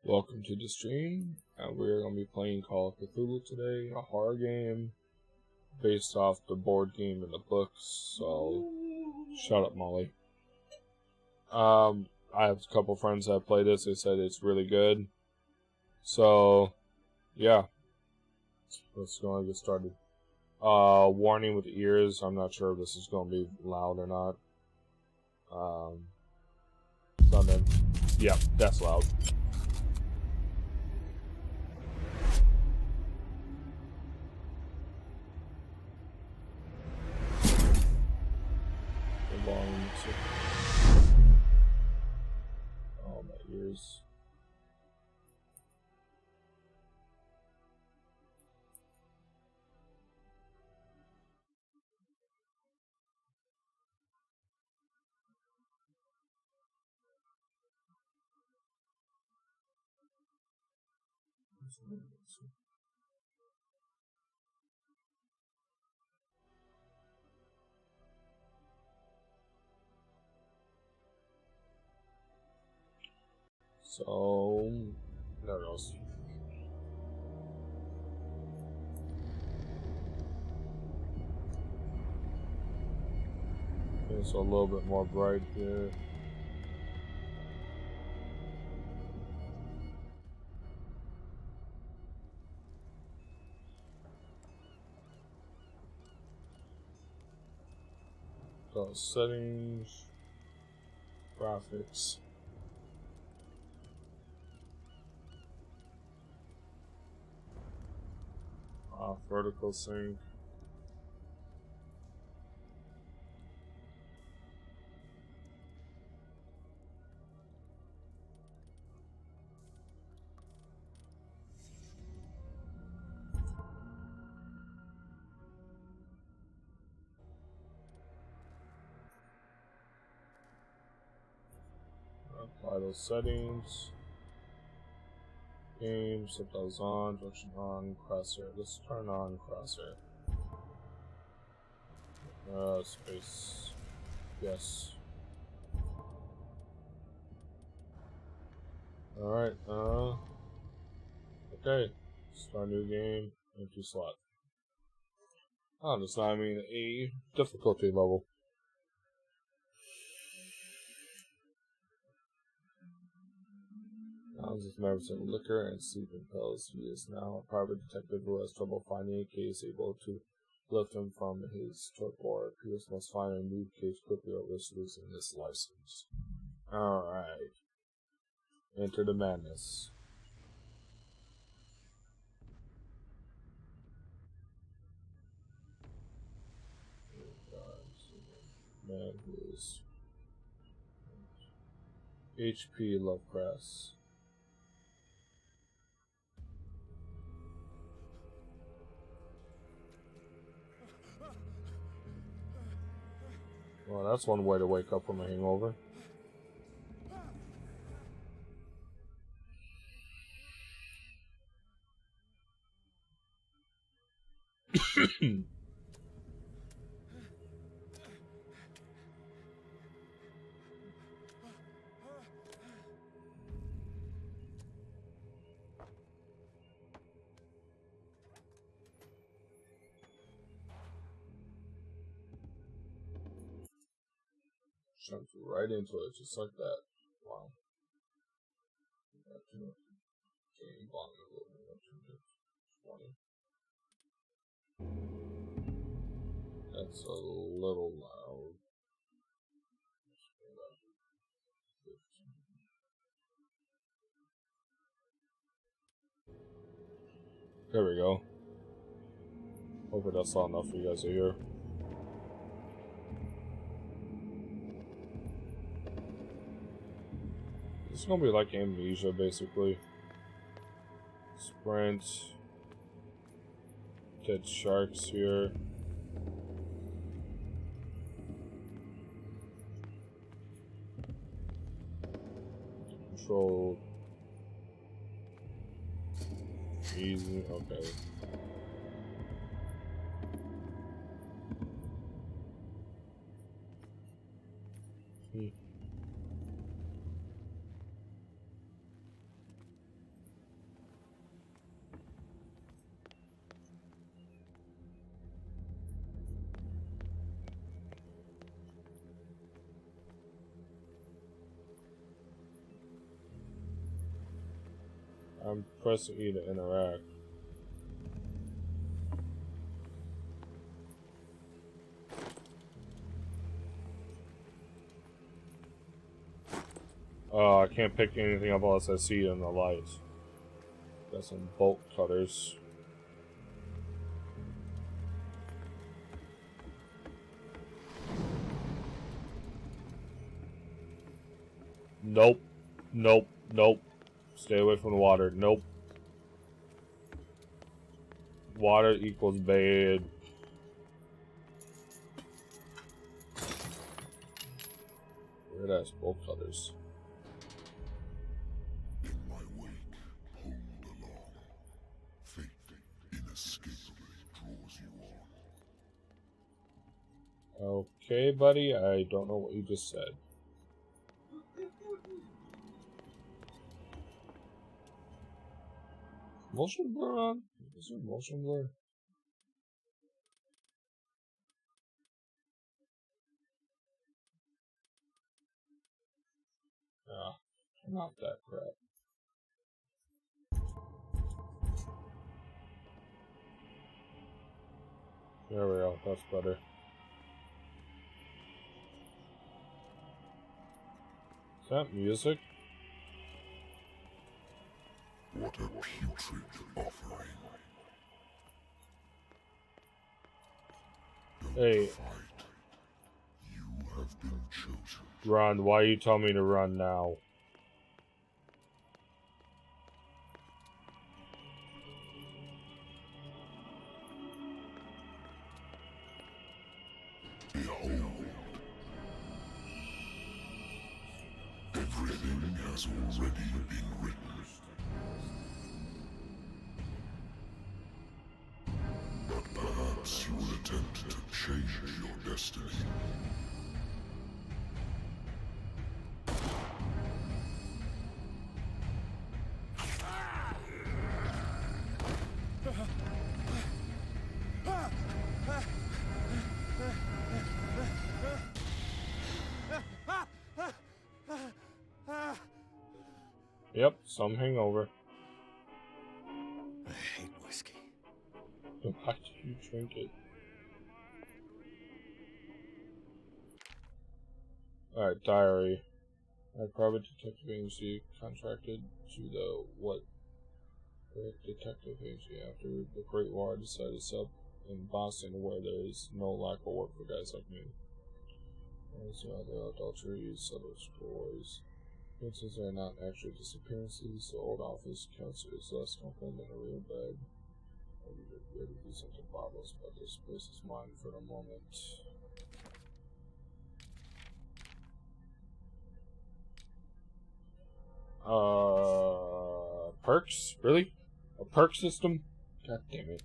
Welcome to the stream, and we're going to be playing Call of Cthulhu today, a horror game based off the board game and the books, so shut up, Molly. I have a couple friends that play this. They said it's really good, so yeah, let's go and get started. Warning with ears, I'm not sure if this is going to be loud or not. Something. Yeah, that's loud. Oh, my ears. So, there it goes. Okay, so a little bit more bright here. So, settings, graphics. Vertical sync. Apply those settings. Game, set those on, direction on, crosshair. Let's turn on crosshair. Space. Yes. Alright, okay. Start new game, empty slot. Oh, does not mean a difficulty level. Hans is nervous of liquor and sleeping pills. He is now a private detective who has trouble finding a case able to lift him from his torpor. Pierce must find a new case quickly or risk losing his license. Alright. Enter the madness. Man who is H.P. Lovecraft. Well, that's one way to wake up from a hangover. Jumps right into it, just like that. Wow. Game volume a little bit. 20. That's a little loud. There we go. Hopefully that's loud enough for you guys to hear. It's gonna be like Amnesia, basically. Sprint. Dead sharks here. Control. Easy, okay. I'm pressing E to interact. Oh, I can't pick anything up unless I see it in the light. Got some bolt cutters. Nope. Nope. Nope. Stay away from the water. Nope. Water equals bad. Weird ass bolt cutters. In my wake, pulled along. Fate inescapably draws you on. Okay, buddy. I don't know what you just said. Motion blur on? Is there motion blur? Ah, not that crap. There we go. That's better. Is that music? What a putrid offering. Hey. Fight. You have been chosen. Run. Why you tell me to run now? Behold. Everything has already been written. But perhaps you will attempt to change your destiny. Yep, some hangover. I hate whiskey. Why do you drink it? Alright, diary. Our private detective agency contracted to the detective agency after the Great War decided to set up in Boston where there is no lack of work for guys like me. Also, other adulteries, subtle scores. Since they are not actually disappearances, the old office counts is less comfortable than a real bed. I would really do something marvelous, but this place is mine for the moment. Perks? Really? A perk system? God damn it.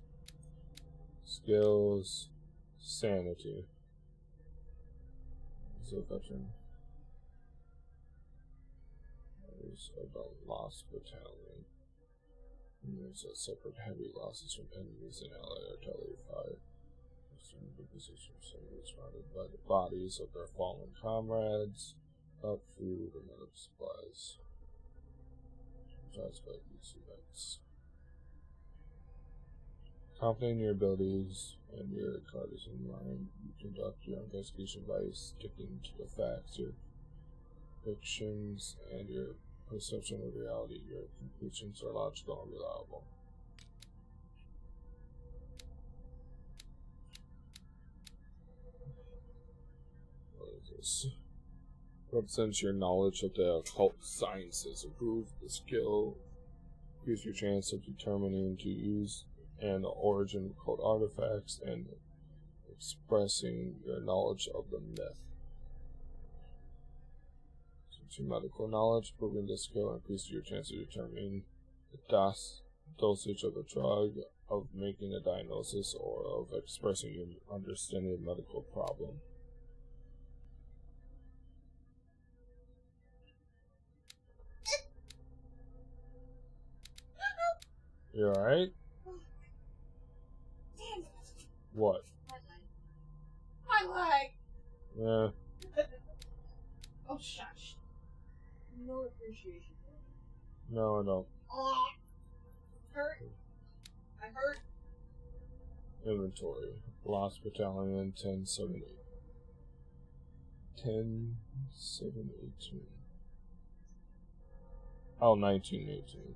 Skills. Sanity. Is a veteran. There's a lost battalion. There's a separate heavy losses from enemies and allied artillery fire. The position surrounded by the bodies of their fallen comrades, up food and other supplies. Besides by these events. Confident in your abilities and your partisan mind, you conduct your investigation by sticking to the facts, your fictions, and your perception of reality. Your conclusions are logical and reliable. What is this? Represents your knowledge of the occult sciences. Improve the skill. Increase your chance of determining to use and the origin of occult artifacts and expressing your knowledge of the myth. Since your medical knowledge, proving the skill increases your chance of determining the dosage of the drug, of making a diagnosis, or of expressing your understanding of the medical problem. You alright? Damn. What? My leg. Yeah. Oh, shush. No appreciation. No, I don't. Hurt. I'm hurt. Inventory. Lost Battalion 1078. 10718. Oh, 1918.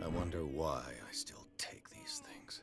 I wonder why I still take these things.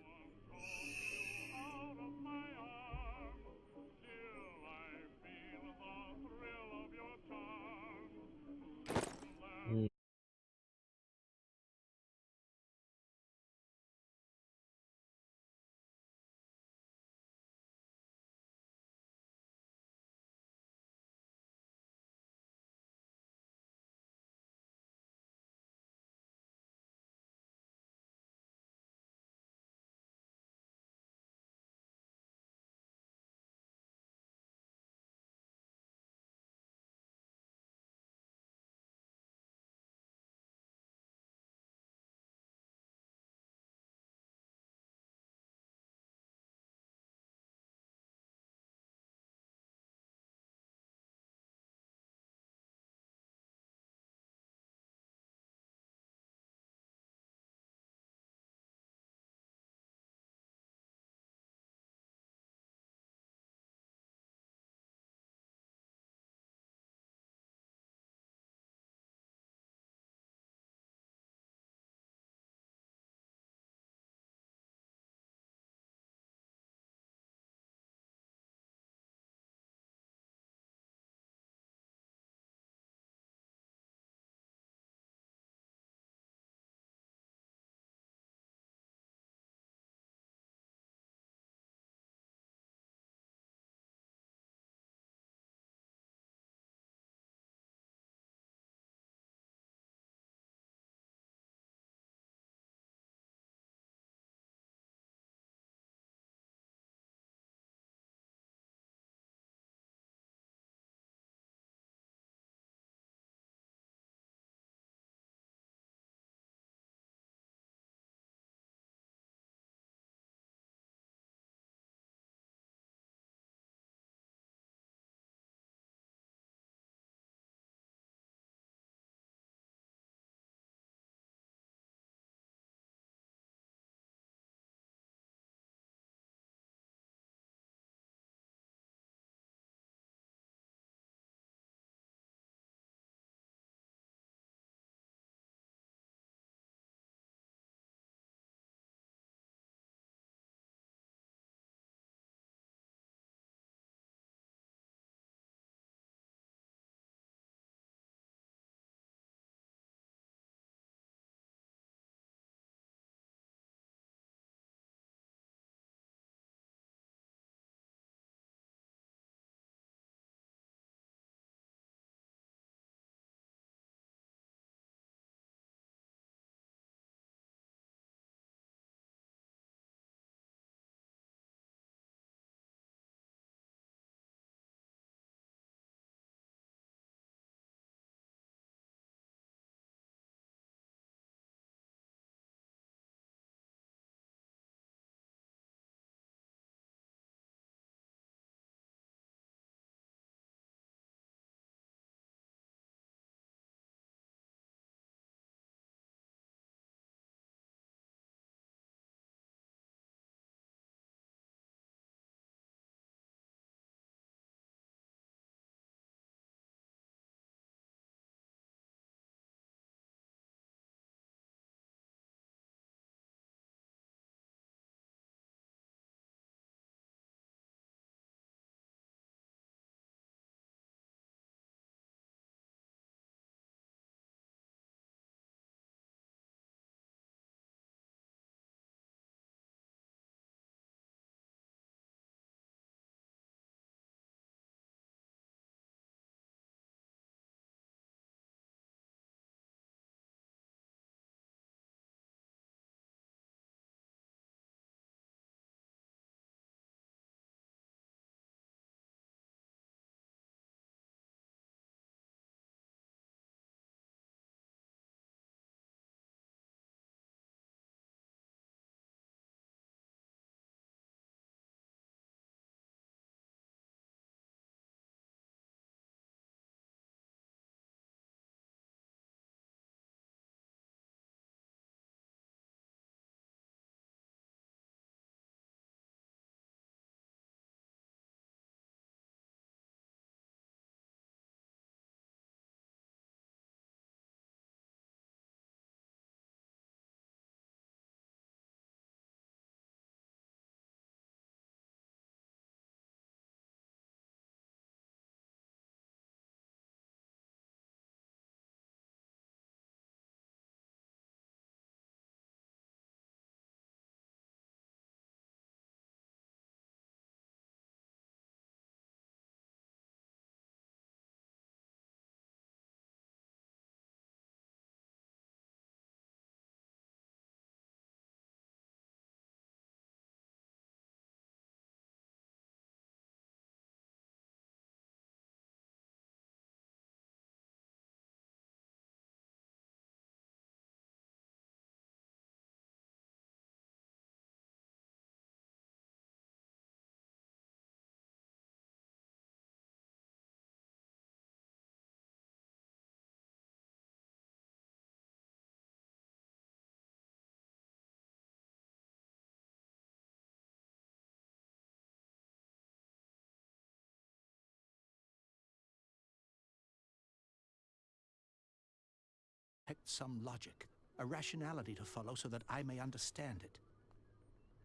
some logic, a rationality to follow so that I may understand it.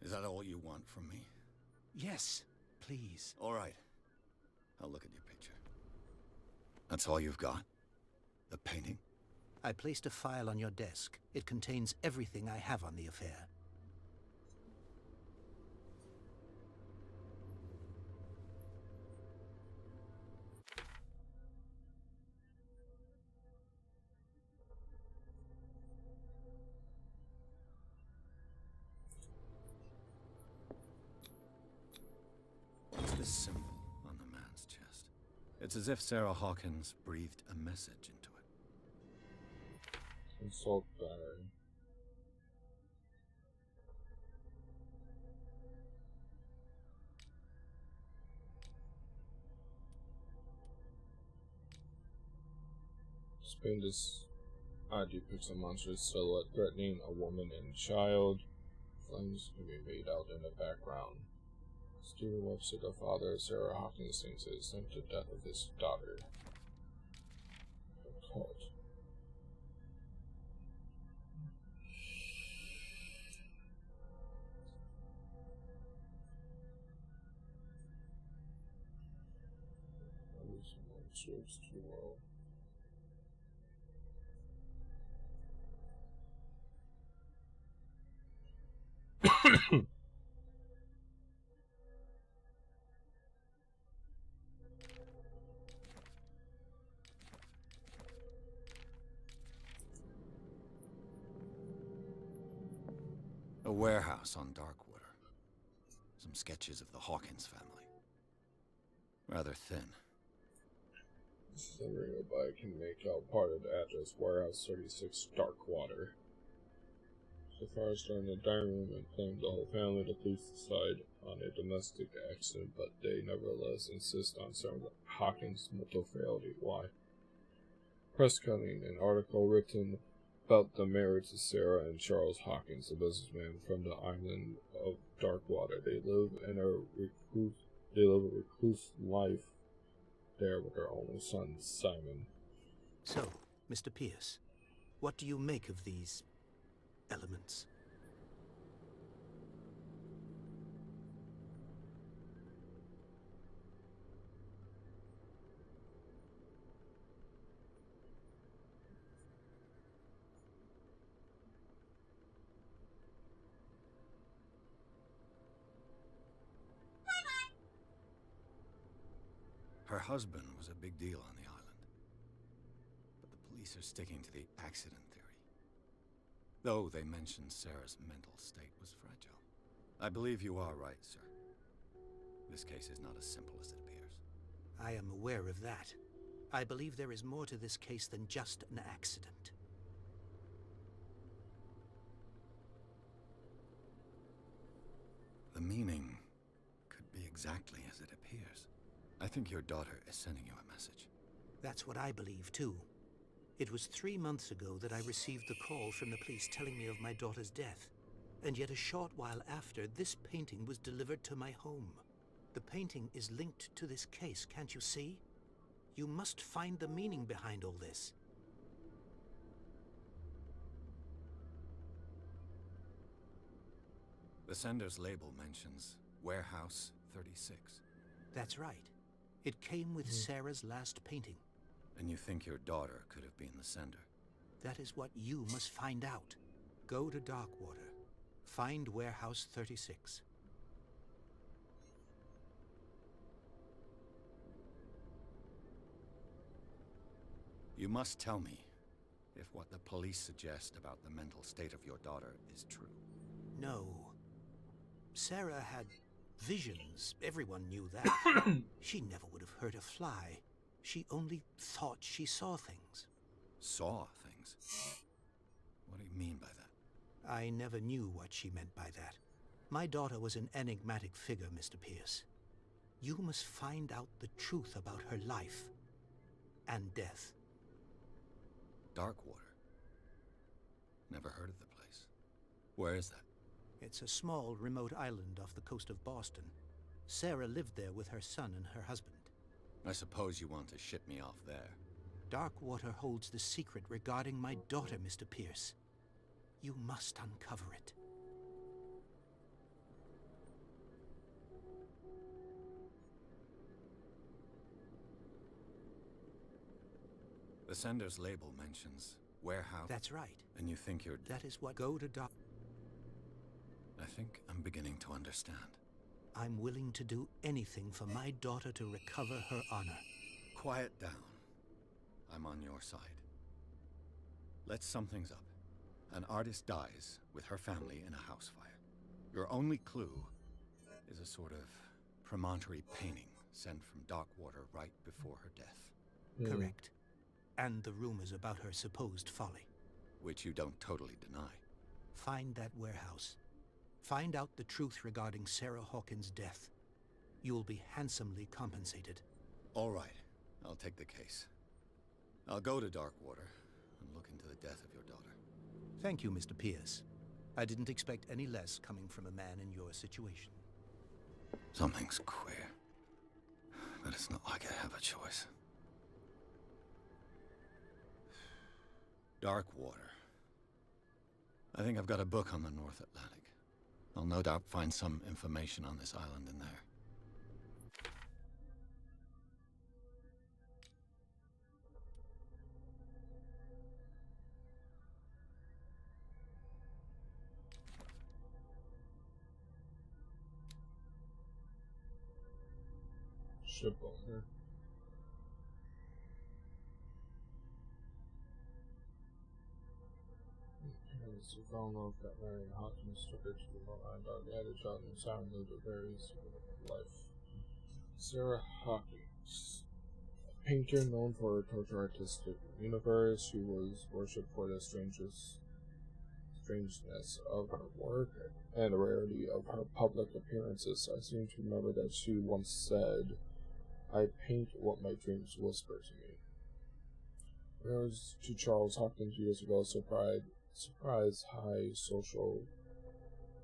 Is that all you want from me? Yes, please. All right. I'll look at your picture. That's all you've got? The painting? I placed a file on your desk. It contains everything I have on the affair. What's this symbol on the man's chest? It's as if Sarah Hawkins breathed a message into it. Consult battery. Spin this ID picks a monstrous silhouette threatening a woman and child. Flames can be made out in the background. Stephen Webster, the father of Sarah Hawkins, thinks it is linked to the death of his daughter. A cult. Serves too well. A warehouse on Darkwater. Some sketches of the Hawkins family. Rather thin. The nearby can make out part of the address, Warehouse 36, Darkwater. So far as during the dining room and claimed the whole family, the police decide on a domestic accident, but they nevertheless insist on Sarah Hawkins' mental frailty. Why? Press cutting, an article written about the marriage of Sarah and Charles Hawkins, a businessman from the island of Darkwater. They live a recluse life there with their only son, Simon. So, Mr. Pierce, what do you make of these elements? Her husband was a big deal on the island. But the police are sticking to the accident theory. Though they mentioned Sarah's mental state was fragile. I believe you are right, sir. This case is not as simple as it appears. I am aware of that. I believe there is more to this case than just an accident. The meaning could be exactly as it appears. I think your daughter is sending you a message. That's what I believe, too. It was 3 months ago that I received the call from the police telling me of my daughter's death. And yet a short while after, this painting was delivered to my home. The painting is linked to this case, can't you see? You must find the meaning behind all this. The sender's label mentions Warehouse 36. That's right. It came with Sarah's last painting. And you think your daughter could have been the sender? That is what you must find out. Go to Darkwater. Find Warehouse 36. You must tell me if what the police suggest about the mental state of your daughter is true. No. Sarah had visions. Everyone knew that. She never would have hurt a fly. She only thought she saw things. Saw things? What do you mean by that? I never knew what she meant by that. My daughter was an enigmatic figure, Mr. Pierce. You must find out the truth about her life and death. Darkwater? Never heard of the place. Where is that? It's a small, remote island off the coast of Boston. Sarah lived there with her son and her husband. I suppose you want to ship me off there. Darkwater holds the secret regarding my daughter, Mr. Pierce. You must uncover it. The sender's label mentions warehouse. That's right. And you think you're... That is what go to Dark... I think I'm beginning to understand. I'm willing to do anything for my daughter to recover her honor. Quiet down. I'm on your side. Let's sum things up. An artist dies with her family in a house fire. Your only clue is a sort of promontory painting sent from Darkwater right before her death. Correct. And the rumors about her supposed folly. Which you don't totally deny. Find that warehouse. Find out the truth regarding Sarah Hawkins' death. You'll be handsomely compensated. All right. I'll take the case. I'll go to Darkwater and look into the death of your daughter. Thank you, Mr. Pierce. I didn't expect any less coming from a man in your situation. Something's queer. But it's not like I have a choice. Darkwater. I think I've got a book on the North Atlantic. I'll no doubt find some information on this island in there. Ship owner. Parents who fell in love got married and Hawkins took her to the Long Dog had a child and Simon lived a very simple life. Sarah Hawkins, a painter known for her torture artistic universe, she was worshipped for the strangeness of her work and the rarity of her public appearances. I seem to remember that she once said, "I paint what my dreams whisper to me." Whereas to Charles Hawkins years ago, surprise high social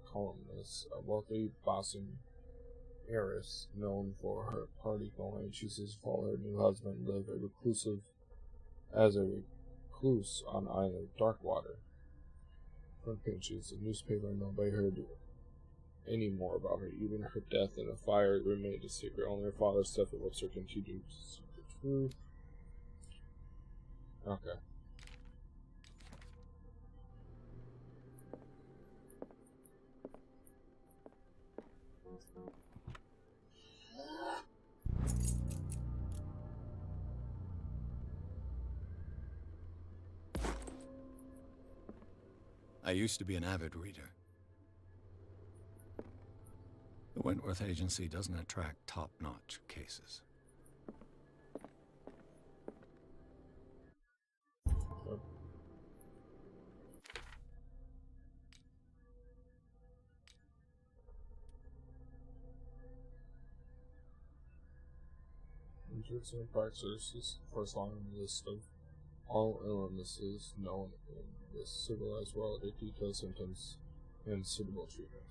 columnist, a wealthy bossing heiress known for her party going. She says follow her new husband live as a recluse on island Darkwater. Front pages, the newspaper, nobody heard any more about her. Even her death in a fire remained a secret. Only her father, Stephen Webster, continued to seek the truth. Okay. I used to be an avid reader. The Wentworth Agency doesn't attract top-notch cases. Richardson Park Services first line on the list of all illnesses known in this civilized world. It details symptoms and suitable treatment.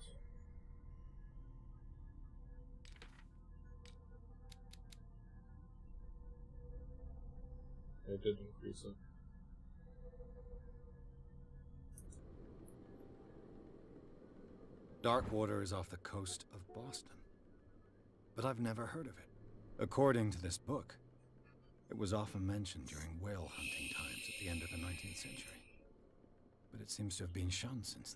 It did increase it. Darkwater is off the coast of Boston, but I've never heard of it. According to this book, it was often mentioned during whale hunting times at the end of the 19th century, but it seems to have been shunned since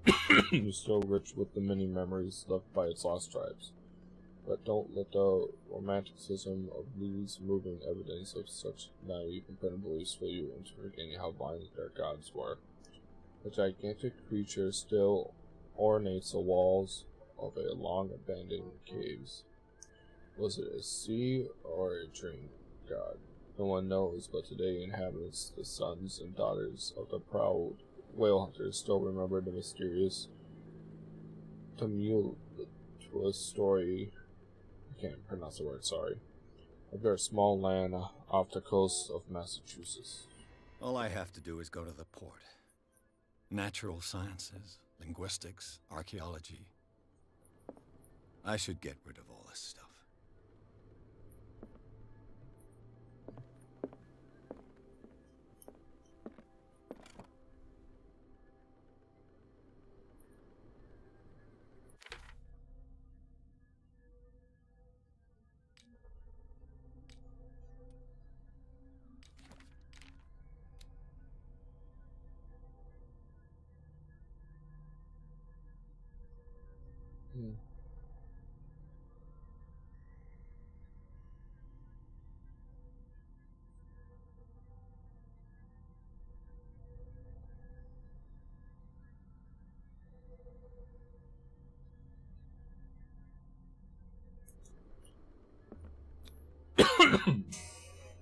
then. You're still rich with the many memories left by its lost tribes, but don't let the romanticism of these moving evidence of such naive and primitive beliefs fool you into forgetting how violent their gods were. A gigantic creature still ornates the walls of a long-abandoned caves. Was it a sea or a dream god? No one knows, but today inhabitants, the sons and daughters of the proud whale hunters, still remember the mysterious, tumultuous story. I can't pronounce the word, sorry. Of their small land off the coast of Massachusetts. All I have to do is go to the port. Natural sciences, linguistics, archaeology. I should get rid of all this stuff.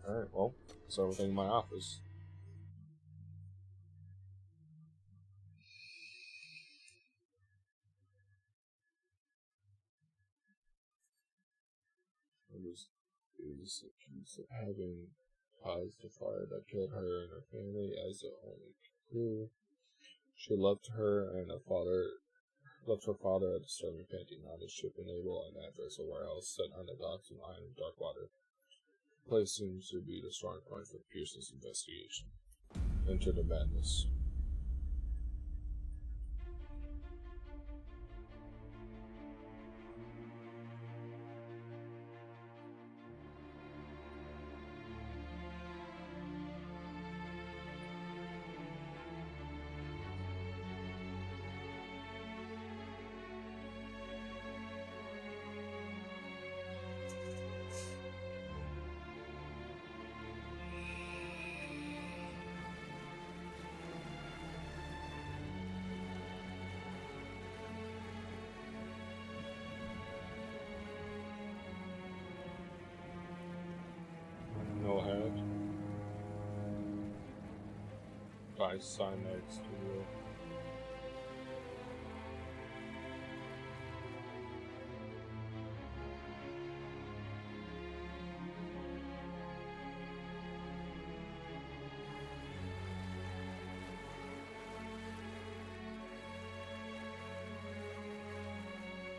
Alright, well, that's everything in my office. It was accused of having caused the fire that killed her and her family as the only clue. She left her father at the starting painting on his ship and label and address a warehouse set on the docks of Iron Dark Water. The place seems to be the strong point for Pearson's investigation. Enter the madness. No head. By Cyanide Studio.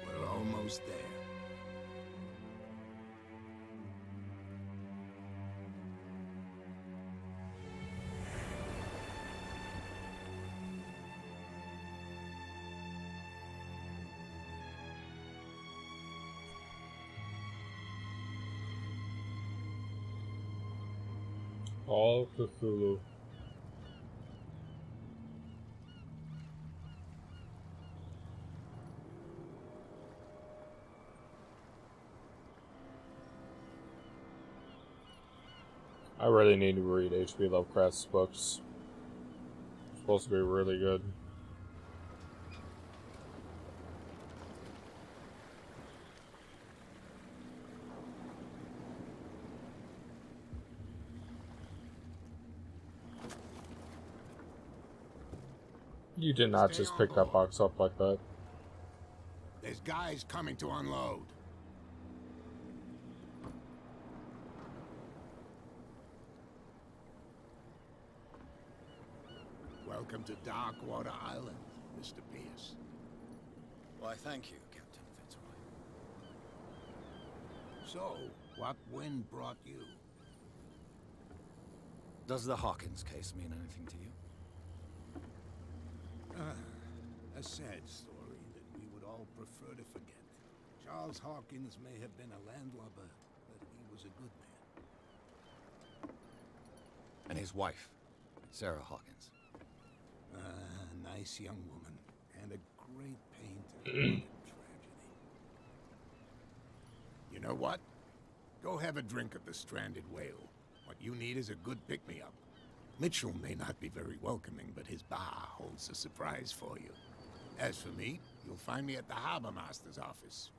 We're almost there. All Cthulhu. I really need to read H.P. Lovecraft's books. It's supposed to be really good. You did not just pick that box up like that. There's guys coming to unload. Welcome to Darkwater Island, Mr. Pierce. Why, thank you, Captain Fitzroy. So, what wind brought you? Does the Hawkins case mean anything to you? A sad story that we would all prefer to forget. Charles Hawkins may have been a landlubber, but he was a good man. And his wife, Sarah Hawkins. A nice young woman, and a great pain to tragedy. You know what? Go have a drink at the Stranded Whale. What you need is a good pick-me-up. Mitchell may not be very welcoming, but his bar holds a surprise for you. As for me, you'll find me at the Harbor Master's office.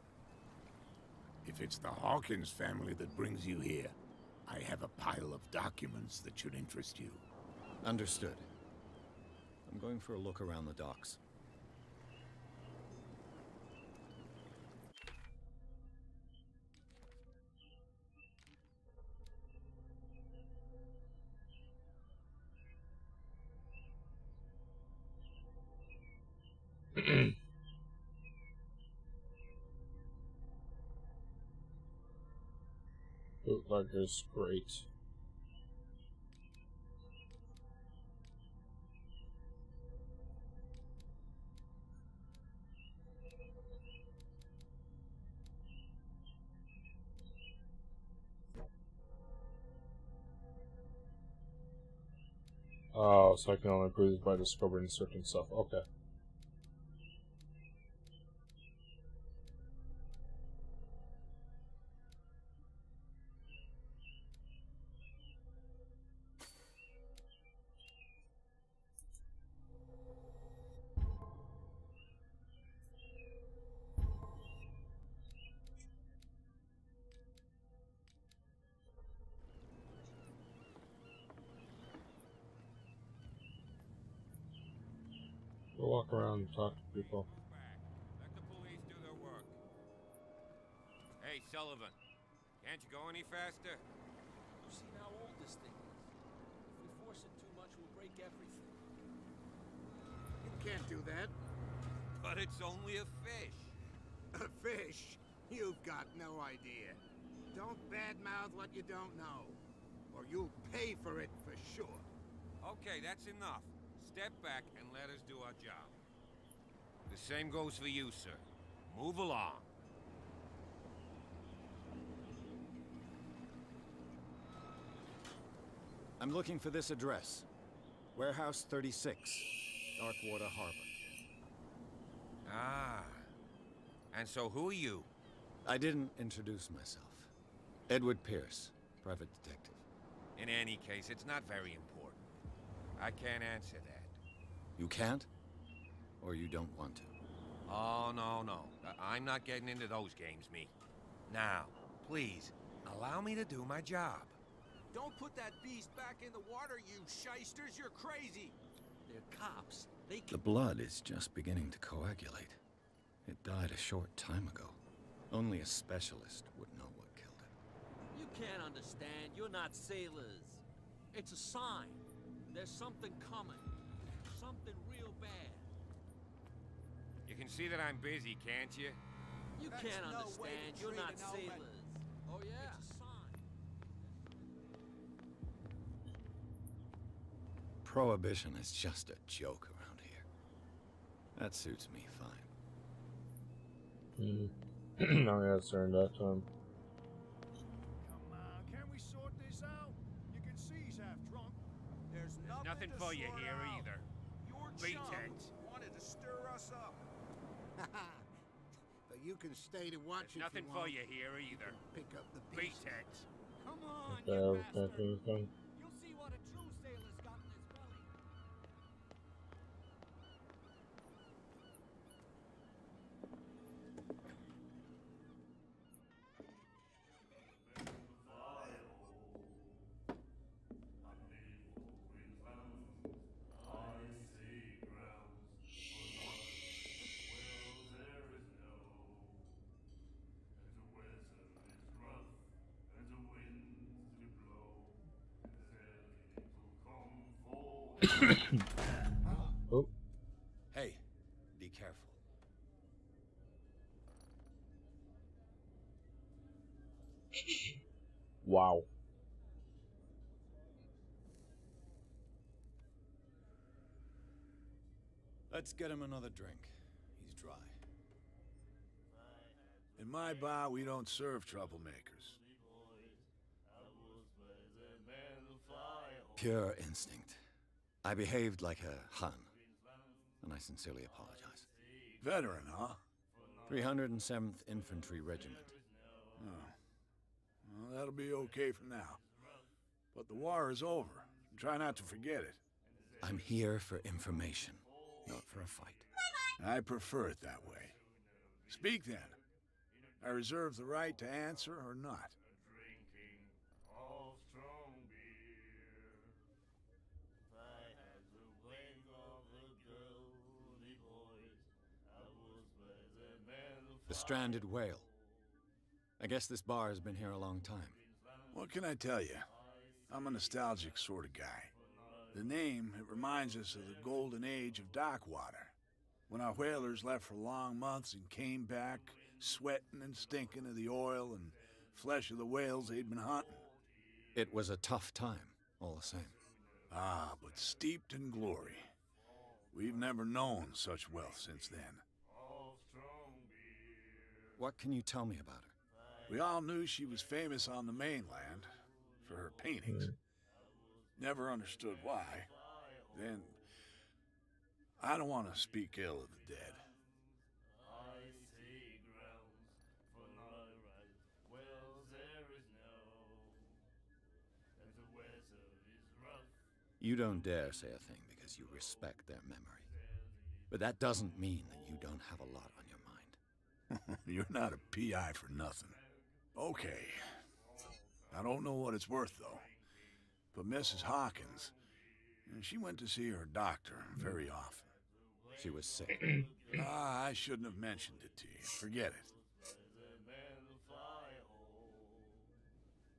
If it's the Hawkins family that brings you here, I have a pile of documents that should interest you. Understood. I'm going for a look around the docks. Bootlegger's great. Oh, so I can only improve this by discovering certain stuff. Okay. walk around and talk to people. Let the police do their work. Hey, Sullivan. Can't you go any faster? You've seen how old this thing is. If we force it too much, we'll break everything. You can't do that. But it's only a fish. A fish? You've got no idea. Don't badmouth what you don't know, or you'll pay for it for sure. Okay, that's enough. Step back and let us do our job. The same goes for you, sir. Move along. I'm looking for this address. Warehouse 36, Darkwater Harbor. Ah. And so who are you? I didn't introduce myself. Edward Pierce, private detective. In any case, it's not very important. I can't answer that. You can't? Or you don't want to? Oh, no. I'm not getting into those games, me. Now, please, allow me to do my job. Don't put that beast back in the water, you shysters! You're crazy! They're cops. They The blood is just beginning to coagulate. It died a short time ago. Only a specialist would know what killed it. You can't understand. You're not sailors. It's a sign. There's something coming. Something real bad. You can see that I'm busy, can't you? You That's can't no way understand. to You're treat not an old man. sailors. Oh, yeah? It's a sign. Prohibition is just a joke around here. That suits me fine. Now yeah, it's during that time. Come on, can we sort this out? You can see he's half drunk. There's Nothing to for you sort here out. either. Your Beat chum it. wanted to stir us up. But you can stay to watch There's if nothing you for want. you here either. Pick up the Beat pieces. it. Come on, Okay, I was connecting this thing. You'll see what a true sailor's got in his belly. Oh, Hey, be careful. wow. Let's get him another drink. He's dry. In my bar, we don't serve troublemakers. Pure instinct. I behaved like a Hun, and I sincerely apologize. Veteran, huh? 307th Infantry Regiment. Well, that'll be okay for now. But the war is over. Try not to forget it. I'm here for information, not for a fight. I prefer it that way. Speak then. I reserve the right to answer or not. The stranded whale. I guess this bar has been here a long time. What can I tell you? I'm a nostalgic sort of guy. The name, it reminds us of the golden age of Darkwater, when our whalers left for long months and came back sweating and stinking of the oil and flesh of the whales they'd been hunting. It was a tough time, all the same. Ah, but steeped in glory. We've never known such wealth since then. What can you tell me about her? We all knew she was famous on the mainland for her paintings. Never understood why. Then, I don't want to speak ill of the dead. You don't dare say a thing because you respect their memory. But that doesn't mean that you don't have a lot on your mind. You're not a PI for nothing. Okay. I don't know what it's worth, though. But Mrs. Hawkins, she went to see her doctor very often. She was sick. Ah, I shouldn't have mentioned it to you. Forget it.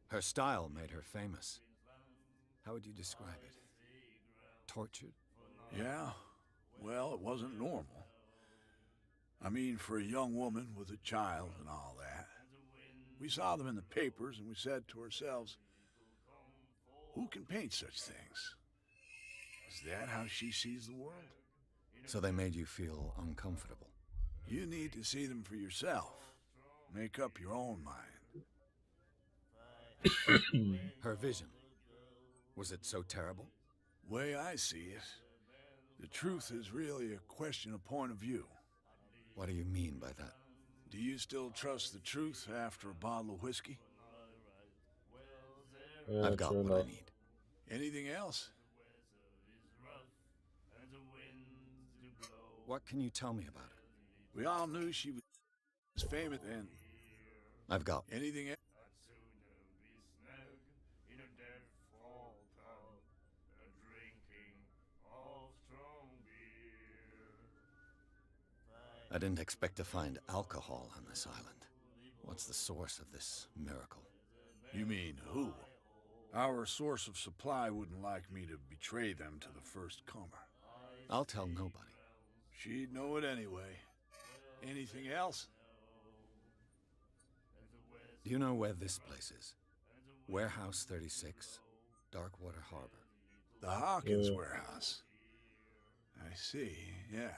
Her style made her famous. How would you describe it? Tortured? Yeah? Well, it wasn't normal. I mean, for a young woman with a child and all that. We saw them in the papers and we said to ourselves, who can paint such things? Is that how she sees the world? So they made you feel uncomfortable. You need to see them for yourself. Make up your own mind. Her vision. Was it so terrible? Way I see it, the truth is really a question of point of view. What do you mean by that? Do you still trust the truth after a bottle of whiskey? Yeah, I've got true what I enough. need. Anything else? What can you tell me about her? We all knew she was famous and I've got... anything else? I didn't expect to find alcohol on this island. What's the source of this miracle? You mean who? Our source of supply wouldn't like me to betray them to the first comer. I'll tell nobody. She'd know it anyway. Anything else? Do you know where this place is? Warehouse 36, Darkwater Harbor. The Hawkins Yeah. warehouse. I see, yeah.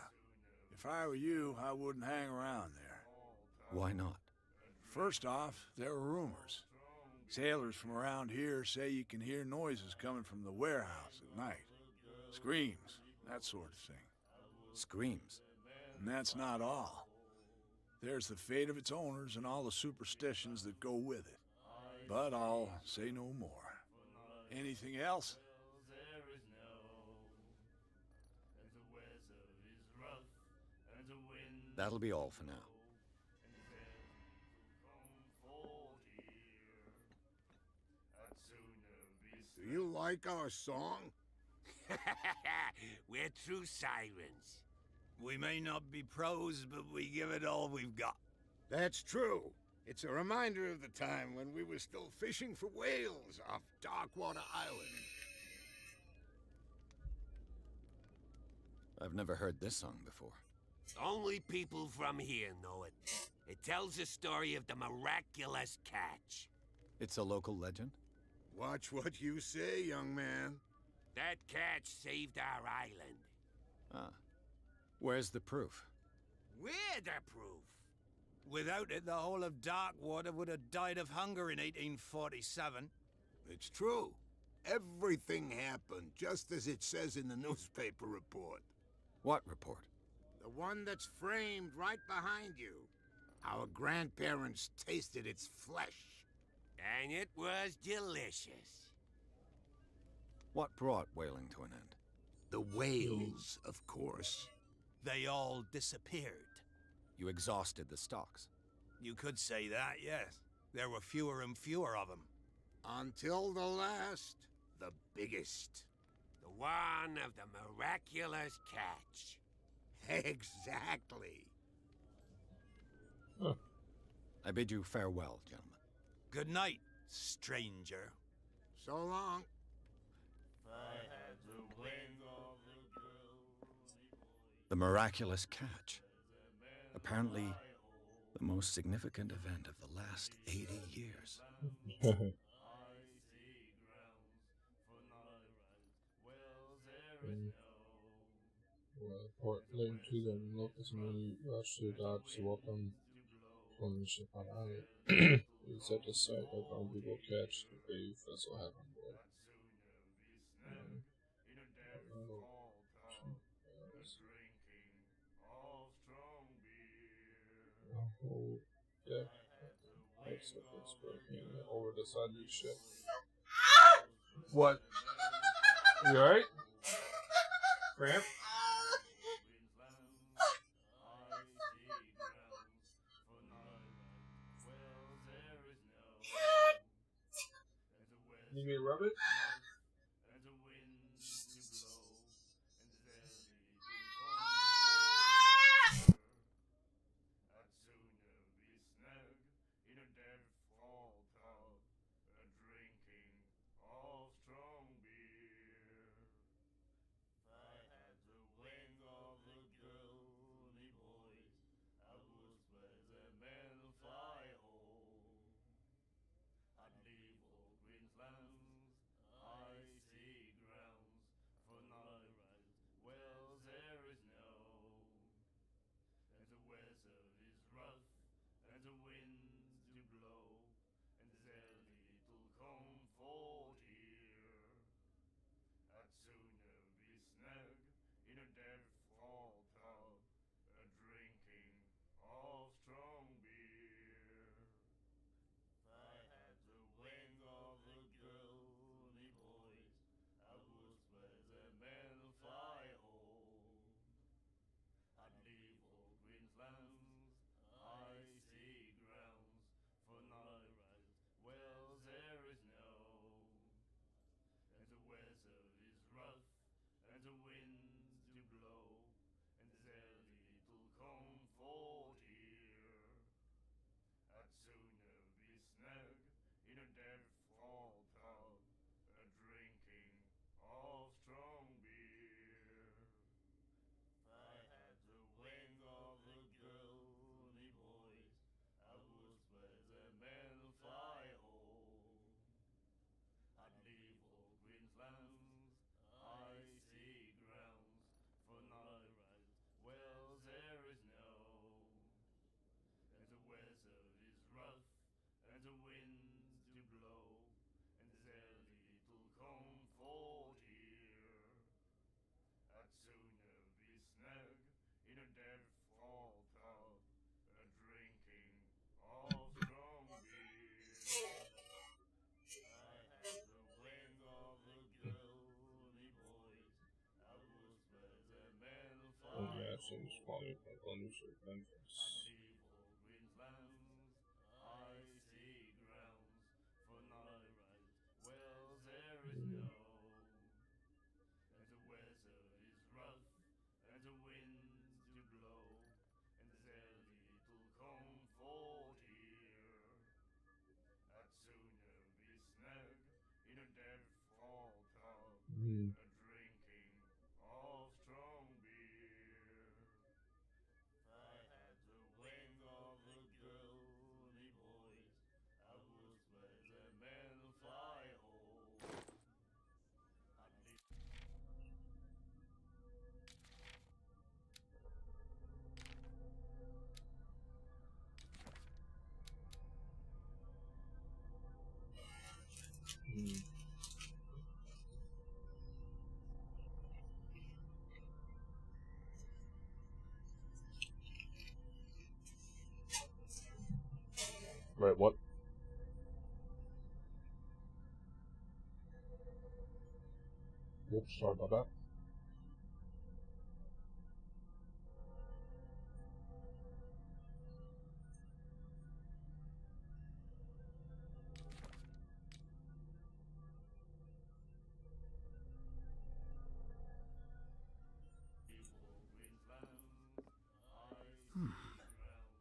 If I were you, I wouldn't hang around there. Why not? First off, there are rumors. Sailors from around here say you can hear noises coming from the warehouse at night. Screams, that sort of thing. Screams. And that's not all. There's the fate of its owners and all the superstitions that go with it. But I'll say no more. Anything else? That'll be all for now. Do you like our song? We're true sirens. We may not be pros, but we give it all we've got. That's true. It's a reminder of the time when we were still fishing for whales off Darkwater Island. I've never heard this song before. Only people from here know it. It tells the story of the miraculous catch. It's a local legend? Watch what you say, young man. That catch saved our island. Ah. Where's the proof? We're the proof. Without it, the whole of Darkwater would have died of hunger in 1847. It's true. Everything happened just as it says in the newspaper report. What report? The one that's framed right behind you. Our grandparents tasted its flesh. And it was delicious. What brought whaling to an end? The whales, of course. They all disappeared. You exhausted the stocks. You could say that, yes. There were fewer and fewer of them. Until the last, the biggest. The one of the miraculous catch. Exactly. I bid you farewell, gentlemen. Good night, stranger. So long. The miraculous catch. Apparently, the most significant event of the last 80 years. Report link to them. Locals immediately rushed to the dock to welcome from the ship on island. It is at the site that ground people catch the grave vessel had on board. The whole deck except it's breaking over the side of the ship. What? You alright? Cramp? You mean rub it? seems funny, but undershirt Memphis. Wait, what? Whoops, sorry about that.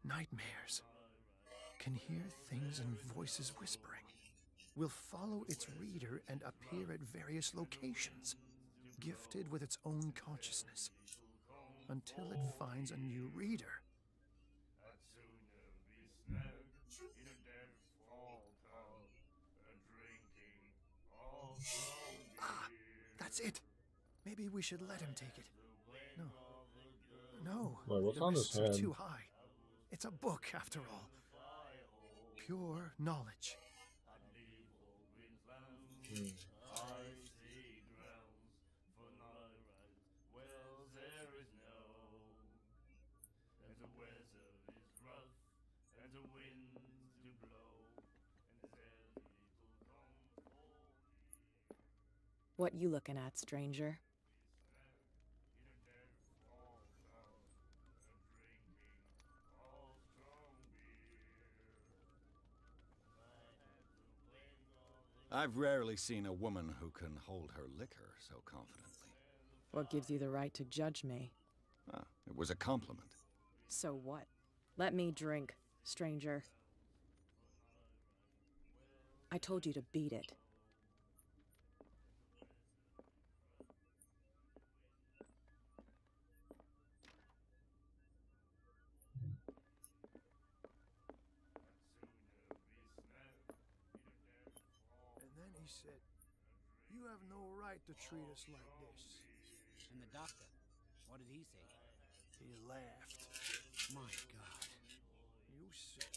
Nightmares. Can hear things and voices whispering. Will follow its reader and appear at various locations, gifted with its own consciousness, until it finds a new reader. Ah, that's it. Maybe we should let him take it. No, Wait, what's the on his risks are hand? too high. It's a book, after all. Pure knowledge. What you looking at, stranger? I've rarely seen a woman who can hold her liquor so confidently. What gives you the right to judge me? Ah, it was a compliment. So what? Let me drink, stranger. I told you to beat it. And then he said, "You have no right to treat us like this." And the doctor, what did he say? He laughed. My God. You said.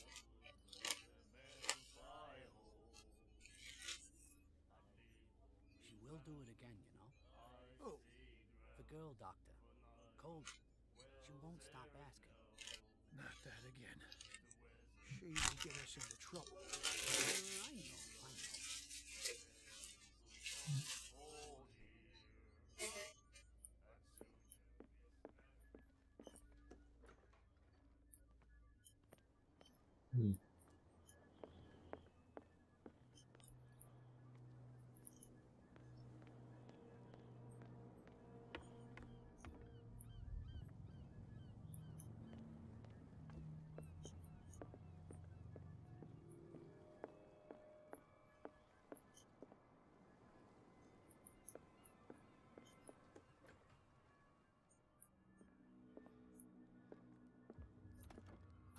She will do it again, you know? Oh, The girl doctor. Cold. She won't stop asking. not that again. She will get us into trouble. I know.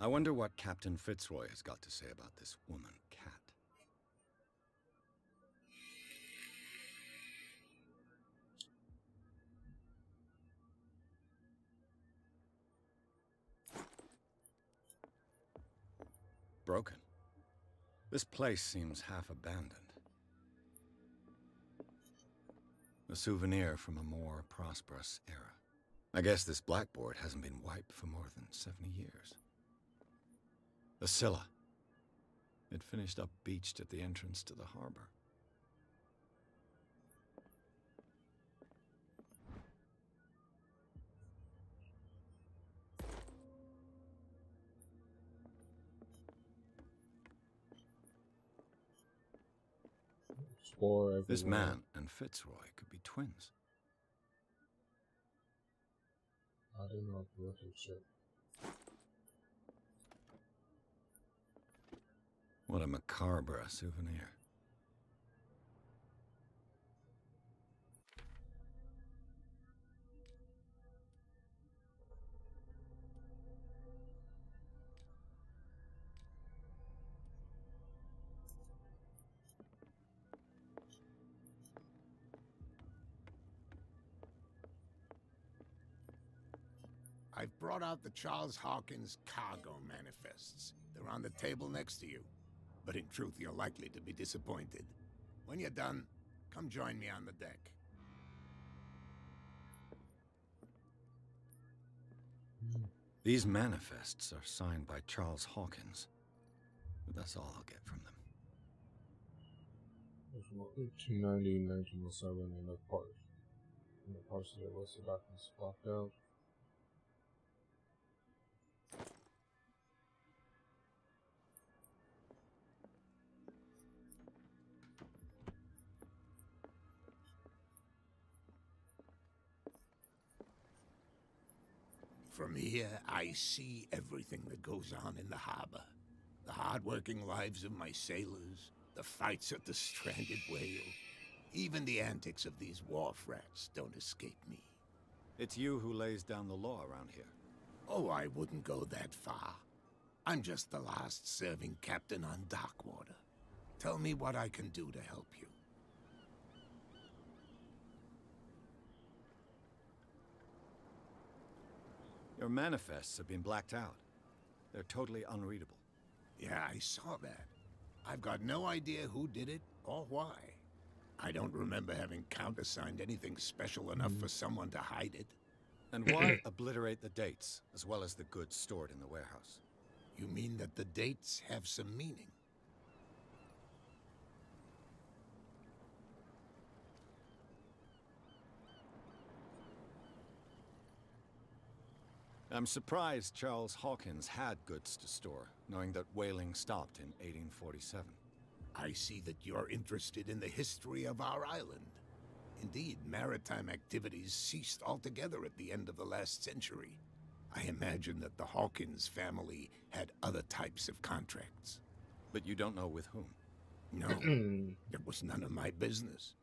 I wonder what Captain Fitzroy has got to say about this woman, Cat. Broken. This place seems half abandoned. A souvenir from a more prosperous era. I guess this blackboard hasn't been wiped for more than 70 years. The Scylla. It finished up beached at the entrance to the harbor. explore everywhere. This man and Fitzroy could be twins. I didn't know if you looked at shit. What a macabre souvenir. I've brought out the Charles Hawkins cargo manifests. They're on the table next to you. But in truth, you're likely to be disappointed. When you're done, come join me on the deck. These manifests are signed by Charles Hawkins. But that's all I'll get from them. From 1890, 1907, and the parts. And the parts of the listed documents blocked out. From here, I see everything that goes on in the harbor. The hard-working lives of my sailors, the fights at the stranded whale. Even the antics of these wharf rats don't escape me. It's you who lays down the law around here. Oh, I wouldn't go that far. I'm just the last serving captain on Darkwater. Tell me what I can do to help you. Your manifests have been blacked out. They're totally unreadable. Yeah, I saw that. I've got no idea who did it or why. I don't remember having countersigned anything special enough for someone to hide it. And why obliterate the dates, as well as the goods stored in the warehouse? You mean that the dates have some meaning? I'm surprised Charles Hawkins had goods to store, knowing that whaling stopped in 1847. I see that you're interested in the history of our island. Indeed, maritime activities ceased altogether at the end of the last century. I imagine that the Hawkins family had other types of contracts. But you don't know with whom? No, it was none of my business.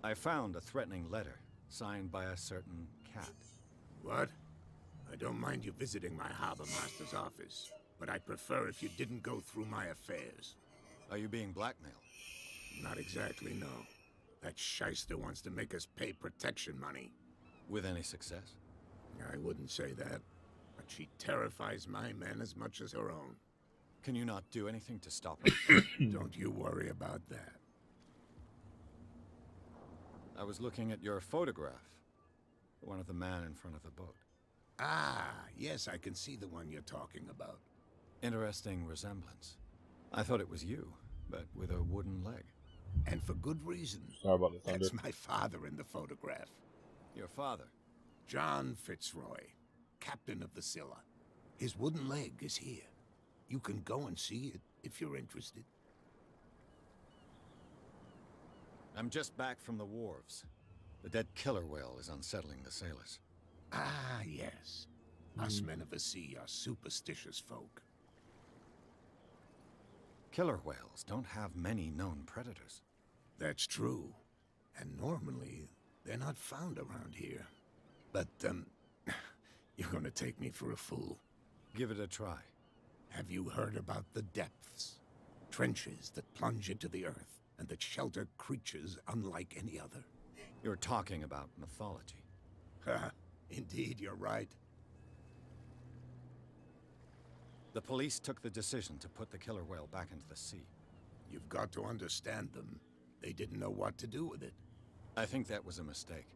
I found a threatening letter, signed by a certain cat. What? I don't mind you visiting my harbor master's office, but I'd prefer if you didn't go through my affairs. Are you being blackmailed? Not exactly, no. That shyster wants to make us pay protection money. With any success? I wouldn't say that, but she terrifies my men as much as her own. Can you not do anything to stop her? Don't you worry about that. I was looking at your photograph. One of the man in front of the boat. Ah, yes, I can see the one you're talking about. Interesting resemblance. I thought it was you, but with a wooden leg. And for good reason. Sorry about the thunder. That's my father in the photograph. Your father? John Fitzroy, captain of the Scylla. His wooden leg is here. You can go and see it if you're interested. I'm just back from the wharves. The dead killer whale is unsettling the sailors. Ah, yes. Us men of the sea are superstitious folk. Killer whales don't have many known predators. That's true. And normally, they're not found around here. But, you're gonna take me for a fool. Give it a try. Have you heard about the depths? Trenches that plunge into the earth, and that shelter creatures unlike any other. You're talking about mythology. Ha, indeed, you're right. The police took the decision to put the killer whale back into the sea. You've got to understand them. They didn't know what to do with it. I think that was a mistake.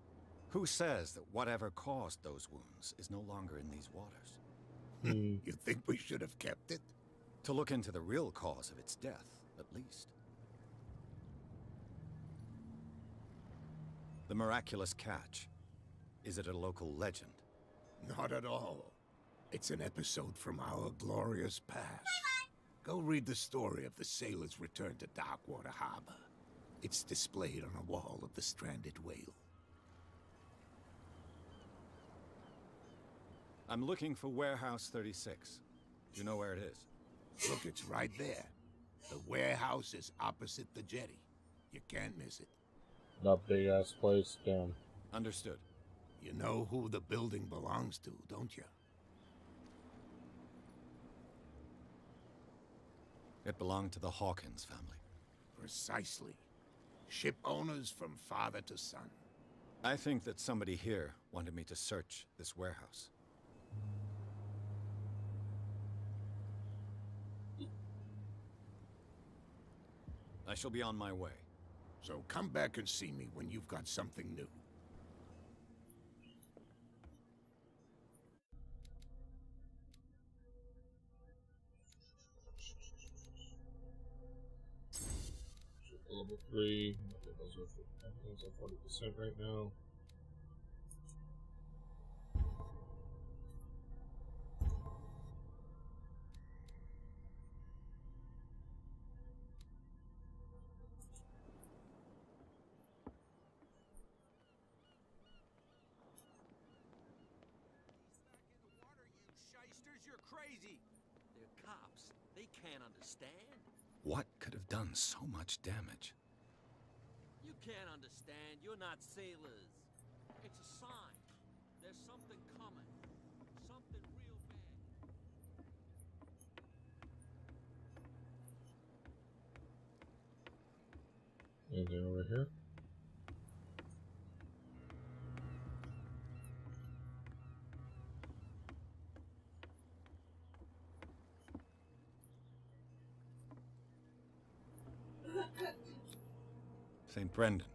Who says that whatever caused those wounds is no longer in these waters? You think we should have kept it? To look into the real cause of its death, at least. The miraculous catch. Is it a local legend? Not at all. It's an episode from our glorious past. Go read the story of the sailor's return to Darkwater Harbor. It's displayed on a wall of the stranded whale. I'm looking for Warehouse 36. Do you know where it is? Look, it's right there. The warehouse is opposite the jetty. You can't miss it. That big ass place, damn. Understood. You know who the building belongs to, don't you? It belonged to the Hawkins family. Precisely. Ship owners from father to son. I think that somebody here wanted me to search this warehouse. I shall be on my way. So come back and see me when you've got something new. Level 3. Okay, those are 40% right now. You're crazy. They're cops. They can't understand. What could have done so much damage? You can't understand. You're not sailors. It's a sign. There's something coming. Something real bad. Anything over here? St. Brendan,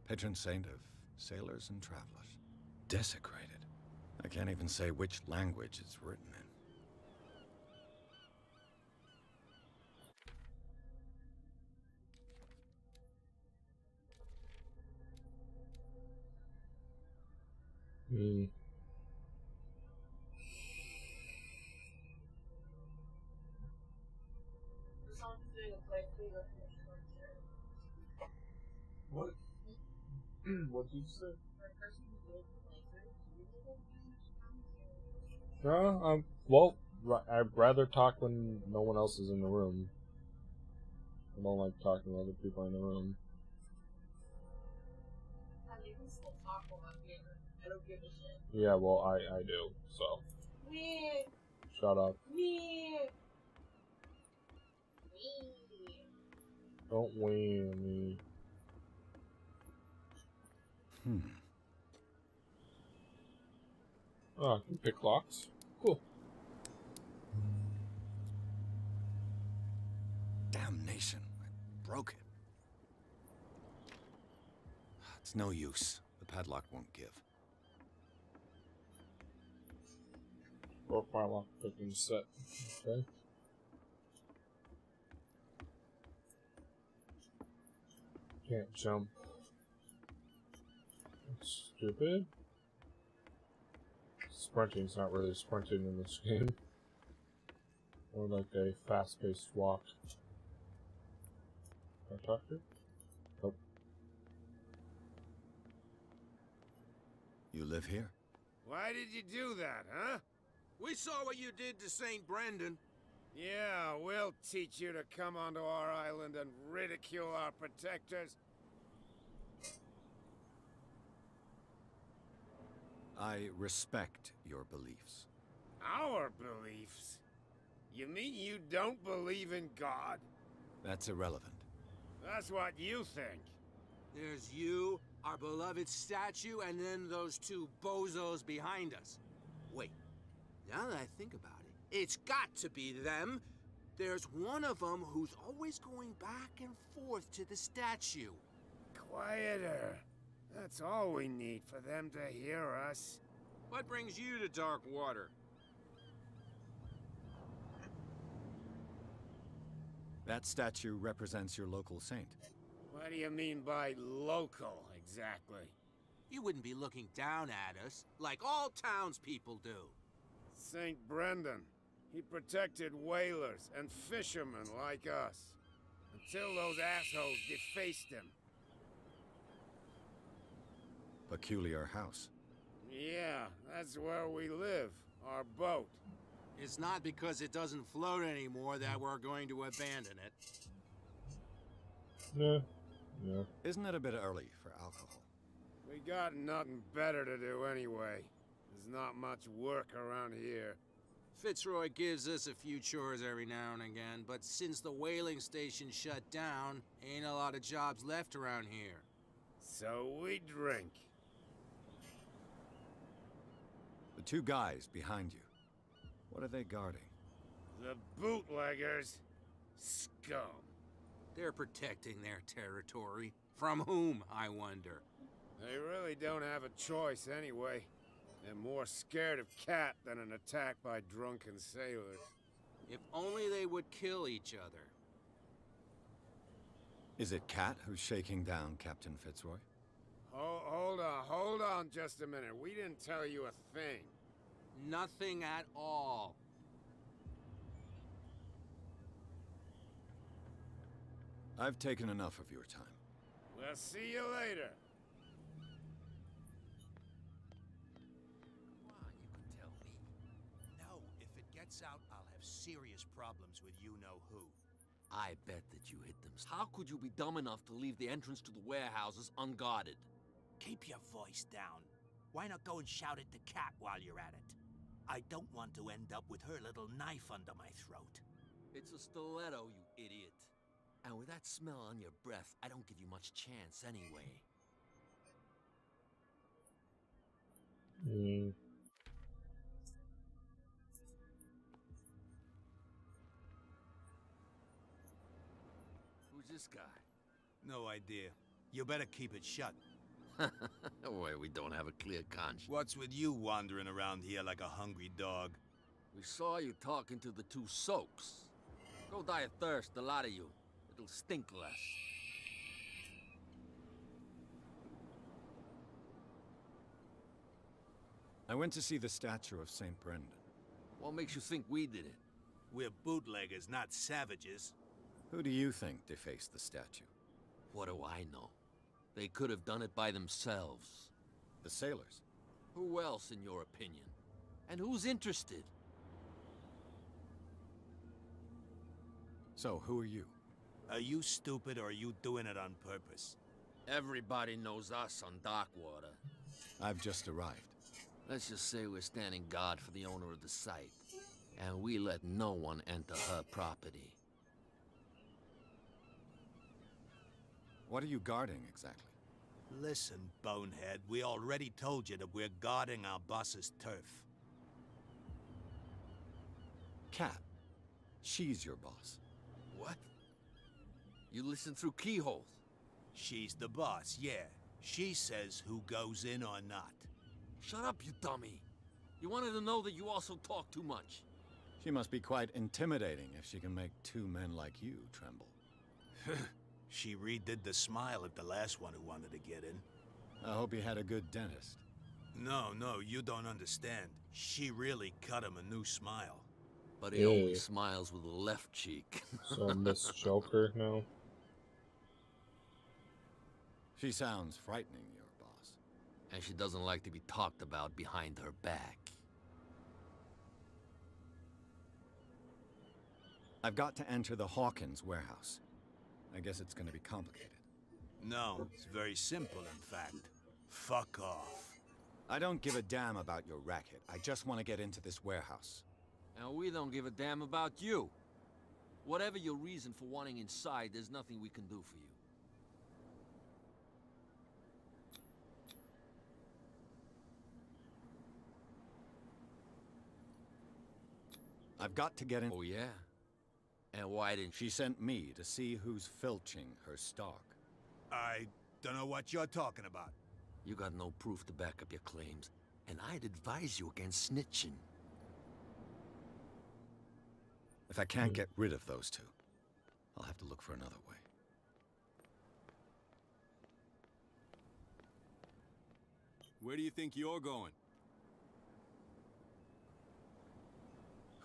patron saint of sailors and travelers. Desecrated. I can't even say which language it's written in. What? What did you say? Well, I'd rather talk when no one else is in the room. I don't like talking to other people in the room. You can still talk while I'm here. I don't give a shit. Yeah, well, I do, so. Me. Shut up. Me. Don't wee at me. Oh, I can pick locks. Cool. Damnation. I broke it. It's no use. The padlock won't give. Or padlock picking set. Okay. Can't jump. That's stupid. Sprinting's not really sprinting in this game. More like a fast-paced walk. Can I talk to you? Nope. You live here? Why did you do that, huh? We saw what you did to St. Brendan. Yeah, we'll teach you to come onto our island and ridicule our protectors. I respect your beliefs. Our beliefs? You mean you don't believe in God? That's irrelevant. That's what you think. There's you, our beloved statue, and then those two bozos behind us. Wait, now that I think about it, it's got to be them. There's one of them who's always going back and forth to the statue. Quieter. That's all we need for them to hear us. What brings you to Darkwater? That statue represents your local saint. What do you mean by local, exactly? You wouldn't be looking down at us, like all townspeople do. St. Brendan. He protected whalers and fishermen like us. Until those assholes defaced him. Peculiar house. Yeah, that's where we live. Our boat. It's not because it doesn't float anymore that we're going to abandon it. Yeah. Yeah. Isn't it a bit early for alcohol? We got nothing better to do anyway. There's not much work around here. Fitzroy gives us a few chores every now and again, but since the whaling station shut down, ain't a lot of jobs left around here. So we drink. The two guys behind you. What are they guarding? The bootleggers. Scum. They're protecting their territory. From whom, I wonder? They really don't have a choice anyway. They're more scared of Cat than an attack by drunken sailors. If only they would kill each other. Is it Cat who's shaking down Captain Fitzroy? Hold on just a minute. We didn't tell you a thing. Nothing at all. I've taken enough of your time. We'll see you later. No, if it gets out, I'll have serious problems with you-know-who. I bet that you hit them. How could you be dumb enough to leave the entrance to the warehouses unguarded? Keep your voice down. Why not go and shout at the cat while you're at it? I don't want to end up with her little knife under my throat. It's a stiletto, you idiot. And with that smell on your breath, I don't give you much chance anyway. Who's this guy? No idea. You better keep it shut. Boy, we don't have a clear conscience. What's with you wandering around here like a hungry dog? We saw you talking to the two soaks. Go die of thirst, the lot of you. It'll stink less. I went to see the statue of St. Brendan. What makes you think we did it? We're bootleggers, not savages. Who do you think defaced the statue? What do I know? They could have done it by themselves. The sailors? Who else, in your opinion? And who's interested? So, who are you? Are you stupid or are you doing it on purpose? Everybody knows us on Darkwater. I've just arrived. Let's just say we're standing guard for the owner of the site. And we let no one enter her property. What are you guarding, exactly? Listen, bonehead, we already told you that we're guarding our boss's turf. Cat. She's your boss. What? You listen through keyholes? She's the boss, yeah. She says who goes in or not. Shut up, you dummy. You wanted to know that you also talk too much. She must be quite intimidating if she can make two men like you tremble. She redid the smile at the last one who wanted to get in. I hope he had a good dentist. No, you don't understand. She really cut him a new smile. But he only smiles with the left cheek. So Miss Joker now? She sounds frightening, your boss. And she doesn't like to be talked about behind her back. I've got to enter the Hawkins warehouse. I guess it's gonna be complicated. No, it's very simple, in fact. Fuck off. I don't give a damn about your racket. I just want to get into this warehouse. And we don't give a damn about you. Whatever your reason for wanting inside, there's nothing we can do for you. I've got to get in. Oh, yeah? And why didn't she sent me to see who's filching her stock? I don't know what you're talking about. You got no proof to back up your claims, and I'd advise you against snitching. If I can't get rid of those two, I'll have to look for another way. Where do you think you're going?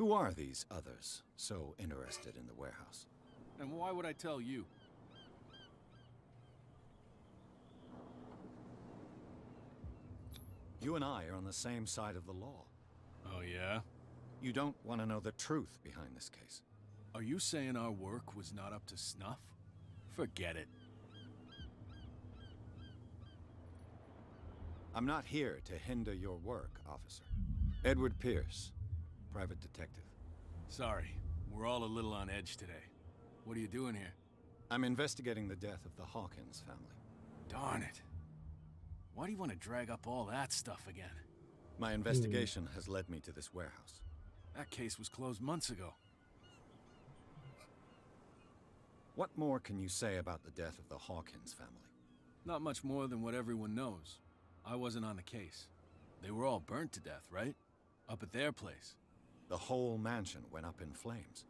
Who are these others so interested in the warehouse? And why would I tell you? You and I are on the same side of the law. Oh, yeah? You don't want to know the truth behind this case. Are you saying our work was not up to snuff? Forget it. I'm not here to hinder your work, officer. Edward Pierce, private detective. Sorry, we're all a little on edge today. What are you doing here? I'm investigating the death of the Hawkins family. Darn it. Why do you want to drag up all that stuff again? My investigation has led me to this warehouse. That case was closed months ago. What more can you say about the death of the Hawkins family? Not much more than what everyone knows. I wasn't on the case. They were all burnt to death, right? Up at their place. The whole mansion went up in flames.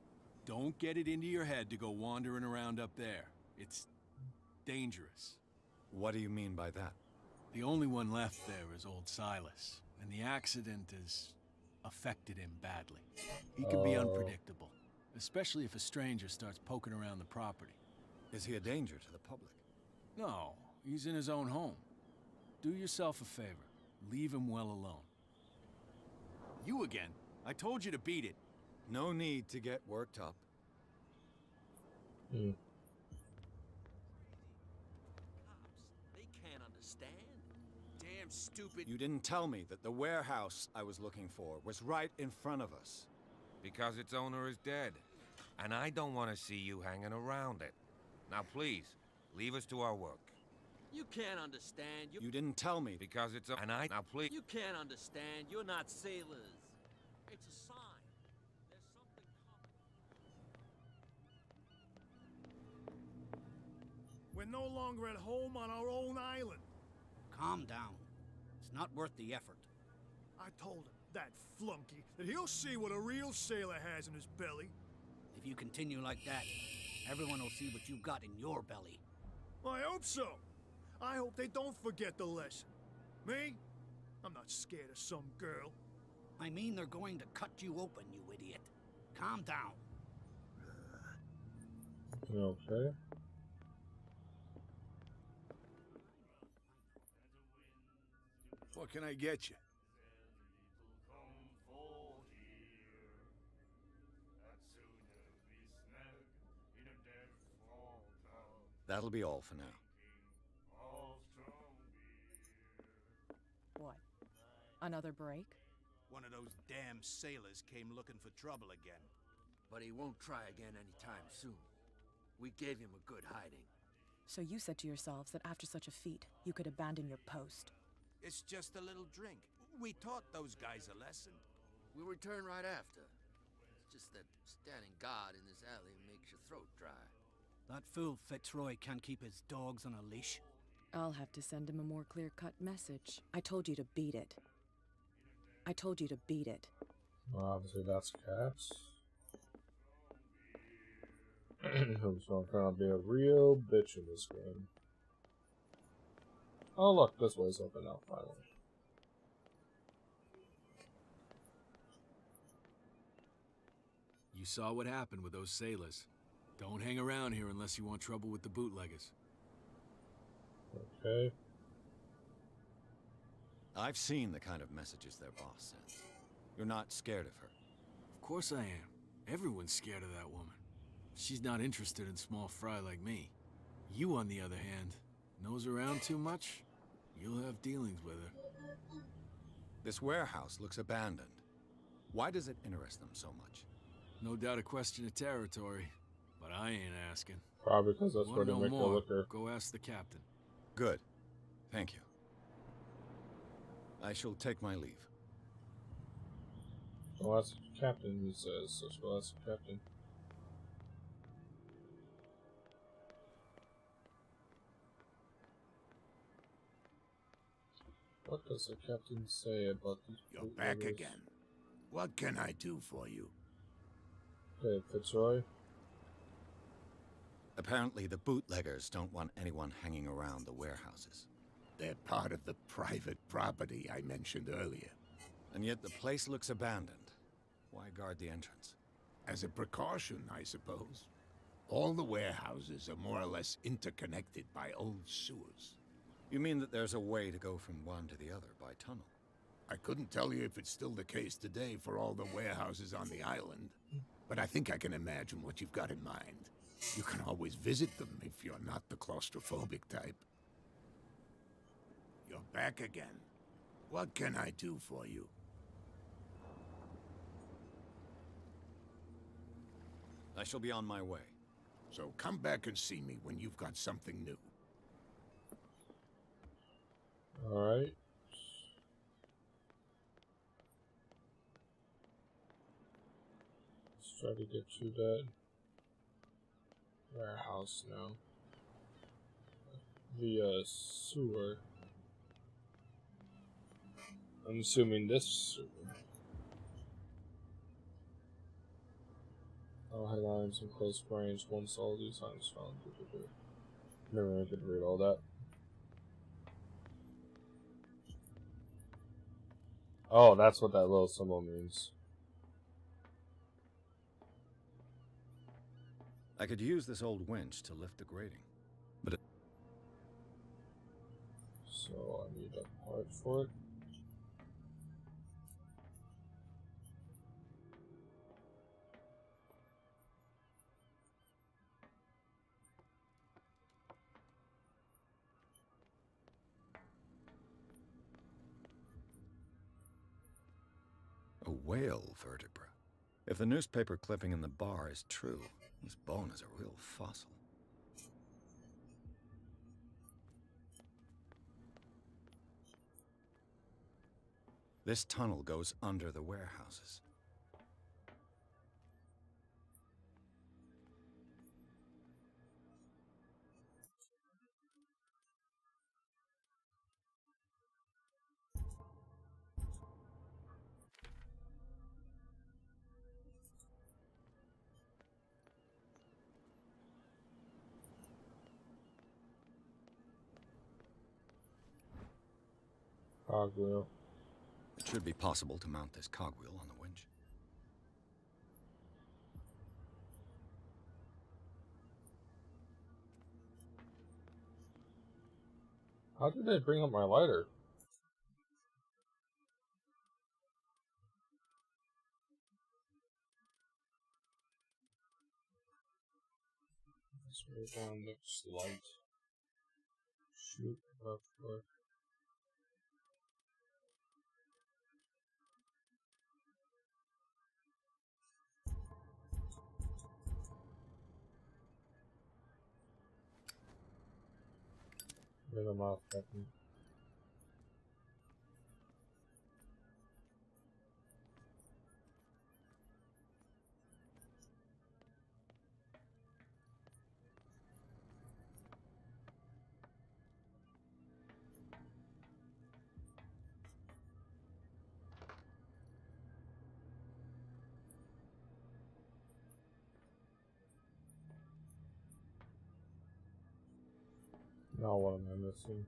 Don't get it into your head to go wandering around up there. It's dangerous. What do you mean by that? The only one left there is old Silas, and the accident has affected him badly. He can be unpredictable, especially if a stranger starts poking around the property. Is he a danger to the public? No, he's in his own home. Do yourself a favor. Leave him well alone. You again. I told you to beat it. No need to get worked up. Cops, they can't understand. Damn stupid. You didn't tell me that the warehouse I was looking for was right in front of us. Because its owner is dead. And I don't want to see you hanging around it. Now please, leave us to our work. You can't understand. You didn't tell me. Because it's a... And I... Now please... You can't understand. You're not sailors. It's a sign. There's something coming. We're no longer at home on our own island. Calm down. It's not worth the effort. I told him, that flunky, that he'll see what a real sailor has in his belly. If you continue like that, everyone will see what you've got in your belly. I hope so. I hope they don't forget the lesson. Me? I'm not scared of some girl. I mean they're going to cut you open, you idiot. Calm down. Okay. What can I get you? That'll be all for now. What? Another break? One of those damn sailors came looking for trouble again. But he won't try again anytime soon. We gave him a good hiding. So you said to yourselves that after such a feat, you could abandon your post. It's just a little drink. We taught those guys a lesson. We'll return right after. It's just that standing guard in this alley makes your throat dry. That fool Fitzroy can't keep his dogs on a leash. I'll have to send him a more clear-cut message. I told you to beat it. I told you to beat it. Well, obviously that's cats. So I'm trying to be a real bitch in this game. Oh look, this way's open now, finally. You saw what happened with those sailors. Don't hang around here unless you want trouble with the bootleggers. Okay. I've seen the kind of messages their boss sends. You're not scared of her. Of course I am. Everyone's scared of that woman. She's not interested in small fry like me. You, on the other hand, knows around too much, you'll have dealings with her. This warehouse looks abandoned. Why does it interest them so much? No doubt a question of territory, but I ain't asking. Probably because that's where they make the more? liquor. Go ask the captain. Good. Thank you. I shall take my leave. Well, that's the captain, he says. So she'll ask the captain. What does the captain say about these You're back again. What can I do for you? Okay, Fitzroy. Apparently the bootleggers don't want anyone hanging around the warehouses. They're part of the private property I mentioned earlier. And yet the place looks abandoned. Why guard the entrance? As a precaution, I suppose. All the warehouses are more or less interconnected by old sewers. You mean that there's a way to go from one to the other by tunnel? I couldn't tell you if it's still the case today for all the warehouses on the island, but I think I can imagine what you've got in mind. You can always visit them if you're not the claustrophobic type. You're back again. What can I do for you? I shall be on my way. So come back and see me when you've got something new. Alright. Let's try to get to that warehouse now. Via sewer. I'm assuming this sewer. All headlines in close range once all these signs found. Never really could read all that. Oh, that's what that little symbol means. I could use this old winch to lift the grating, but so I need a part for it. a whale vertebra. If the newspaper clipping in the bar is true, this bone is a real fossil. This tunnel goes under the warehouses. Cogwheel. It should be possible to mount this cogwheel on the winch. How did they bring up my lighter? Let's move down this light. Shoot, left, left. Get them off, Captain. Now what am I missing?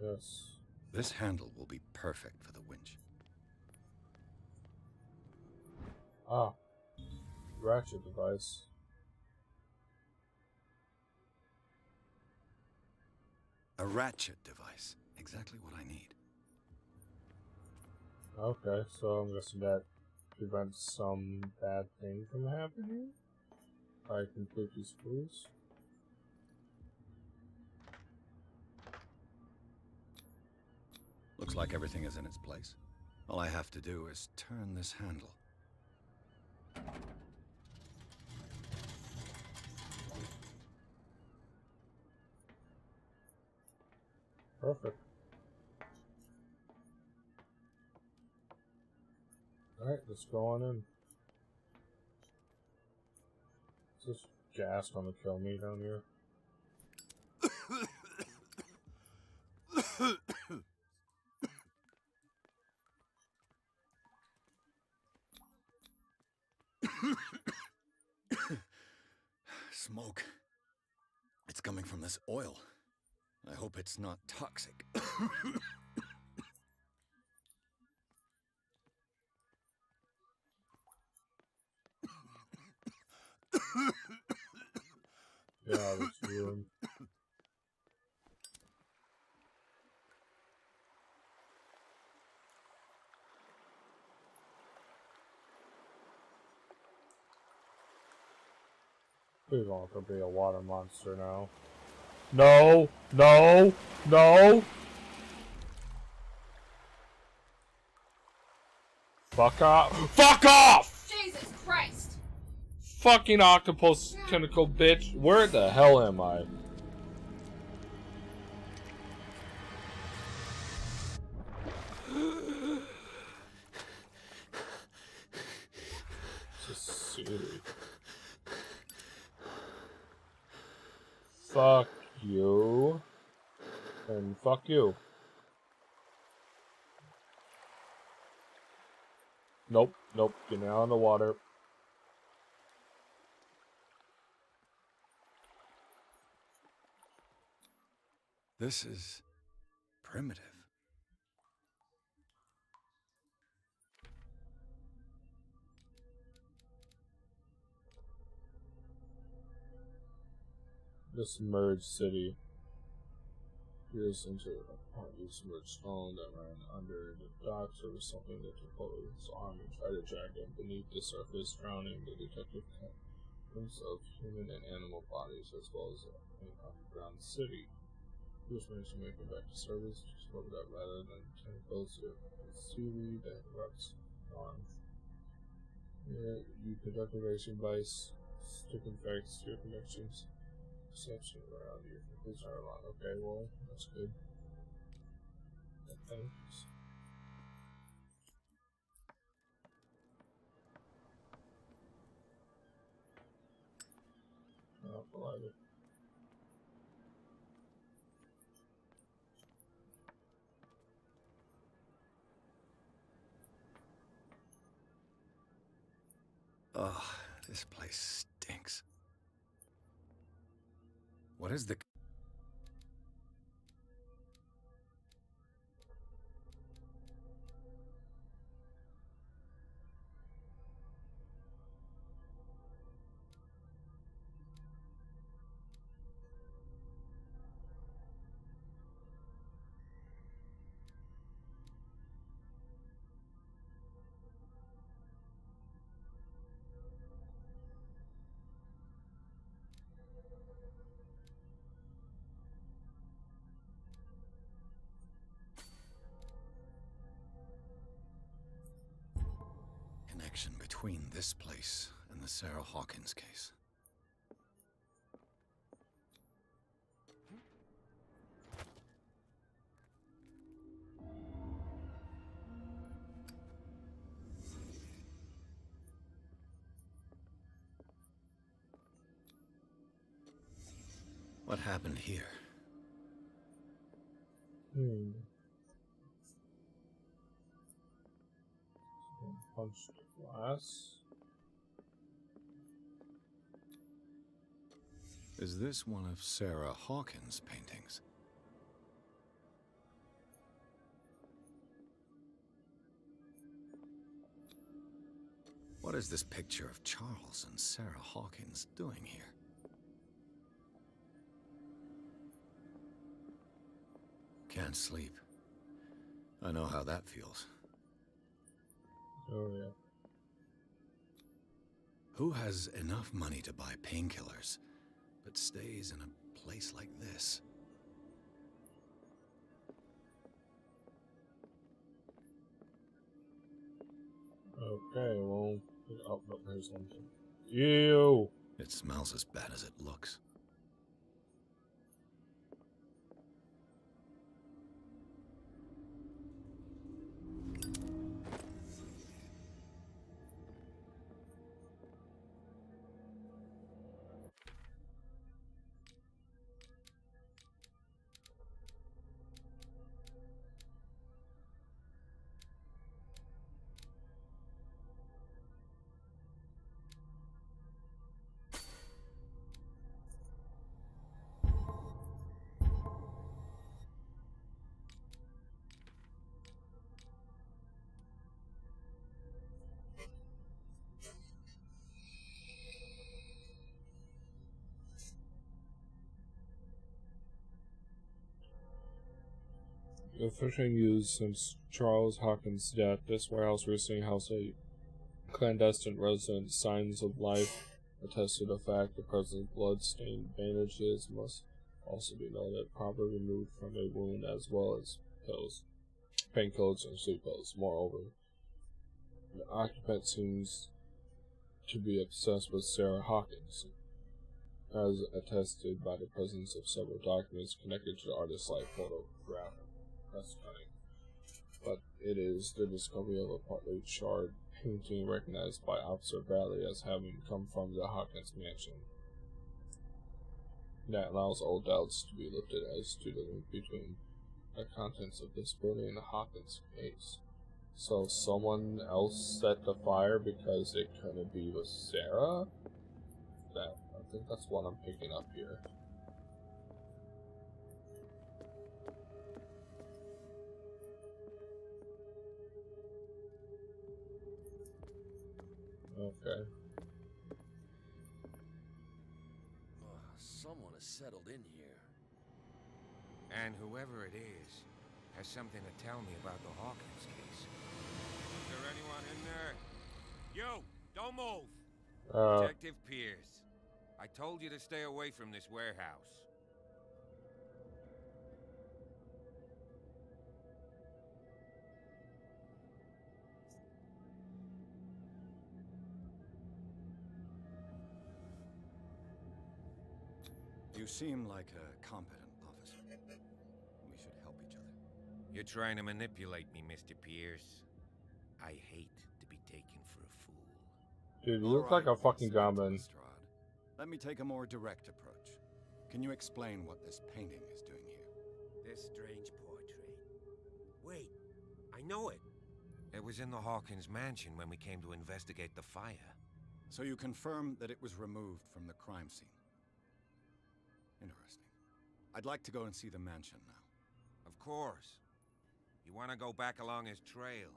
Yes. This handle will be perfect for the winch. Ah. Ratchet device. A ratchet device. Exactly what I need. Okay, so I'm guessing that prevents some bad thing from happening. I complete these clues. Looks like everything is in its place. All I have to do is turn this handle. Perfect. Alright, let's go on in. Is this gas gonna kill me down here? It's coming from this oil. I hope it's not toxic. Yeah, that's weird. Please don't be a water monster now. No! No! No! Fuck off! Fuck off! Jesus Christ! Fucking octopus tentacle bitch. Where the hell am I? Just silly. Fuck you. And fuck you. Nope, nope. Get out of the water. This is primitive. This merged city. Here's into a partly submerged stone that ran under the docks or something that took hold of his arm and tried to drag him beneath the surface, drowning. The detective kept glimpses of human and animal bodies as well as an underground city. He was managed to make it back to service, discovered that rather than tentacles, it was seaweed that erupts on. Yeah, you conduct evasion by sticking facts to your connections. Perception around your conclusions are wrong. Okay, well, that's good. Thanks. Oh, I like it. Ugh, this place stinks. What is the... connection between this place and the Sarah Hawkins case? What happened here? Punch the glass. Is this one of Sarah Hawkins' paintings? What is this picture of Charles and Sarah Hawkins doing here? Can't sleep. I know how that feels. Oh, yeah. Who has enough money to buy painkillers, but stays in a place like this? Okay, well... Oh, no, there's something. Ew! It smells as bad as it looks. The fishing used since Charles Hawkins' death, this warehouse recently housed a clandestine resident. Signs of life attest to the fact the presence of blood-stained bandages must also be noted, probably removed from a wound, as well as pills, painkillers, and sleep pills. Moreover, the occupant seems to be obsessed with Sarah Hawkins, as attested by the presence of several documents connected to the artist's life, photograph, press cutting. But it is the discovery of a partly charred painting recognized by Officer Bradley as having come from the Hawkins mansion that allows all doubts to be lifted as to the link between the contents of this building and the Hawkins case. So someone else set the fire because it couldn't be with Sarah? I think that's what I'm picking up here. Okay. Someone has settled in here. And whoever it is has something to tell me about the Hawkins case. Is there anyone in there? You! Don't move! Detective Pierce. I told you to stay away from this warehouse. You seem like a competent officer. We should help each other. You're trying to manipulate me, Mr. Pierce. I hate to be taken for a fool. Dude, you look like a fucking goblin. Let me take a more direct approach. Can you explain what this painting is doing here? This strange portrait. Wait, I know it. It was in the Hawkins mansion when we came to investigate the fire. So you confirm that it was removed from the crime scene? Interesting. I'd like to go and see the mansion now. Of course. You want to go back along his trail?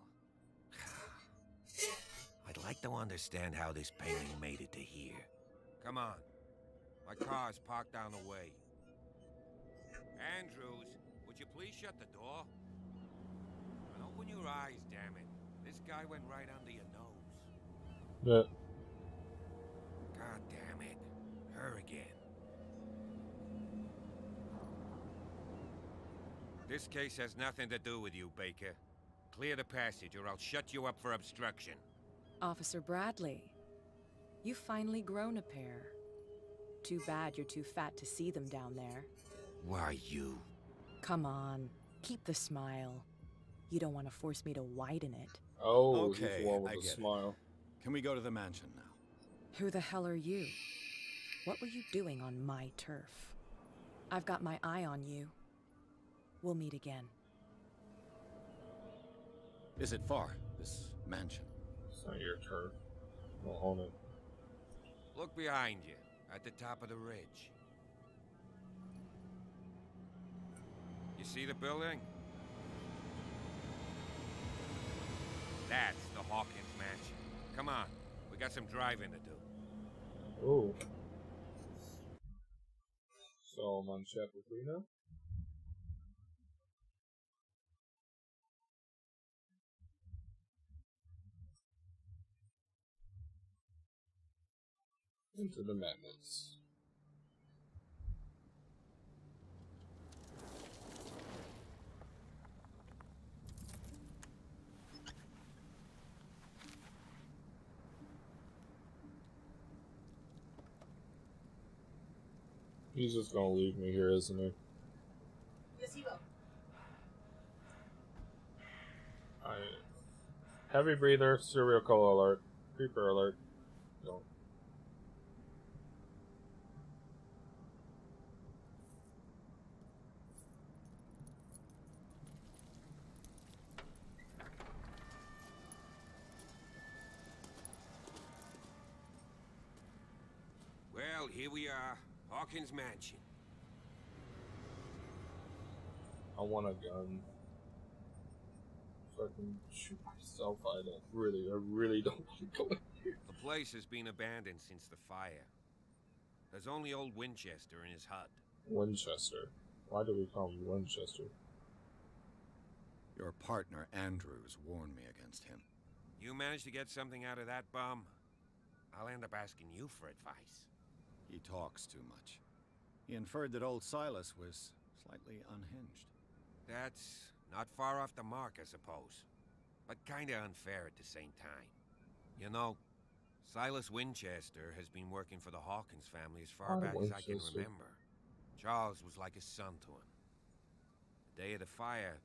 I'd like to understand how this painting made it to here. Come on. My car's parked down the way. Andrews, would you please shut the door? And open your eyes, damn it. This guy went right under your nose. Yeah. God damn it. Her again. This case has nothing to do with you, Baker. Clear the passage or I'll shut you up for obstruction. Officer Bradley, you've finally grown a pair. Too bad you're too fat to see them down there. Why, you? Come on, keep the smile. You don't want to force me to widen it. Oh, okay, he's one with I a get smile. It. Can we go to the mansion now? Who the hell are you? What were you doing on my turf? I've got my eye on you. We'll meet again. Is it far, this mansion? It's not your turf. Don't own it. Look behind you, at the top of the ridge. You see the building? That's the Hawkins mansion. Come on, we got some driving to do. Ooh. So I'm on chapter 3 now? Into the madness. He's just gonna leave me here, isn't he? Yes, he will. Heavy breather, serial killer alert, creeper alert. No. Well, here we are, Hawkins mansion. I want a gun. So I can shoot myself. I really don't want to go in here. The place has been abandoned since the fire. There's only old Winchester in his hut. Winchester. Why do we call him Winchester? Your partner, Andrews, warned me against him. You managed to get something out of that bum? I'll end up asking you for advice. He talks too much. He inferred that old Silas was slightly unhinged. That's not far off the mark, I suppose. But kinda unfair at the same time. You know, Silas Winchester has been working for the Hawkins family as far back as I can remember. Charles was like a son to him. The day of the fire,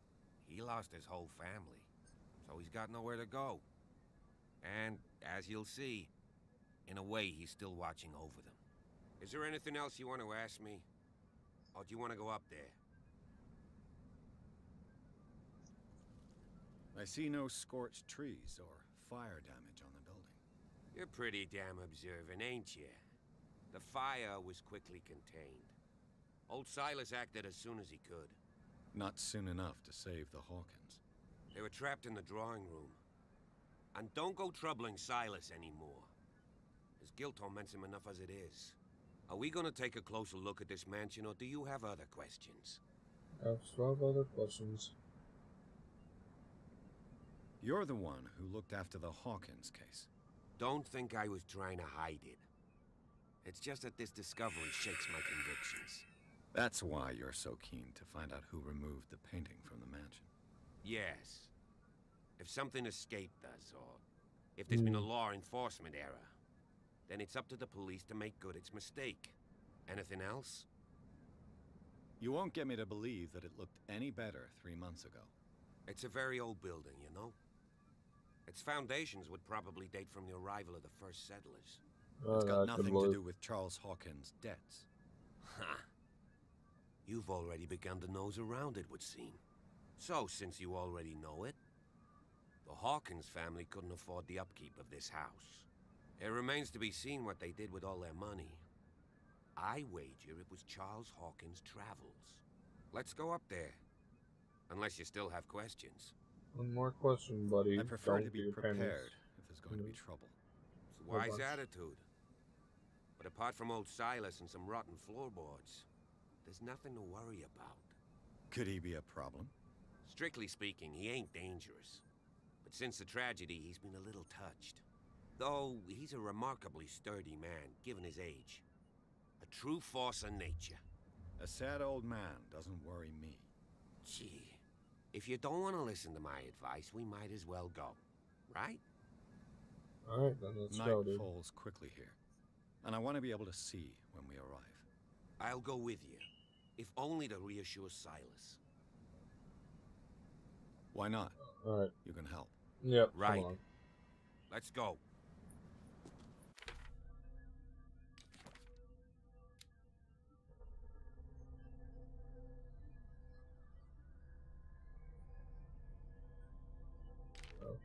he lost his whole family, so he's got nowhere to go. And, as you'll see, in a way, he's still watching over them. Is there anything else you want to ask me? Or do you want to go up there? I see no scorched trees or fire damage on the building. You're pretty damn observant, ain't you? The fire was quickly contained. Old Silas acted as soon as he could. Not soon enough to save the Hawkins. They were trapped in the drawing room. And don't go troubling Silas anymore. His guilt torments him enough as it is. Are we gonna take a closer look at this mansion, or do you have other questions? I have 12 other questions. You're the one who looked after the Hawkins case. Don't think I was trying to hide it. It's just that this discovery shakes my convictions. That's why you're so keen to find out who removed the painting from the mansion. Yes. If something escaped us, or if there's been a law enforcement error, then it's up to the police to make good its mistake. Anything else? You won't get me to believe that it looked any better 3 months ago. It's a very old building, you know? Its foundations would probably date from the arrival of the first settlers. It's got nothing to do with Charles Hawkins' debts. Ha! You've already begun to nose around, it would seem. So, since you already know it, the Hawkins family couldn't afford the upkeep of this house. It remains to be seen what they did with all their money. I wager it was Charles Hawkins' travels. Let's go up there. Unless you still have questions. One more question, buddy. I prefer Don't to be prepared if there's going to be trouble. It's a wise attitude. But apart from old Silas and some rotten floorboards, there's nothing to worry about. Could he be a problem? Strictly speaking, he ain't dangerous. But since the tragedy, he's been a little touched. Though, he's a remarkably sturdy man, given his age. A true force of nature. A sad old man doesn't worry me. Gee, if you don't want to listen to my advice, we might as well go. Right? Alright, then let's go, dude. Night falls quickly here, and I want to be able to see when we arrive. I'll go with you, if only to reassure Silas. Why not? Alright. You can help. Yep, right. Come on. Let's go.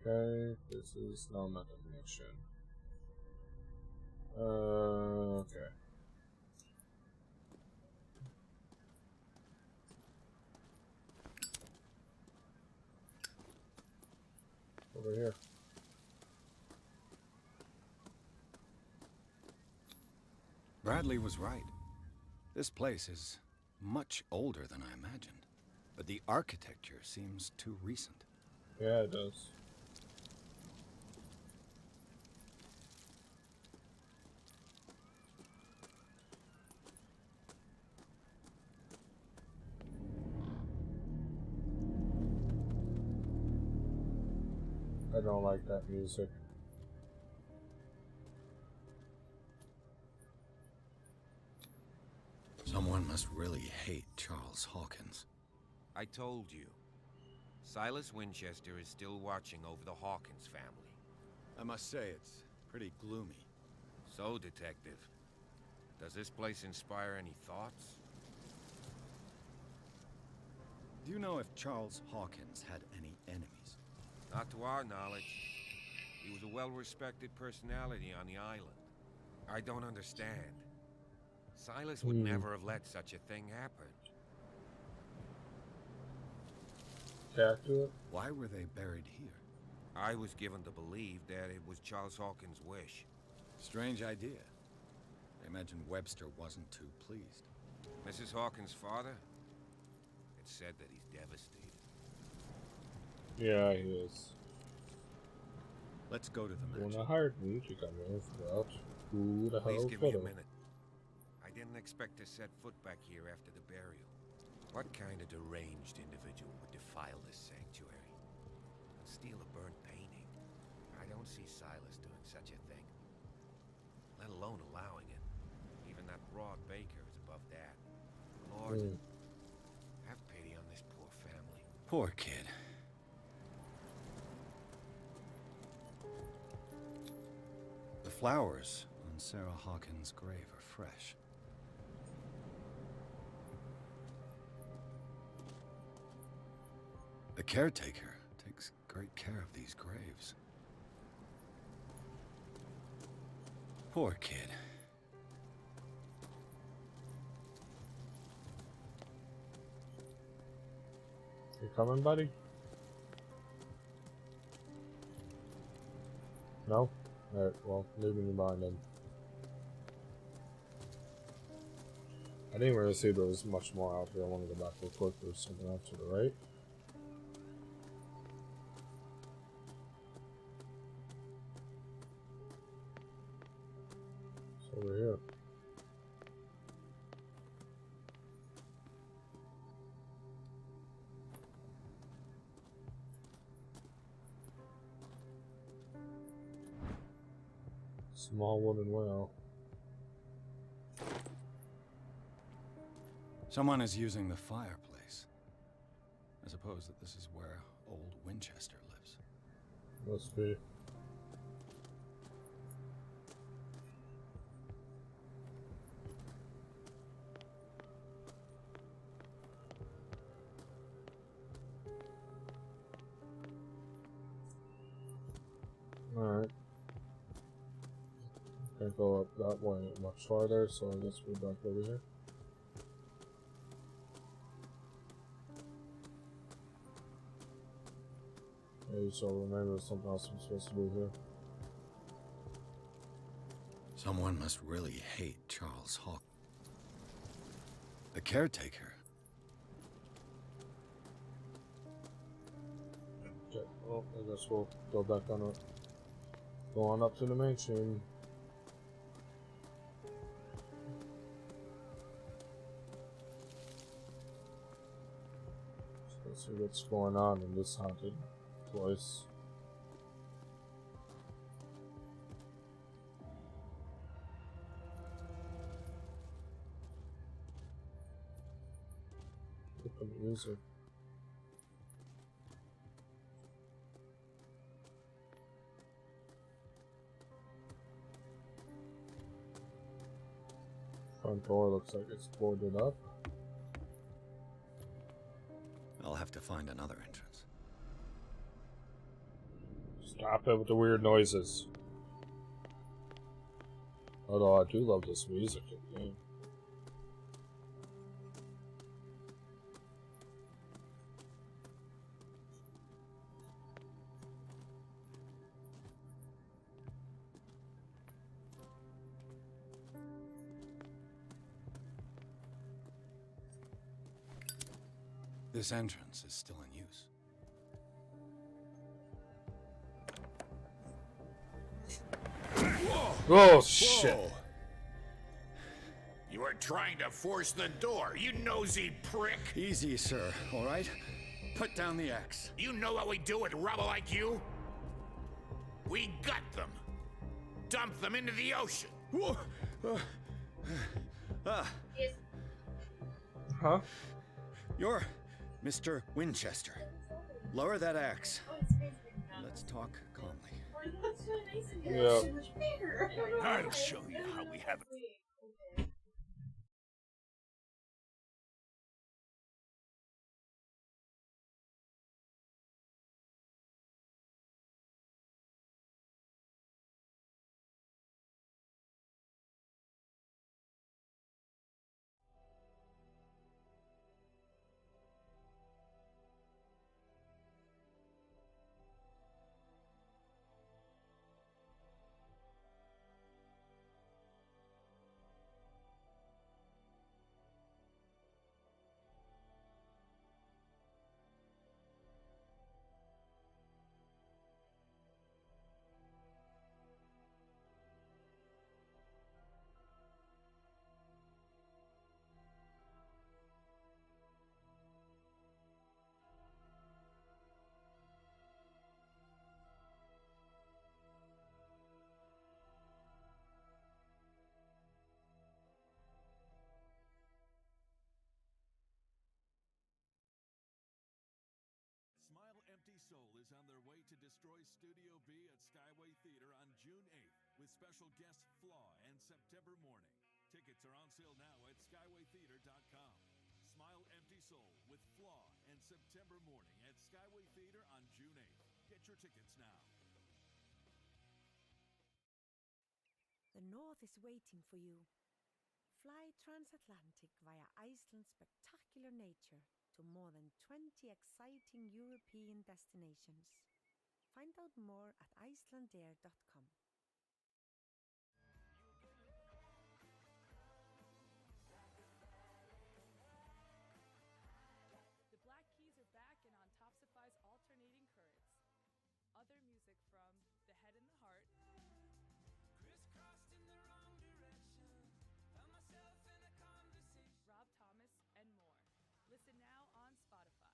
Okay, this is not my mission. Okay. Over here. Bradley was right. This place is much older than I imagined, but the architecture seems too recent. Yeah, it does. I don't like that music. Someone must really hate Charles Hawkins. I told you. Silas Winchester is still watching over the Hawkins family. I must say, it's pretty gloomy. So, Detective, does this place inspire any thoughts? Do you know if Charles Hawkins had any enemies? Not to our knowledge. He was a well-respected personality on the island. I don't understand. Silas would never have let such a thing happen. Why were they buried here? I was given to believe that it was Charles Hawkins' wish. Strange idea. I imagine Webster wasn't too pleased. Mrs. Hawkins' father? It's said that he's devastated. Yeah, he is. Let's go to the mansion. When I hired me to come here for out, who the Please hell give me a could have? minute. I didn't expect to set foot back here after the burial. What kind of deranged individual would defile this sanctuary? Steal a burnt painting? I don't see Silas doing such a thing. Let alone allowing it. Even that broad baker is above that. Lord, have pity on this poor family. Poor kid. The flowers on Sarah Hawkins' grave are fresh. The caretaker takes great care of these graves. Poor kid. You coming, buddy? No? Alright, well, leaving you behind then. I didn't really see there was much more out here. I want to go back real quick. There's something out to the right. It's over here. Small wooden well. Someone is using the fireplace. I suppose that this is where old Winchester lives. Must be. Alright. Can't go up that way much farther, so I guess we're back over here. Maybe so remember there's something else I'm supposed to do here. Someone must really hate Charles Hawk. The caretaker. Okay, well, I guess we'll go back on it. Go on up to the mansion. Let's see what's going on in this haunted place. Look at the music. Front door looks like it's boarded up. I'll have to find another entrance. Stop it with the weird noises. Although I do love this music in the game. This entrance is still in use. Oh, shit. You are trying to force the door, you nosy prick! Easy, sir, all right? Put down the axe. You know what we do with rubble like you? We gut them. Dump them into the ocean. Huh? You're Mr. Winchester. Lower that axe. Let's talk calmly. Yeah. I'll show you how we have it. Soul is on their way to destroy Studio B at Skyway Theater on June 8th with special guests Flaw and September Morning. Tickets are on sale now at skywaytheater.com. Smile Empty Soul with Flaw and September Morning at Skyway Theater on June 8th. Get your tickets now. The North is waiting for you. Fly transatlantic via Iceland's spectacular nature to more than 20 exciting European destinations. Find out more at icelandair.com. The Black Keys are back and on Topsify's Alternating Currents. Other music from The Head and the Heart, Crisscrossed in the wrong direction, found myself in a conversation. Rob Thomas, and more. Listen now on Spotify.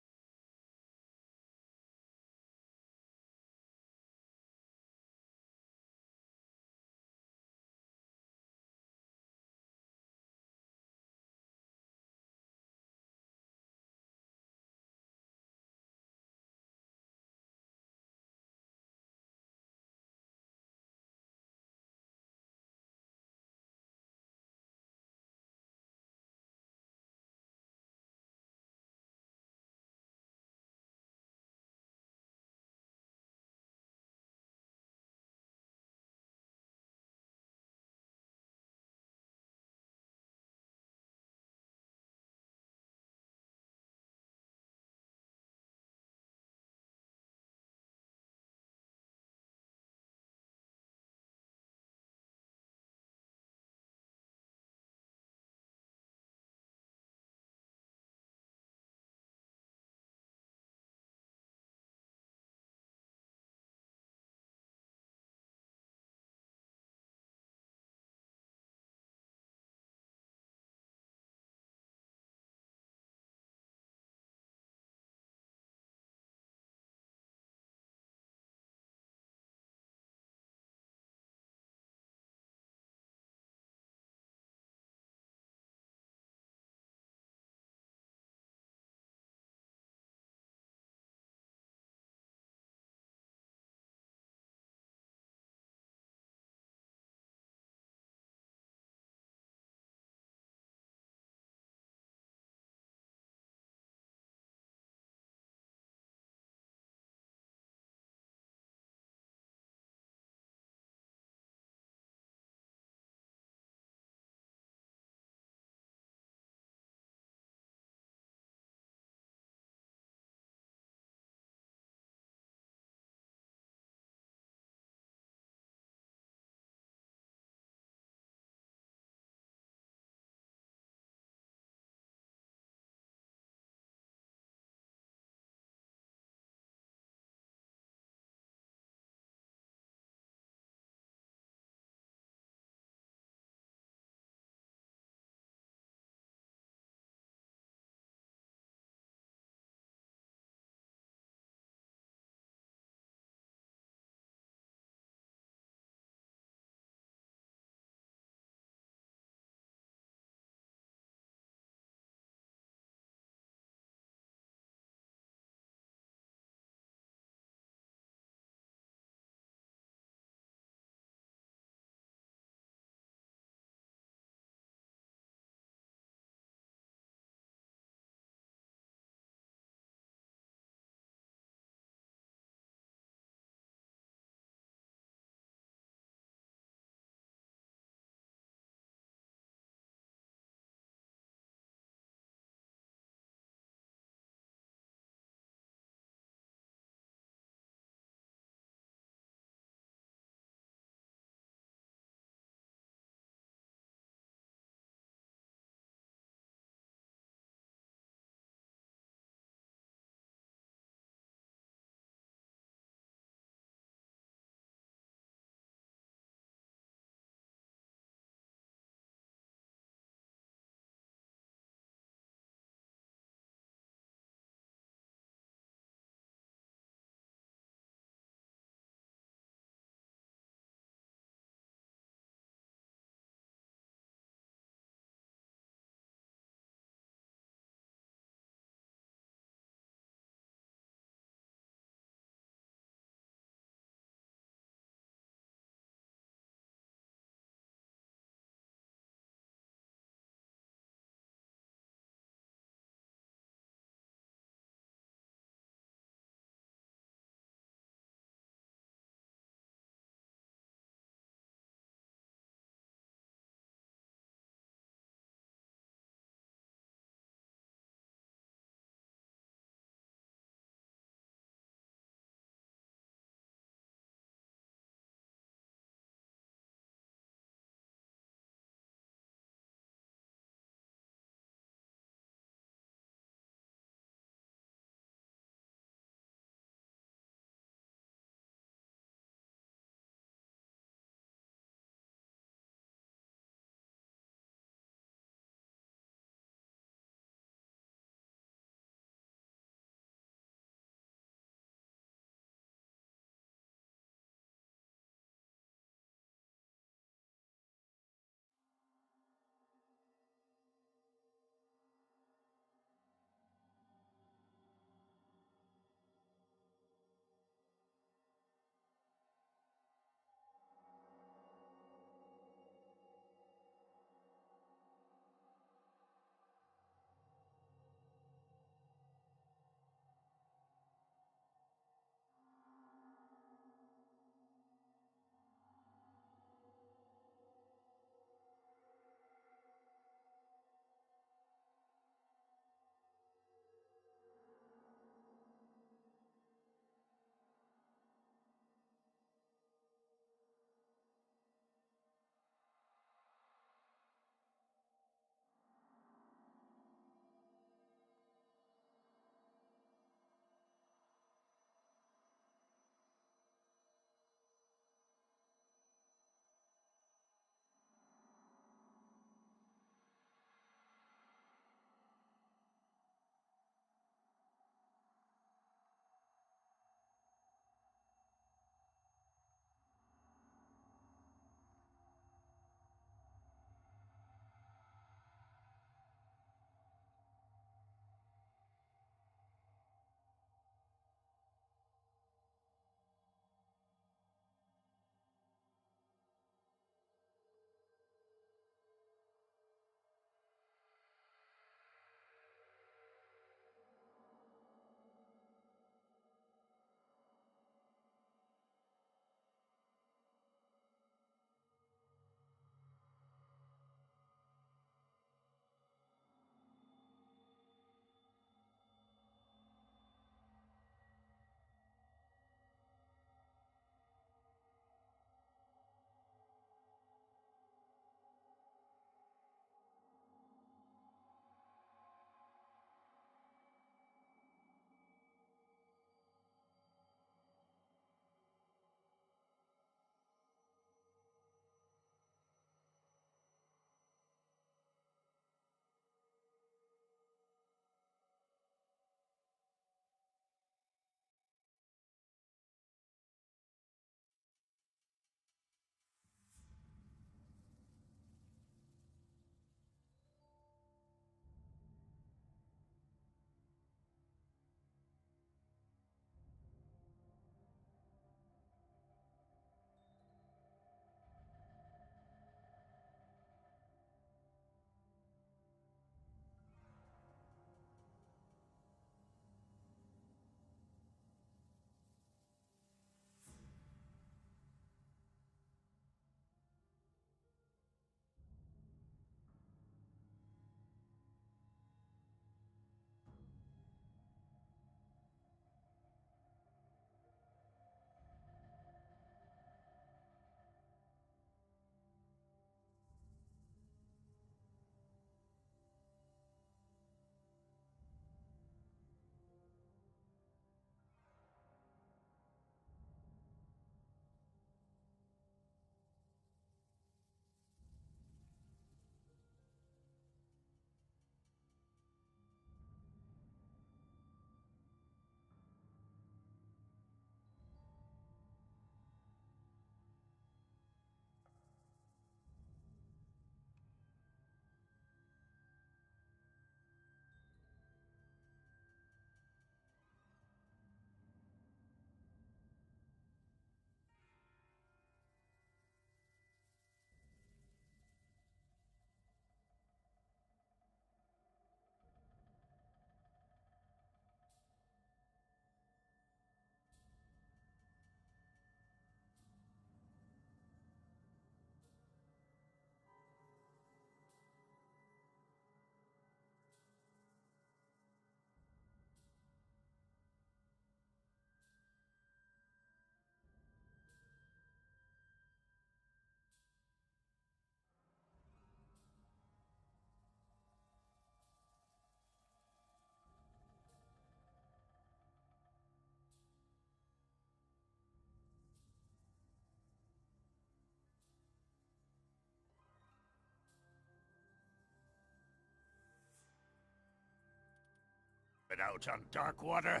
But out on Darkwater?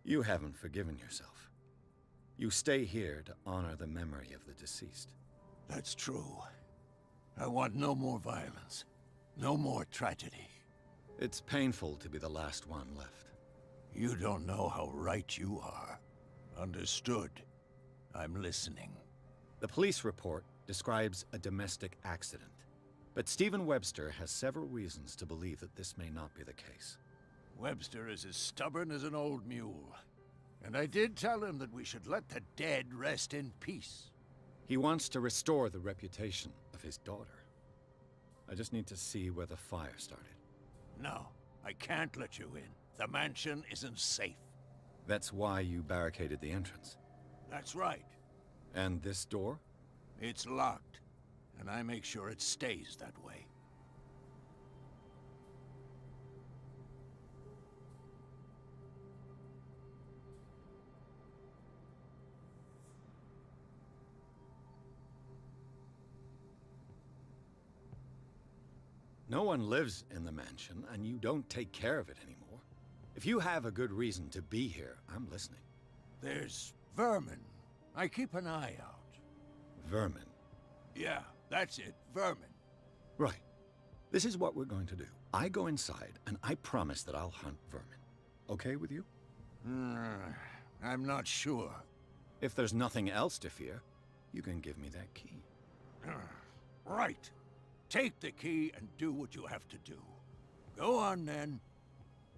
You haven't forgiven yourself. You stay here to honor the memory of the deceased. That's true. I want no more violence. No more tragedy. It's painful to be the last one left. You don't know how right you are. Understood. I'm listening. The police report describes a domestic accident, but Stephen Webster has several reasons to believe that this may not be the case. Webster is as stubborn as an old mule. And I did tell him that we should let the dead rest in peace. He wants to restore the reputation of his daughter. I just need to see where the fire started. No, I can't let you in. The mansion isn't safe. That's why you barricaded the entrance. That's right. And this door? It's locked, and I make sure it stays that way. No one lives in the mansion, and you don't take care of it anymore. If you have a good reason to be here, I'm listening. There's vermin. I keep an eye out. Vermin? Yeah, that's it. Vermin. Right. This is what we're going to do. I go inside, and I promise that I'll hunt vermin. Okay with you? I'm not sure. If there's nothing else to fear, you can give me that key. Right. Take the key and do what you have to do. Go on, then.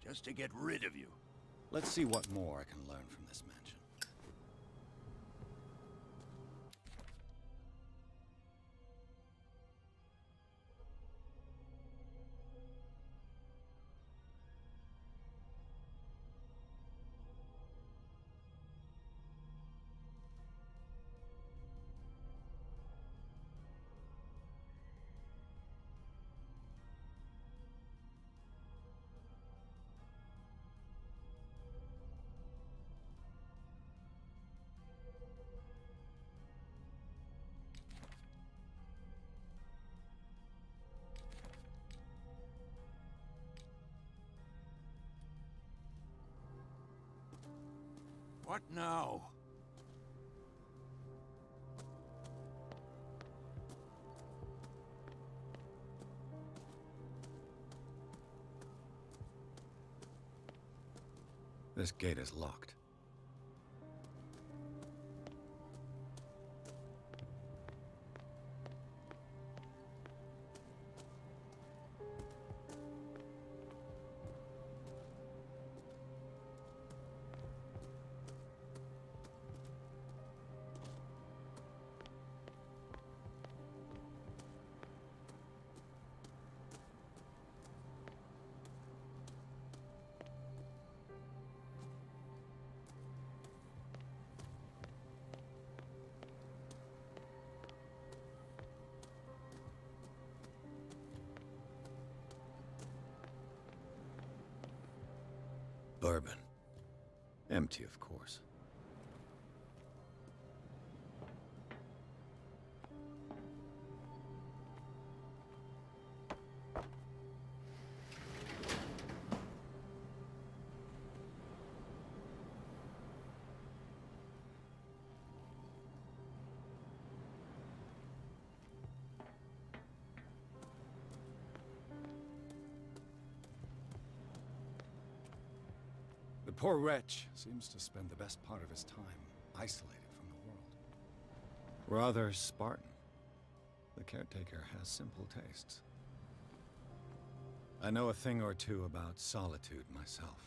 Just to get rid of you. Let's see what more I can learn from this mansion. What now? This gate is locked. Bourbon. Empty, of course. The poor wretch seems to spend the best part of his time isolated from the world. Rather Spartan. The caretaker has simple tastes. I know a thing or two about solitude myself.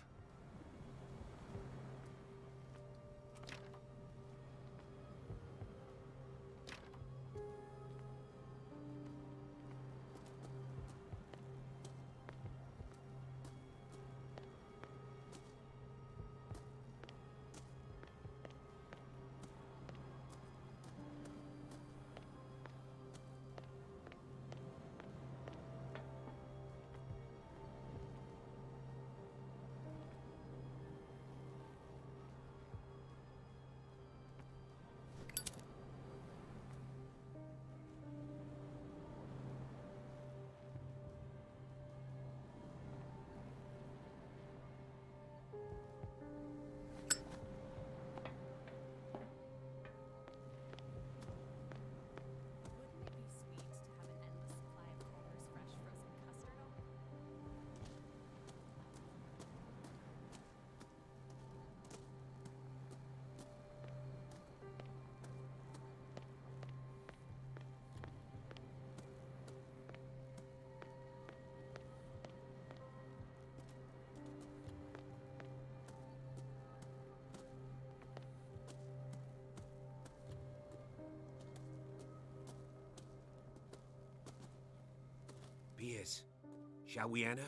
Shall we enter?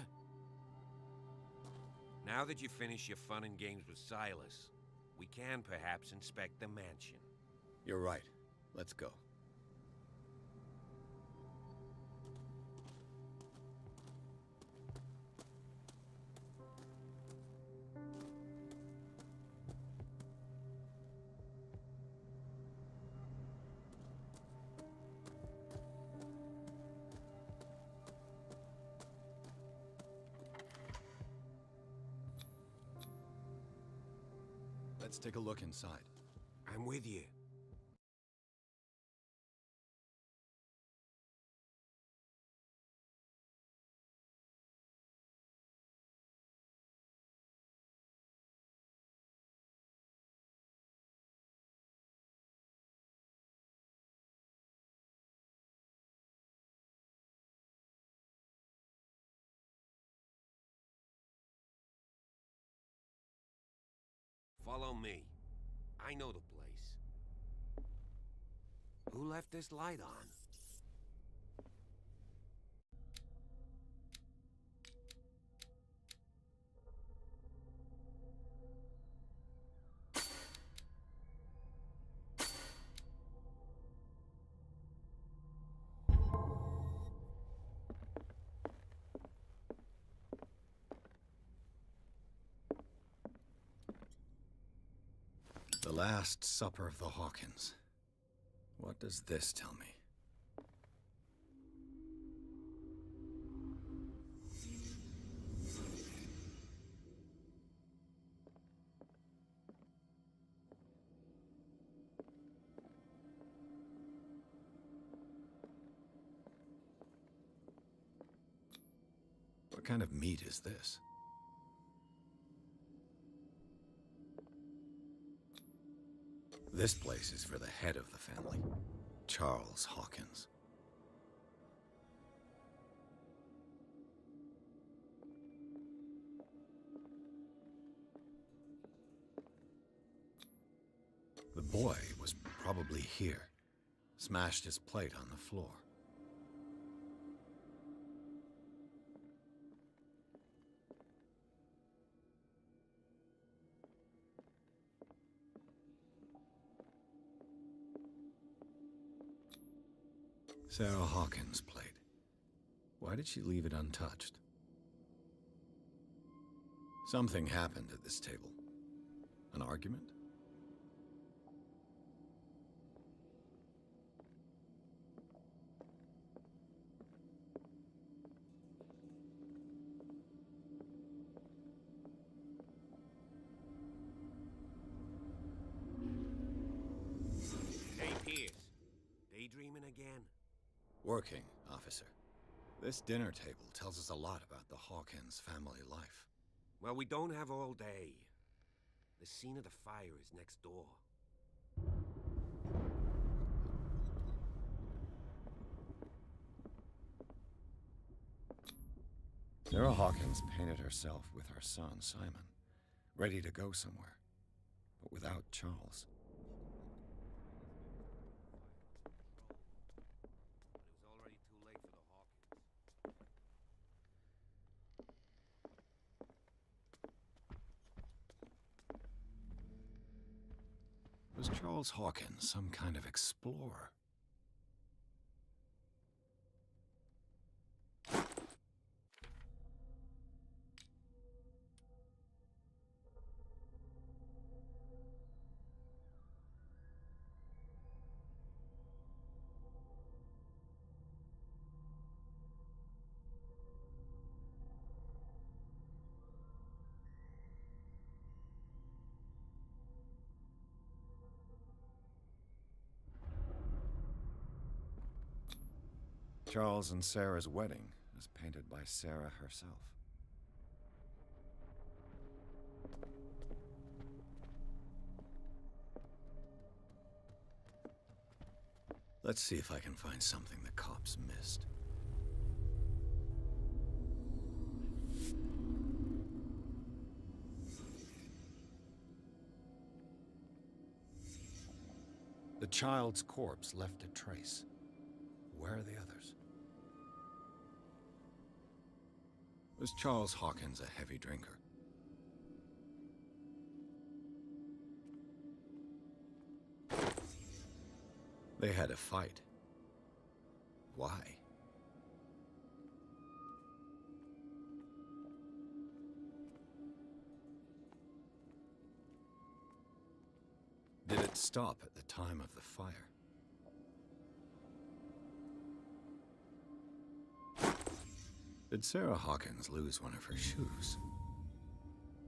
Now that you finish your fun and games with Silas, we can perhaps inspect the mansion. You're right. Let's go. Let's take a look inside. I'm with you. Follow me. I know the place. Who left this light on? The Last Supper of the Hawkins. What does this tell me? What kind of meat is this? This place is for the head of the family, Charles Hawkins. The boy was probably here, smashed his plate on the floor. Sarah Hawkins' plate. Why did she leave it untouched? Something happened at this table. An argument? Hey, Pierce. Daydreaming again? Working, officer. This dinner table tells us a lot about the Hawkins family life. Well, we don't have all day. The scene of the fire is next door. Sarah Hawkins painted herself with her son, Simon, ready to go somewhere, but without Charles. Was Charles Hawkins some kind of explorer? Charles and Sarah's wedding was painted by Sarah herself. Let's see if I can find something the cops missed. The child's corpse left a trace. Where are the others? Was Charles Hawkins a heavy drinker? They had a fight. Why? Did it stop at the time of the fire? Did Sarah Hawkins lose one of her shoes?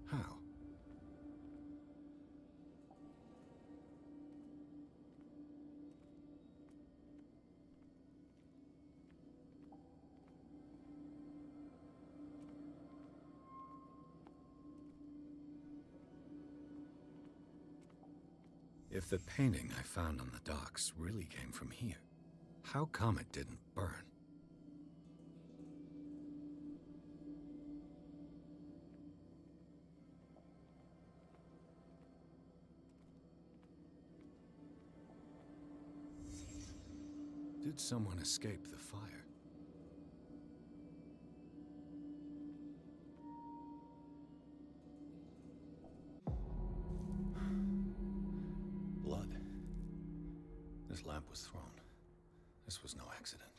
How? If the painting I found on the docks really came from here, how come it didn't burn? Did someone escape the fire? Blood. This lamp was thrown. This was no accident.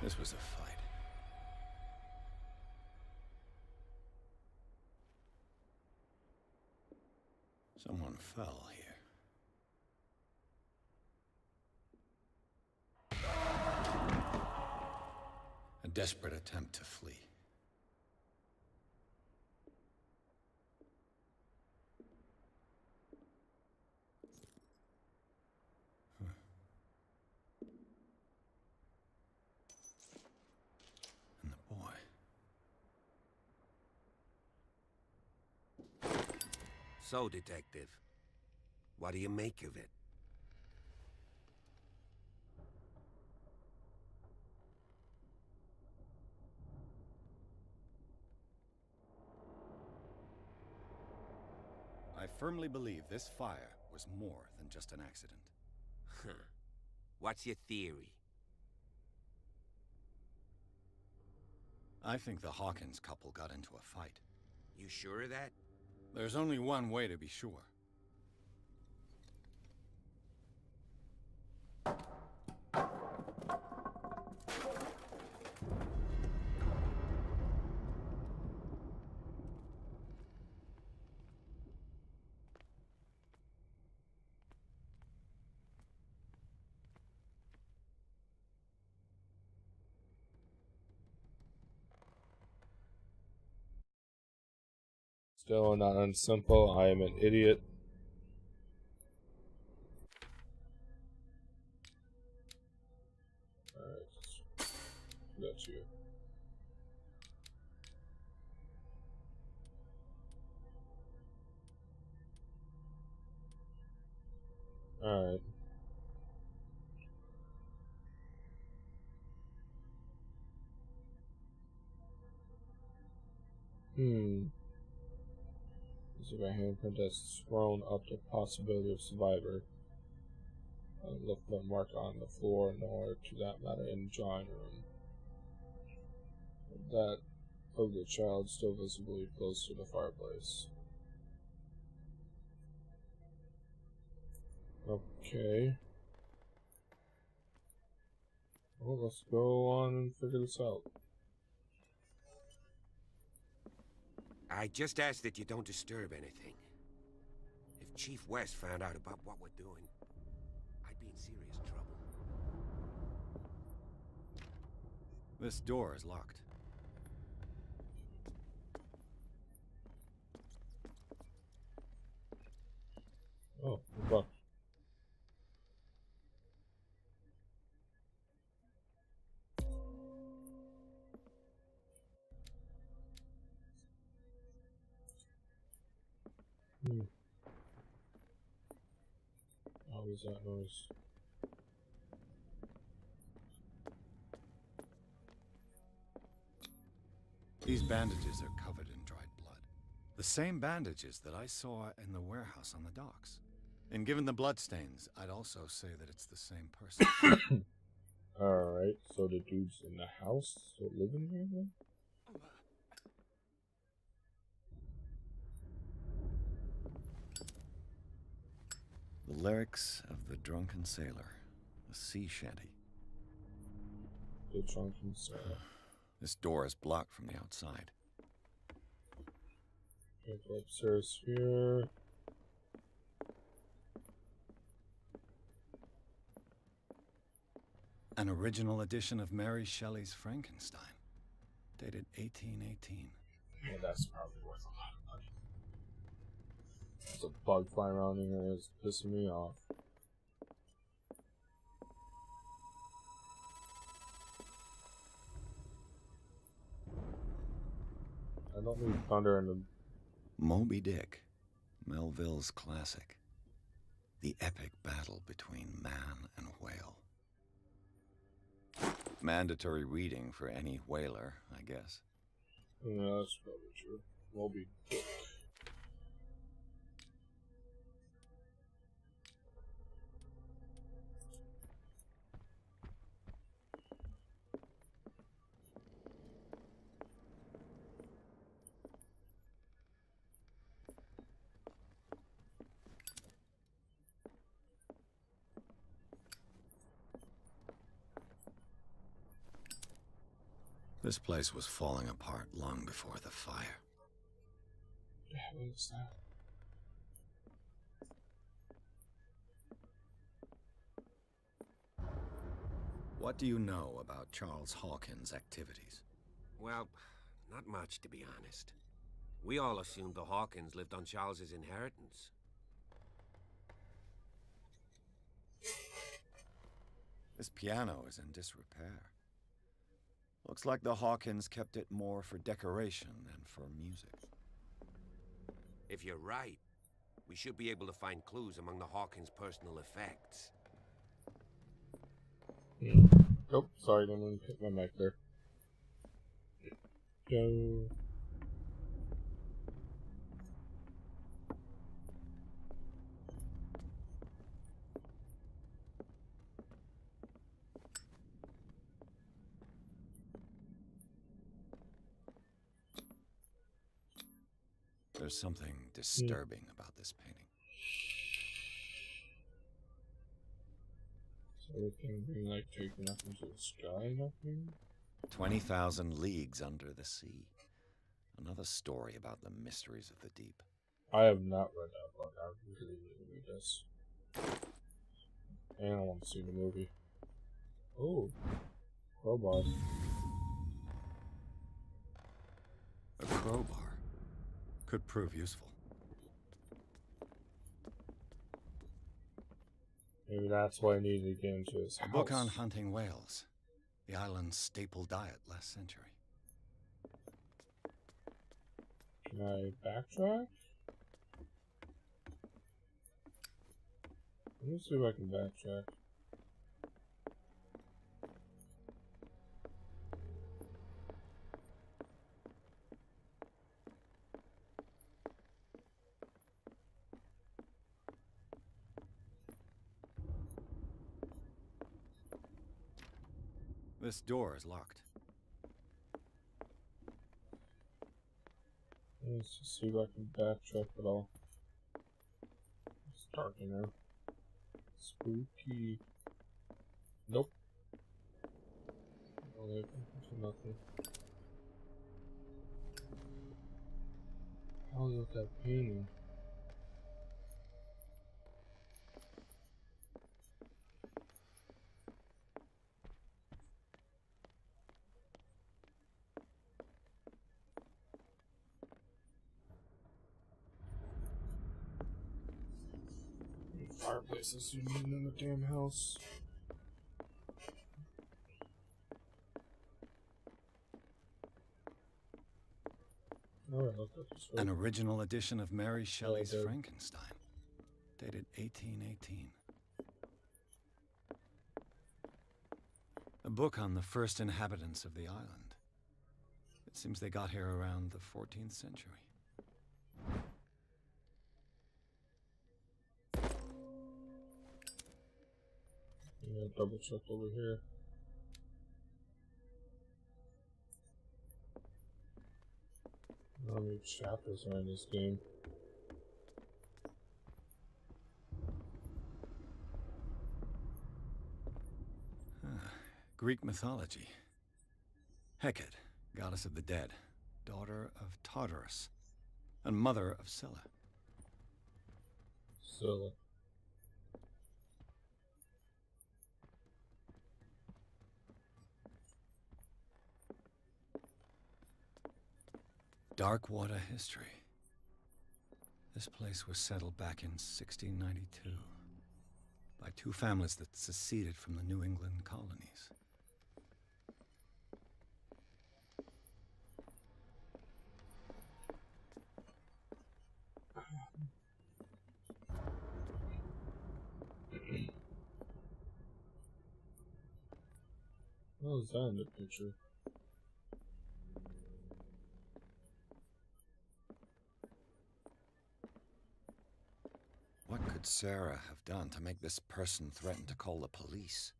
This was a fight. Someone fell here. A desperate attempt to flee. And the boy. So, Detective, what do you make of it? I firmly believe this fire was more than just an accident. Huh. What's your theory? I think the Hawkins couple got into a fight. You sure of that? There's only one way to be sure. Still not unsimple. I am an idiot. Alright. Got you. Alright. This is my handprint has thrown up the possibility of survivor. The footmark on the floor, nor to that matter in the drawing room. That of the child still visibly close to the fireplace. Okay. Well, let's go on and figure this out. I just ask that you don't disturb anything. If Chief West found out about what we're doing, I'd be in serious trouble. This door is locked. Oh, fuck. What was that noise? These bandages are covered in dried blood. The same bandages that I saw in the warehouse on the docks. And given the bloodstains, I'd also say that it's the same person. Alright, so the dude's in the house, so living here then? The lyrics of the Drunken Sailor, a sea shanty. The Drunken Sailor. This door is blocked from the outside. Okay, go upstairs here. An original edition of Mary Shelley's Frankenstein, dated 1818. Yeah, that's probably worth a lot of money. There's a bug flying around in here, it's pissing me off. I don't need thunder in the... Moby Dick, Melville's classic. The epic battle between man and whale. Mandatory reading for any whaler, I guess. Yeah, that's probably true. Moby Dick. This place was falling apart long before the fire. Yeah, what is that? What do you know about Charles Hawkins' activities? Well, not much, to be honest. We all assumed the Hawkins lived on Charles's inheritance. This piano is in disrepair. Looks like the Hawkins kept it more for decoration than for music. If you're right, we should be able to find clues among the Hawkins' personal effects. Oh, sorry, didn't hit my mic there. Go. There's something disturbing about this painting. Is everything being like taken up into the sky, nothing? 20,000 leagues under the sea. Another story about the mysteries of the deep. I have not read that book. I really need to read this. And I want to see the movie. Oh, crowbar. A crowbar could prove useful. Maybe that's why I needed to get into his house. A book on hunting whales, the island's staple diet last century. Can I backtrack? Let me see if I can backtrack. This door is locked. Let's just see if I can backtrack at all. It's dark in there. Spooky. Nope. No, there's nothing. How is that painting? Fireplaces you need in the damn house. Alright, look at this. An original edition of Mary Shelley's Frankenstein, dated 1818. A book on the first inhabitants of the island. It seems they got here around the 14th century. Yeah, double check over here. How many chapters are in this game? Greek mythology. Hecate, goddess of the dead, daughter of Tartarus, and mother of Scylla. Scylla. Darkwater history. This place was settled back in 1692 by two families that seceded from the New England colonies. What was that in the picture? What could Sarah have done to make this person threaten to call the police?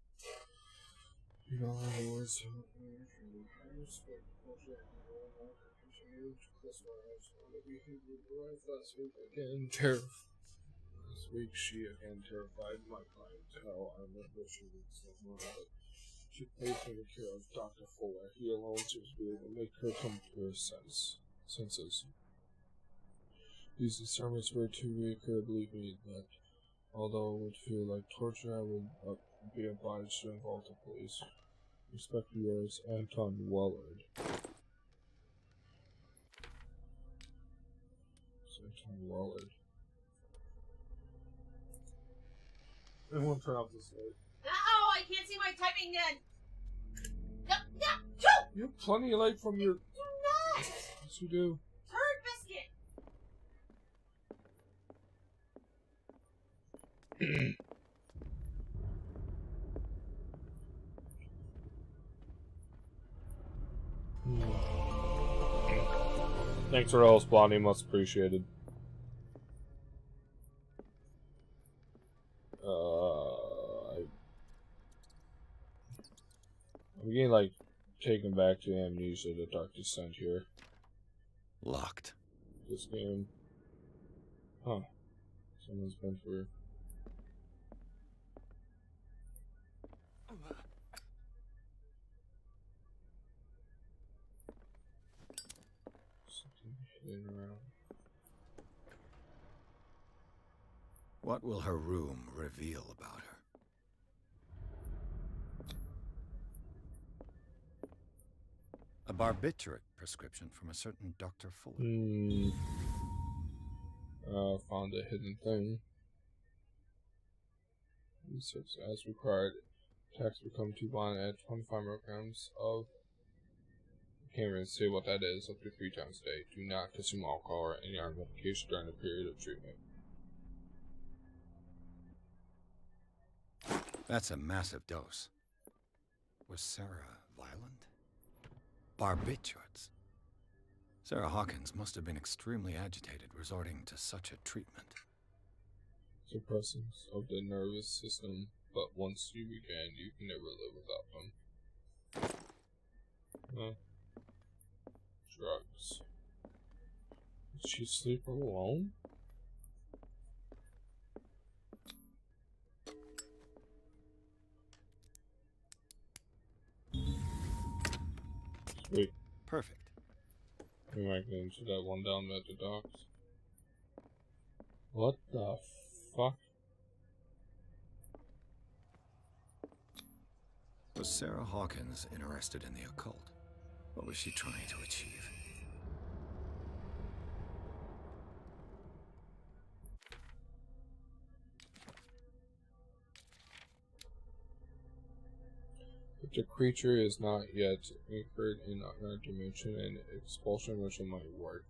You don't have the words to again, This week she again terrified my clientele. I remember she was she played taking care of Dr. Fuller. He alone seems to be able to make her come to her senses. These experiments were too weak for her to believe me that, although it would feel like torture, I would be obliged to involve the police. Respect yours, Anton Wellard. It's Anton Wellard. Everyone turn off this light. Oh, I can't see my typing then. No, You have plenty of light from your... do not. Yes, you do. Turd biscuit. Thanks for all spawning, much appreciated. I'm getting like taken back to Amnesia, the Dark Descent here. Locked. This game. Huh. Someone's been through. Something hidden around. What will her room reveal about her? A barbiturate prescription from a certain Dr. Fuller. Found a hidden thing. Research as required. Attacks become too violent at 25 milligrams of... I can't even say what that is, up to 3 times a day. Do not consume alcohol or any other medication during the period of treatment. That's a massive dose. Was Sarah violent? Barbiturates. Sarah Hawkins must have been extremely agitated resorting to such a treatment. Suppressants of the nervous system, but once you begin, you can never live without them. Huh? Drugs. Did she sleep alone? Sweet. Perfect. We might get into that one down at the docks. What the fuck? Was Sarah Hawkins interested in the occult? What was she trying to achieve? If the creature is not yet anchored in our dimension, an expulsion ritual might work.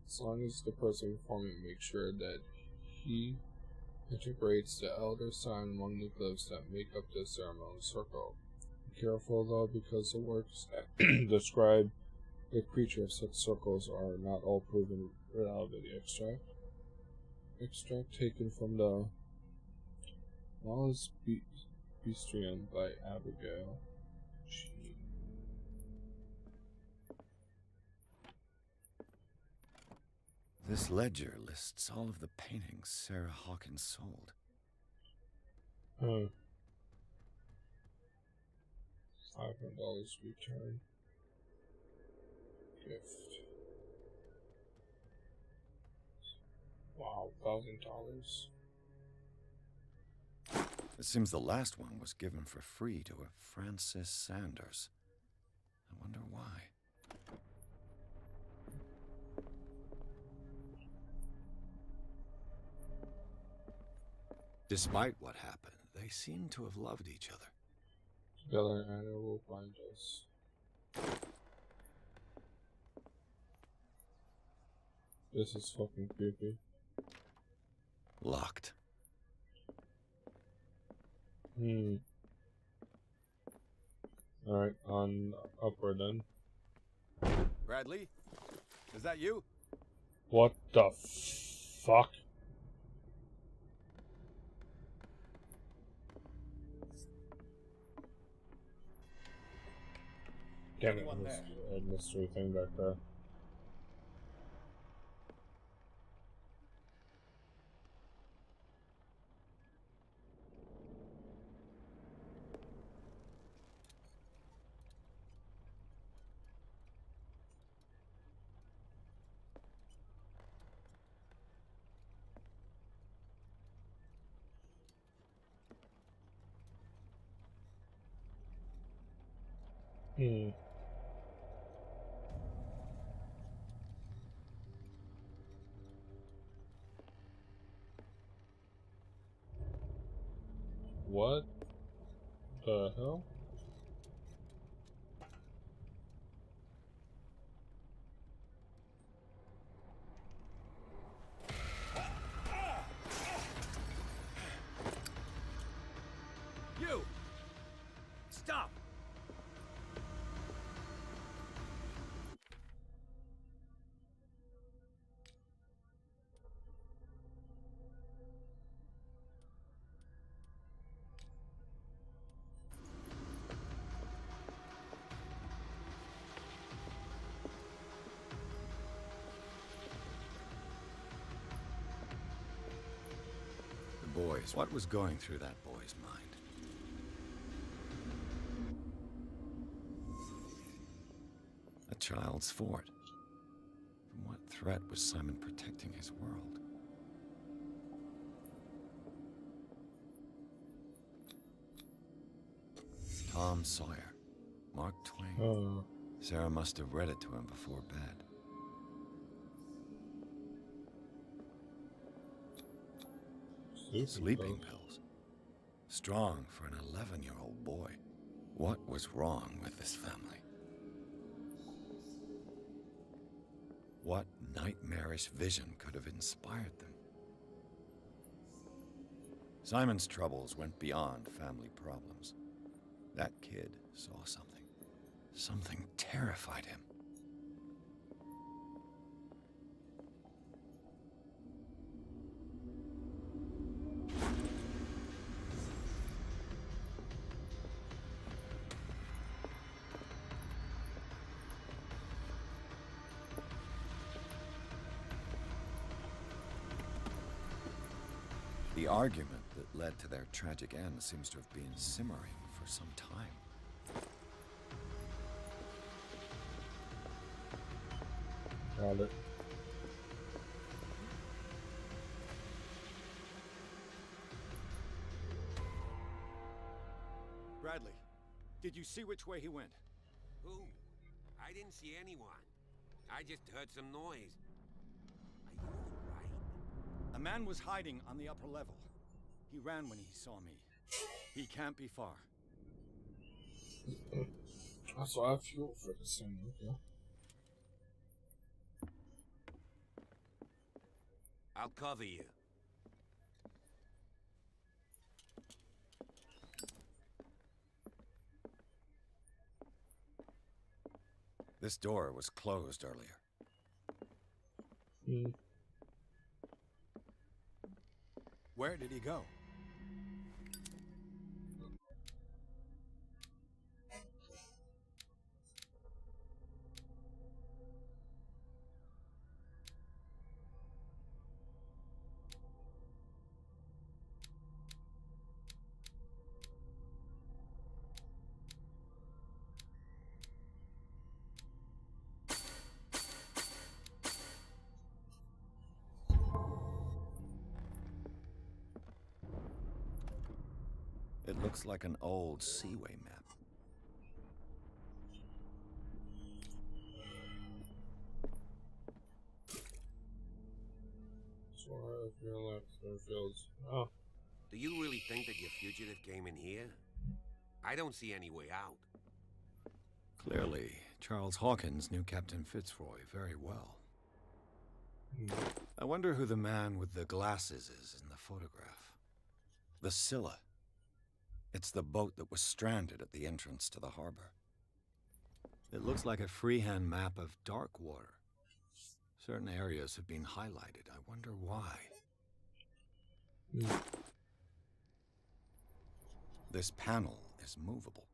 As long as the person performing makes sure that he integrates the elder sign among the glyphs that make up the ceremonial circle. Be careful though, because the works that describe the creature of such circles are not all proven relevant. Extract taken from the Wallace Equestrian by Abigail. This ledger lists all of the paintings Sarah Hawkins sold. $500 return. Gift. Wow, $1,000. It seems the last one was given for free to a Francis Sanders. I wonder why. Despite what happened, they seem to have loved each other. Together, Anna will find us. This is fucking creepy. Locked. Alright, on upward then. Bradley? Is that you? What the fuck? Damn it, there's a mystery thing back there. What the hell? You! Stop! The boys. What was going through that boy's mind? A child's fort. From what threat was Simon protecting his world? Tom Sawyer. Mark Twain. Sarah must have read it to him before bed. Sleeping pills. Strong for an 11-year-old boy. What was wrong with this family? What nightmarish vision could have inspired them? Simon's troubles went beyond family problems. That kid saw something. Something terrified him. The argument that led to their tragic end seems to have been simmering for some time. Got it. Bradley, did you see which way he went? Who? I didn't see anyone. I just heard some noise. Are you all right? A man was hiding on the upper level. He ran when he saw me. He can't be far. So I have fuel for this thing, okay. I'll cover you. This door was closed earlier. Where did he go? Looks like an old seaway map. Oh. Do you really think that your fugitive came in here? I don't see any way out. Clearly, Charles Hawkins knew Captain Fitzroy very well. I wonder who the man with the glasses is in the photograph. The Scylla. It's the boat that was stranded at the entrance to the harbor. It looks like a freehand map of dark water. Certain areas have been highlighted. I wonder why. This panel is movable.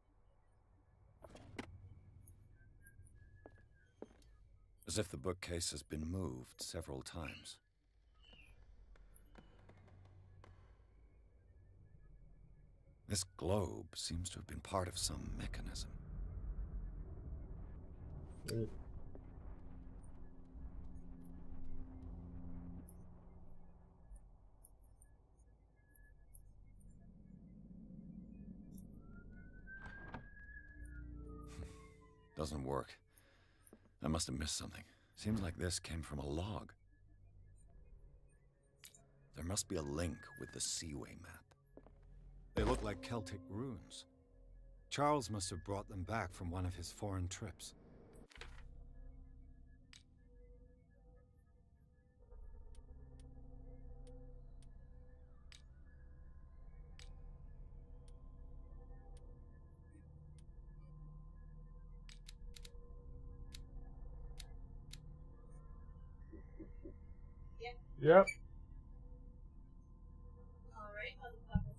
As if the bookcase has been moved several times. This globe seems to have been part of some mechanism. Doesn't work. I must have missed something. Seems like this came from a log. There must be a link with the Seaway map. They look like Celtic runes. Charles must have brought them back from one of his foreign trips. Yep. Alright, motherfuckers.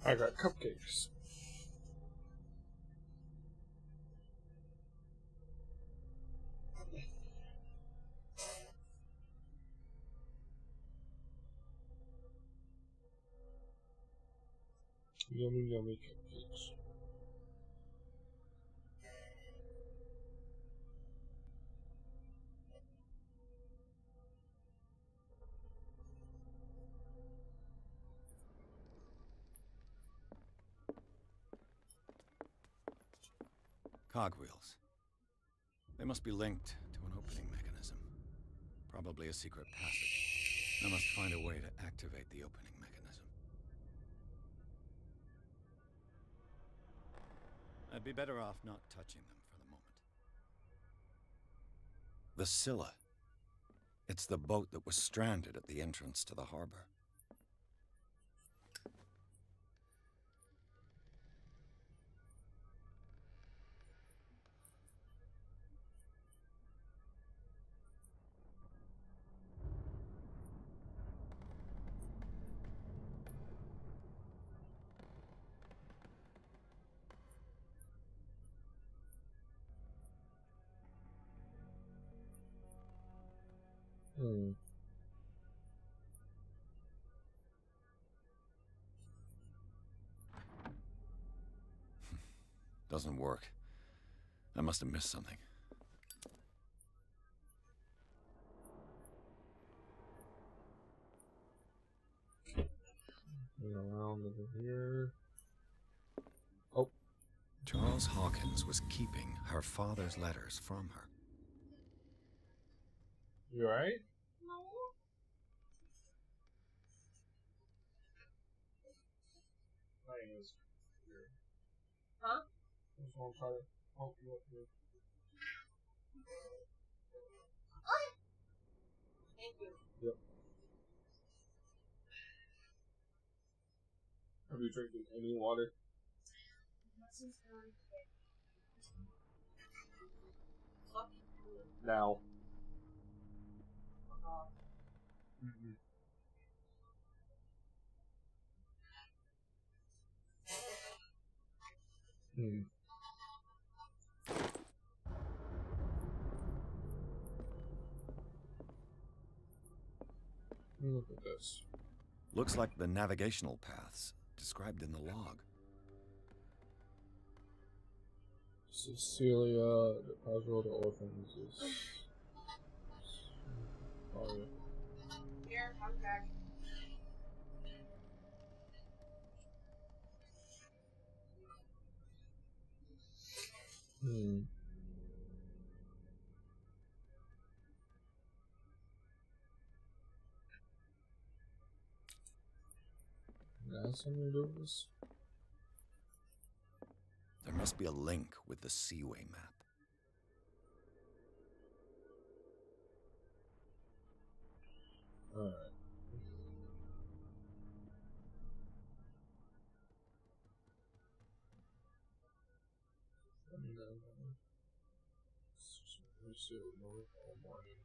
I got cupcakes. Yummy, yummy cupcakes. Cogwheels. They must be linked to an opening mechanism. Probably a secret passage. I must find a way to activate the opening mechanism. I'd be better off not touching them for the moment. The Scylla. It's the boat that was stranded at the entrance to the harbor. Doesn't work. I must have missed something. Around over here. Oh. Charles Hawkins was keeping her father's letters from her. You alright? Huh? Just want to try to help you up here. Thank you. Yep. Have you drinking any water? Now. Look at this. Looks like the navigational paths described in the log. Cecilia, the puzzle, the orphans is. Oh, yeah. Here, I'm back. That's something to do with this? There must be a link with the Seaway map. Alright. Let me sit north all morning.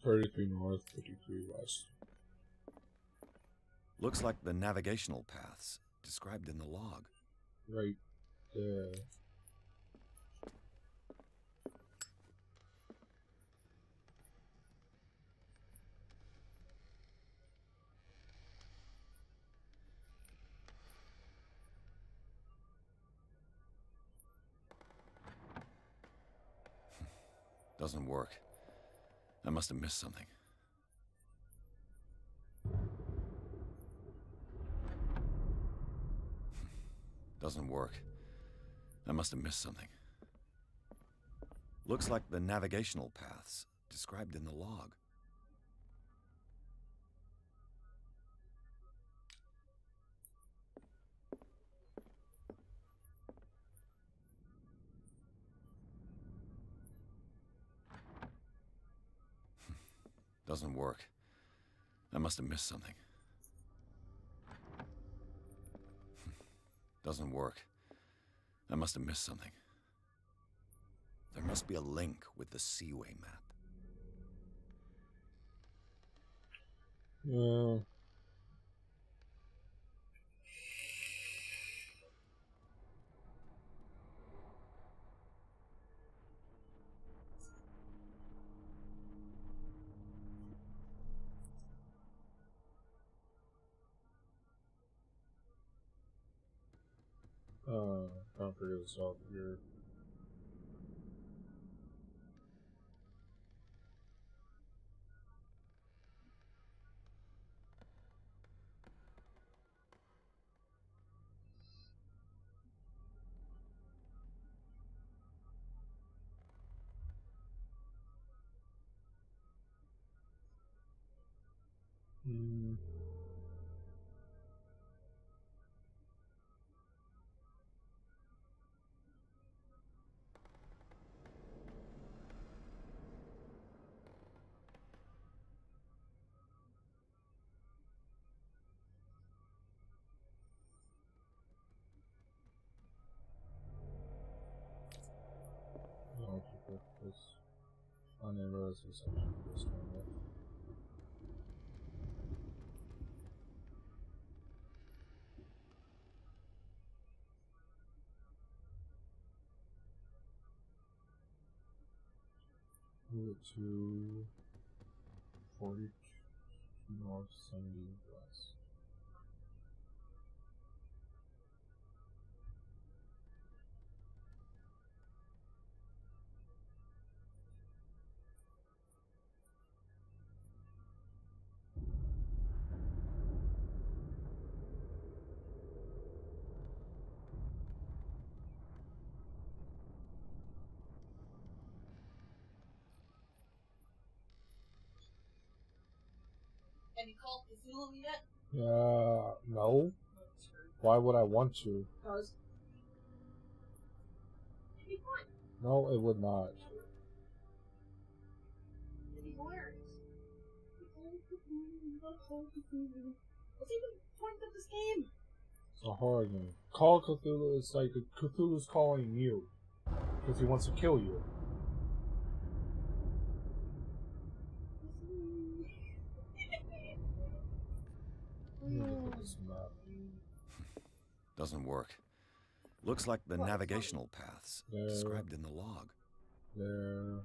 "33 north, 53 west." Looks like the navigational paths described in the log. Right there. Doesn't work. I must have missed something. Doesn't work. I must have missed something. Looks like the navigational paths described in the log. Doesn't work. I must have missed something. Doesn't work. I must have missed something. There must be a link with the Seaway map. Yeah. Can't figure this out here. I'll keep it because I didn't realize this section was going up. Move it to 42 north, 70 west. Have you called Cthulhu yet? No. Why would I want to? Because it'd be fun. No, it would not. It'd be hilarious. What's even the point of this game? It's a horror game. Call Cthulhu is like Cthulhu's calling you because he wants to kill you. Doesn't work. Looks like the navigational paths described in the log. There.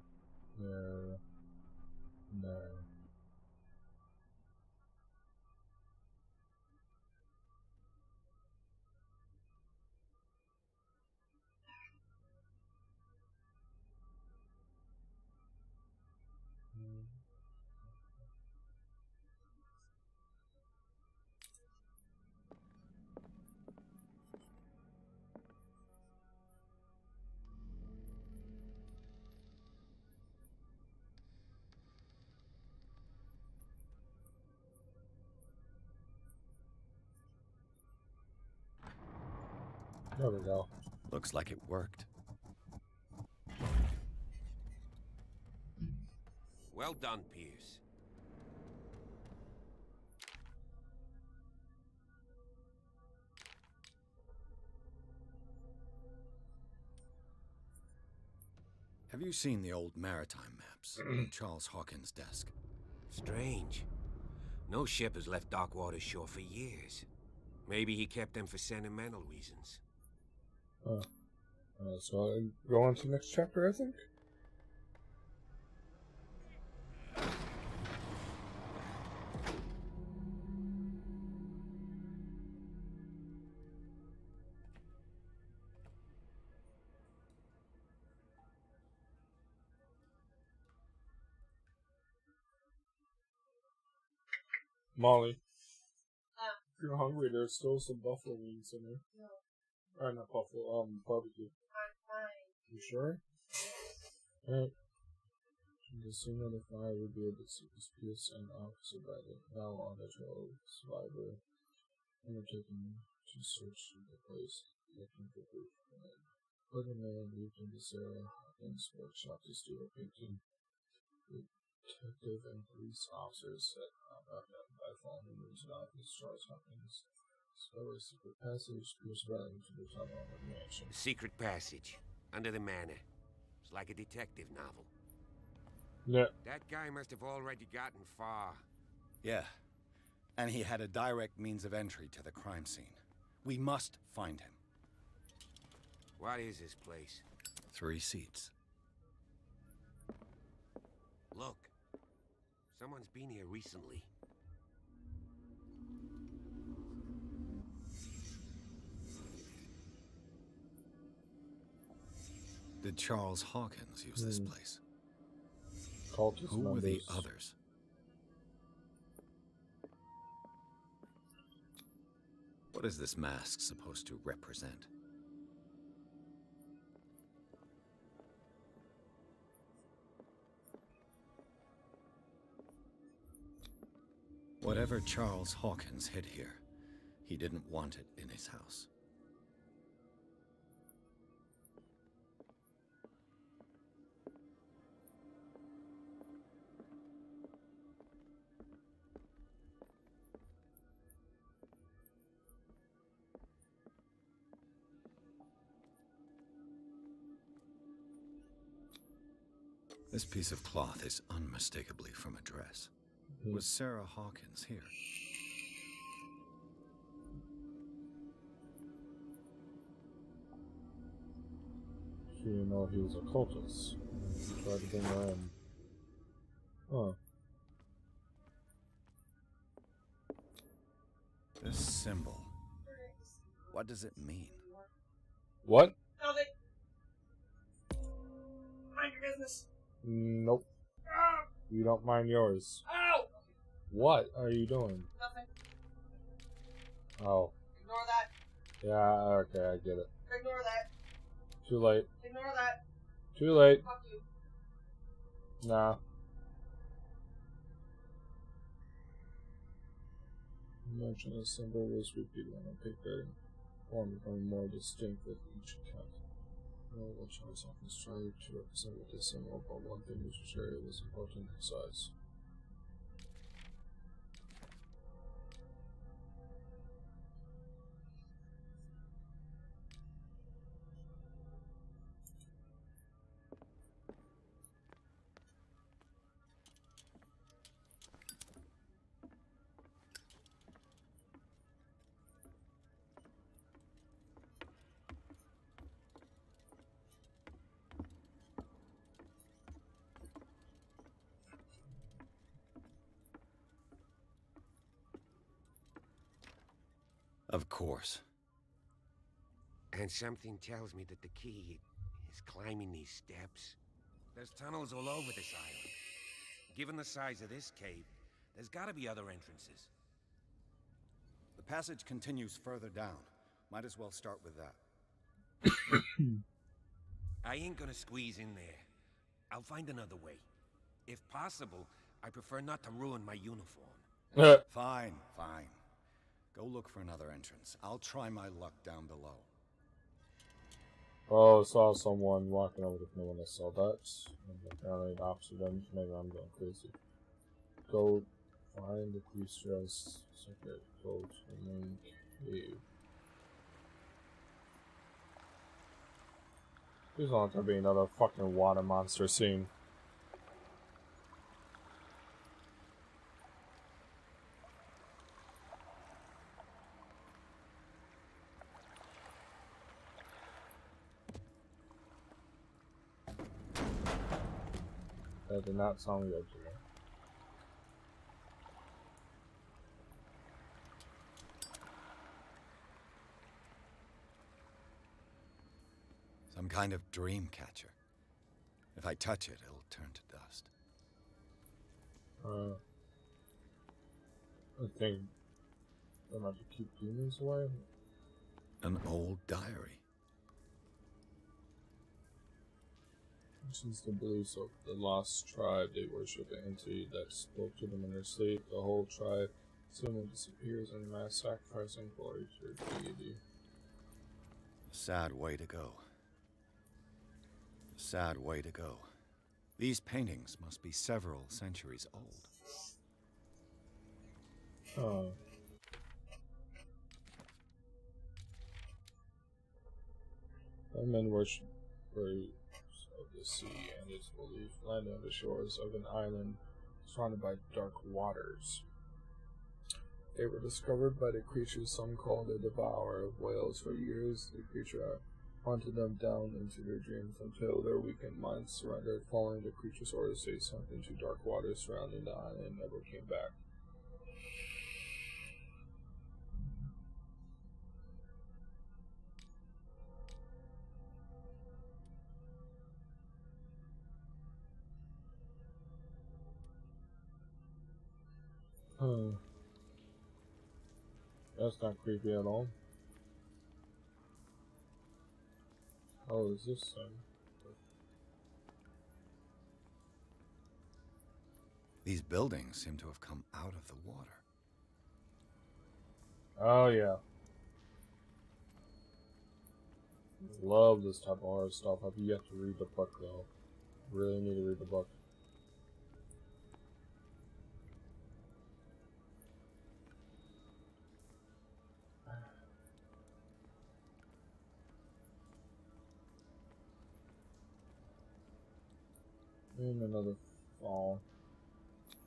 There we go. Looks like it worked. Well done, Pierce. Have you seen the old maritime maps on Charles Hawkins' desk? Strange. No ship has left Darkwater shore for years. Maybe he kept them for sentimental reasons. So I go on to the next chapter, I think. Molly, if you're hungry, there's still some buffalo wings in there. No. Or not buffalo, barbecue. I'm fine. You sure? Alright. The scene of the fire revealed that Secret's Pierce and Officer Bradley, now on the trail of survivor, undertaking to search the place, looking for proof. But a man moved into Sarah Hawkins' workshop to steal a painting. Detective and police officers set about him by following news about his Charles Hawkins. Discover a secret passage, Pierce Bradley to the tunnel of the mansion. The secret passage, under the manor. It's like a detective novel. Yeah. That guy must have already gotten far. Yeah. And he had a direct means of entry to the crime scene. We must find him. What is this place? 3 seats. Look. Someone's been here recently. Did Charles Hawkins use this place? Cultist Who were the members. others? What is this mask supposed to represent? Whatever Charles Hawkins hid here, he didn't want it in his house. This piece of cloth is unmistakably from a dress. Was Sarah Hawkins here? She didn't know he was a cultist. He tried to bring her in. Huh. This symbol. What does it mean? What? Nothing. Mind your business. Nope. Ah! You don't mind yours. Ow! What are you doing? Nothing. Oh. Ignore that. Yeah, okay, I get it. Ignore that. Too late. Ignore that. Too late. Fuck you. Nah. Imagine a symbol was repeated on a paper, form becoming more distinct with each cut. Well, Charles Hawkins tried to represent with this symbol, but one thing was for sure, it was important in size. Of course. And something tells me that the key is climbing these steps. There's tunnels all over this island. Given the size of this cave, there's gotta be other entrances. The passage continues further down. Might as well start with that. I ain't gonna squeeze in there. I'll find another way. If possible, I prefer not to ruin my uniform. Fine, fine. Go look for another entrance. I'll try my luck down below. Oh, saw someone walking over with me when I saw that. And apparently the opposite end. Maybe I'm going crazy. Go find the police dress. Secret. Go to the main cave. There's not gonna be another fucking water monster scene. That did not sound good to me. Some kind of dream catcher. If I touch it, it'll turn to dust. I think I'm about to keep demons away. An old diary. Since the beliefs of the lost tribe, they worship an entity that spoke to them in their sleep. The whole tribe suddenly disappears and mass sacrificing glory to their deity. A sad way to go. A sad way to go. These paintings must be several centuries old. Oh. The men worship of the sea and its belief landing on the shores of an island surrounded by dark waters. They were discovered by the creature some call the devourer of whales. For years, the creature haunted them down into their dreams until their weakened minds surrendered. Following the creature's orders, they sunk into dark waters surrounding the island and never came back. That's not creepy at all. How is this thing? These buildings seem to have come out of the water. Oh yeah. Love this type of horror stuff. I've yet to read the book though. Really need to read the book. And another fall.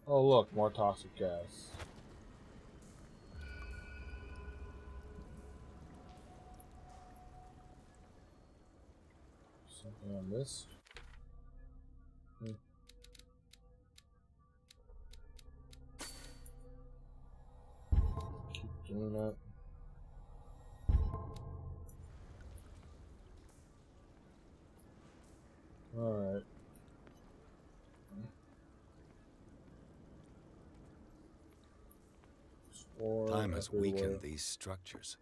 Oh look, more toxic gas. Something I missed. Keep doing that. Alright. Time has weakened these structures.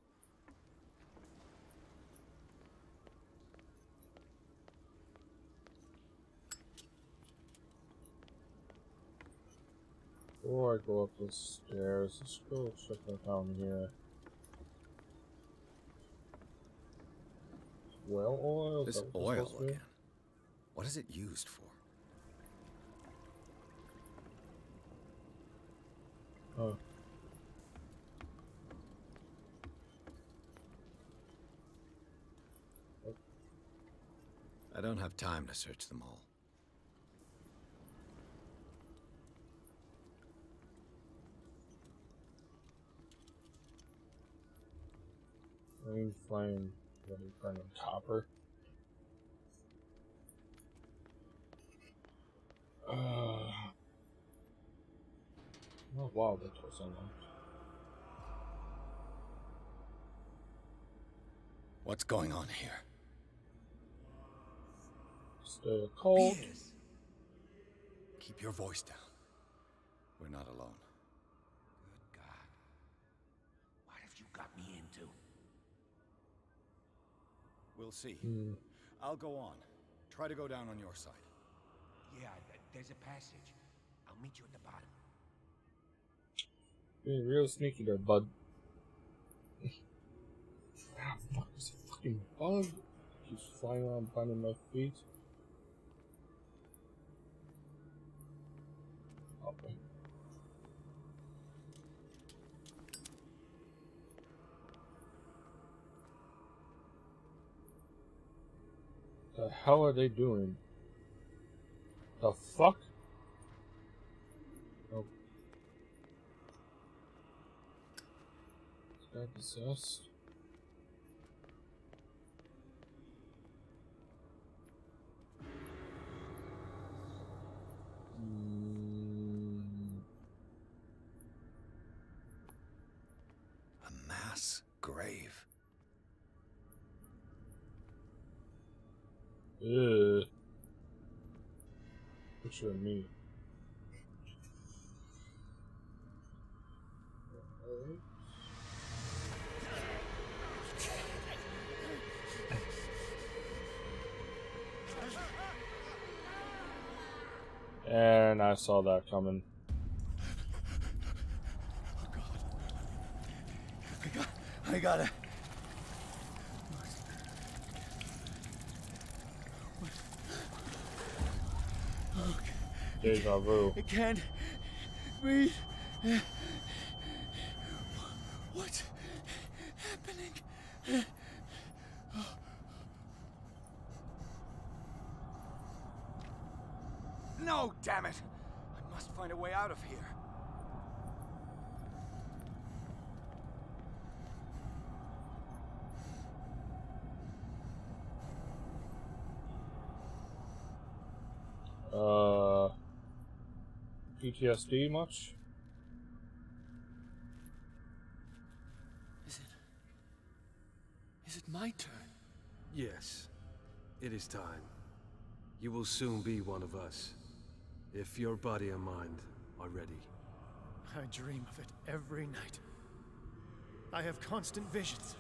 Before I go up the stairs, let's go check out down here. Whale oil? This oil again. What is it used for? Huh. I don't have time to search them all. Green flame. What are you burning? Copper? Oh wow, that took so long. What's going on here? Stay cold. Beers. Keep your voice down. We're not alone. Good God. What have you got me into? We'll see. I'll go on. Try to go down on your side. Yeah, there's a passage. I'll meet you at the bottom. Being real sneaky there, bud. Ah, fuck, there's a fucking bug. Keeps flying around finding my feet. Okay. The hell are they doing? The fuck? Oh. Is that possessed? A mass grave. Ugh. Picture of me. And I saw that coming. I got it. Deja vu. I can't breathe. What's happening? No, damn it! I must find a way out of here. PTSD much? Is it my turn? Yes. It is time. You will soon be one of us. If your body and mind are ready. I dream of it every night. I have constant visions.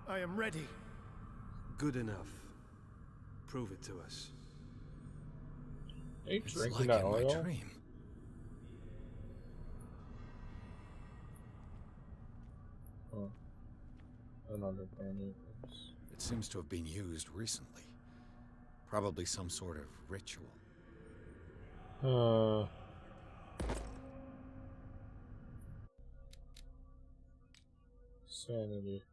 I am ready. Good enough. Prove it to us. Ain't It's drinking like that in my oil. dream. Oh. Another brand. It seems to have been used recently. Probably some sort of ritual. Sanity.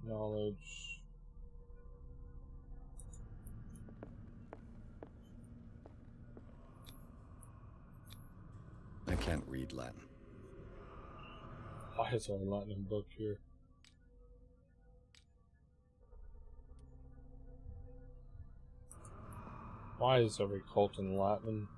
Knowledge. I can't read Latin. Why is there a Latin book here? Why is every cult in Latin?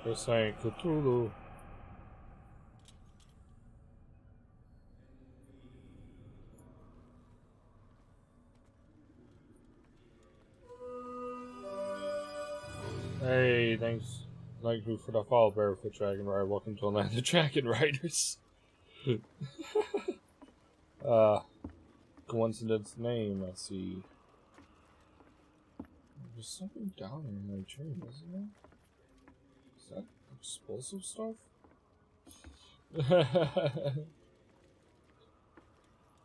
They're saying Cthulhu. Hey, thanks. Thank you for the follow, Barefoot Dragon Rider. Welcome to Land of Dragon Riders. Coincidence name, I see. There's something down there in my dream, isn't there? Is that explosive stuff?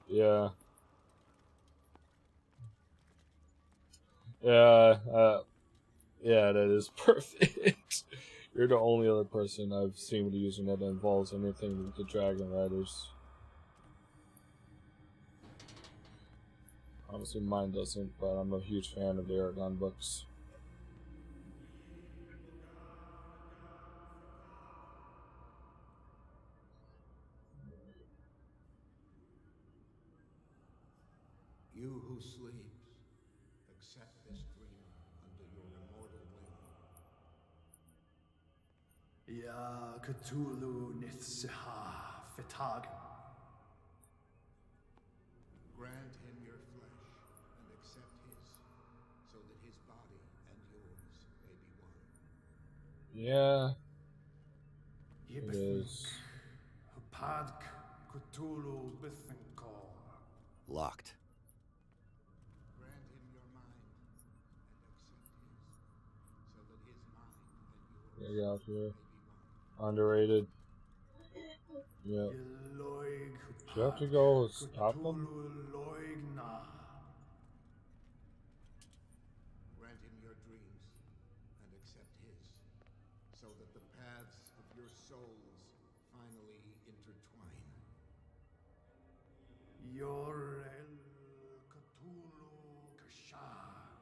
Yeah. Yeah, that is perfect. You're the only other person I've seen with the username that involves anything with the Dragon Riders. Obviously mine doesn't, but I'm a huge fan of the Aragon books. You who sleeps, accept this dreamer under your immortal wing. Ya Cthulhu Nithsiha Fetagen. Grant him your flesh and accept his, so that his body and yours may be one. Yeah. It is. Padk Cthulhu Bithinkor. Locked. Grant him your mind and accept his, so that his mind and yours Get out here. may be one. Underrated. Yep. Do you have to go stop them? Grant him your dreams and accept his, so that the paths of your souls finally intertwine. Yorel Cthulhu Kashag.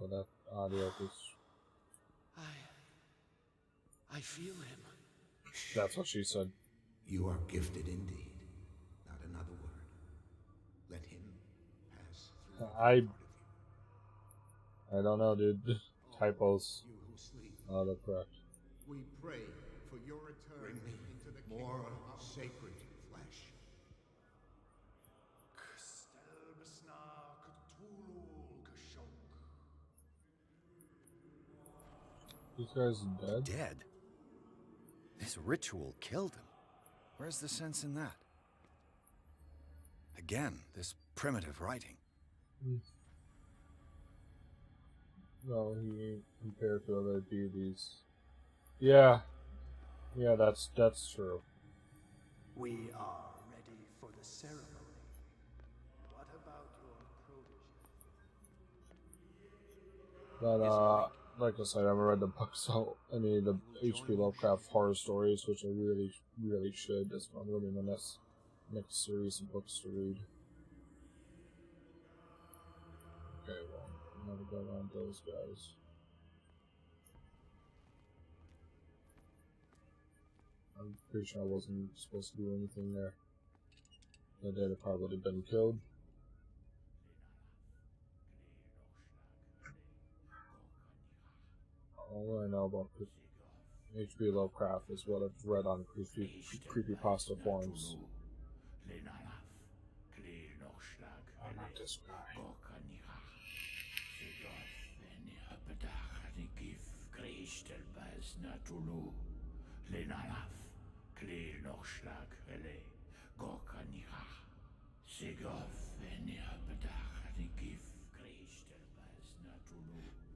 But that audio is. I feel him. That's what she said. You are gifted indeed. Not another word. Let him pass through I don't know, dude. Typos. you who sleep. They're correct. We pray for your return into the more sacred flesh. Kstelbsna Cthulhu Kashok. These guys are dead? Dead? This ritual killed him. Where's the sense in that? Again, this primitive writing. No, he compared to other deities. Yeah. Yeah, that's true. We are ready for the ceremony. What about your protege? But like I said, I haven't read the books, so any of the H.P. Lovecraft horror stories, which I really should. That's probably my next series of books to read. Okay, well, I'm gonna go around those guys. I'm pretty sure I wasn't supposed to do anything there. They'd have probably been killed. All I know about H.P. Lovecraft is what I've read on creepypasta forums. Oh, not this guy.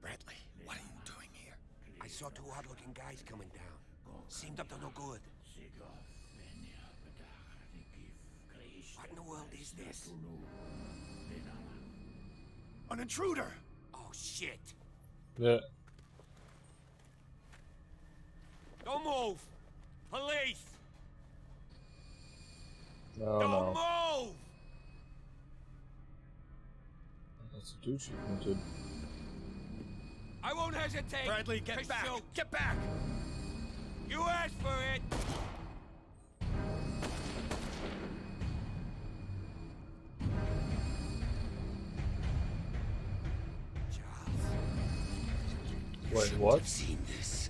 Bradley, what are you doing here? I saw two odd-looking guys coming down. Seemed up to no good. What in the world is this? An intruder! Oh, shit! Yeah. Don't move! Police! No, Don't no. move! That's a douche you printed. I won't hesitate. Bradley, get back! Shoot. Get back! You asked for it. Wait, what? I've seen this.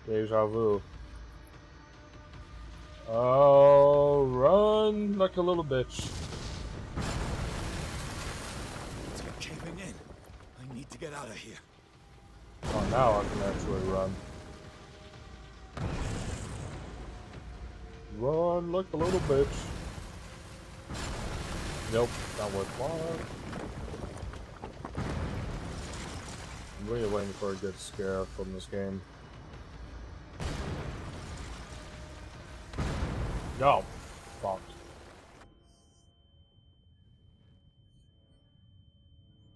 Deja vu. Oh, run like a little bitch. It's caving in. I need to get out of here. Oh, now I can actually run. Run like a little bitch. Nope, not worthwhile. I'm really waiting for a good scare from this game. No! Fuck.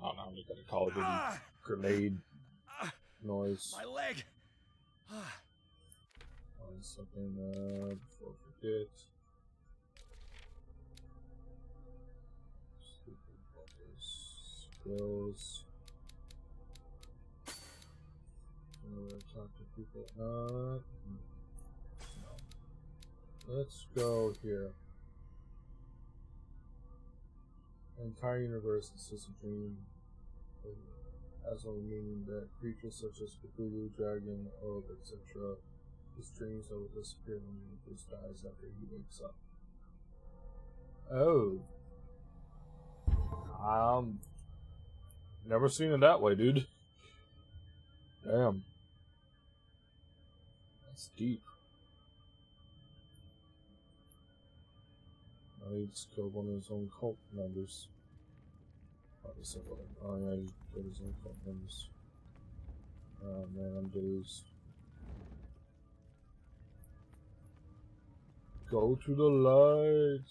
Oh no, I'm just gonna call it a grenade noise. My leg! 1 second, before I forget. Stupid focus. Skills. Talk to people. No. Let's go here. The entire universe is just a dream. Has no meaning that creatures such as Cthulhu, dragon, orb, etc. His dreams that will disappear when the universe dies after he wakes up. Oh. Never seen it that way, dude. Damn. That's deep. Now he just killed one of his own cult members. Oh yeah, he killed his own cult members. Oh man, I'm dazed. Go to the light.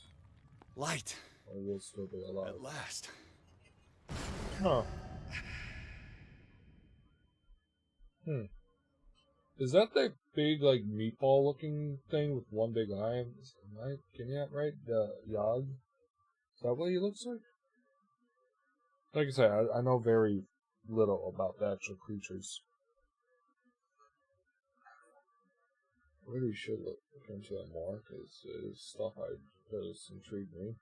Light. I will still be alive. At last. Huh. Is that big, like, meatball-looking thing with one big eye? Am I getting that right? The Yogg? Is that what he looks like? Like I said, I know very little about the actual creatures. Really should look into it more, because it's stuff that's intrigued me.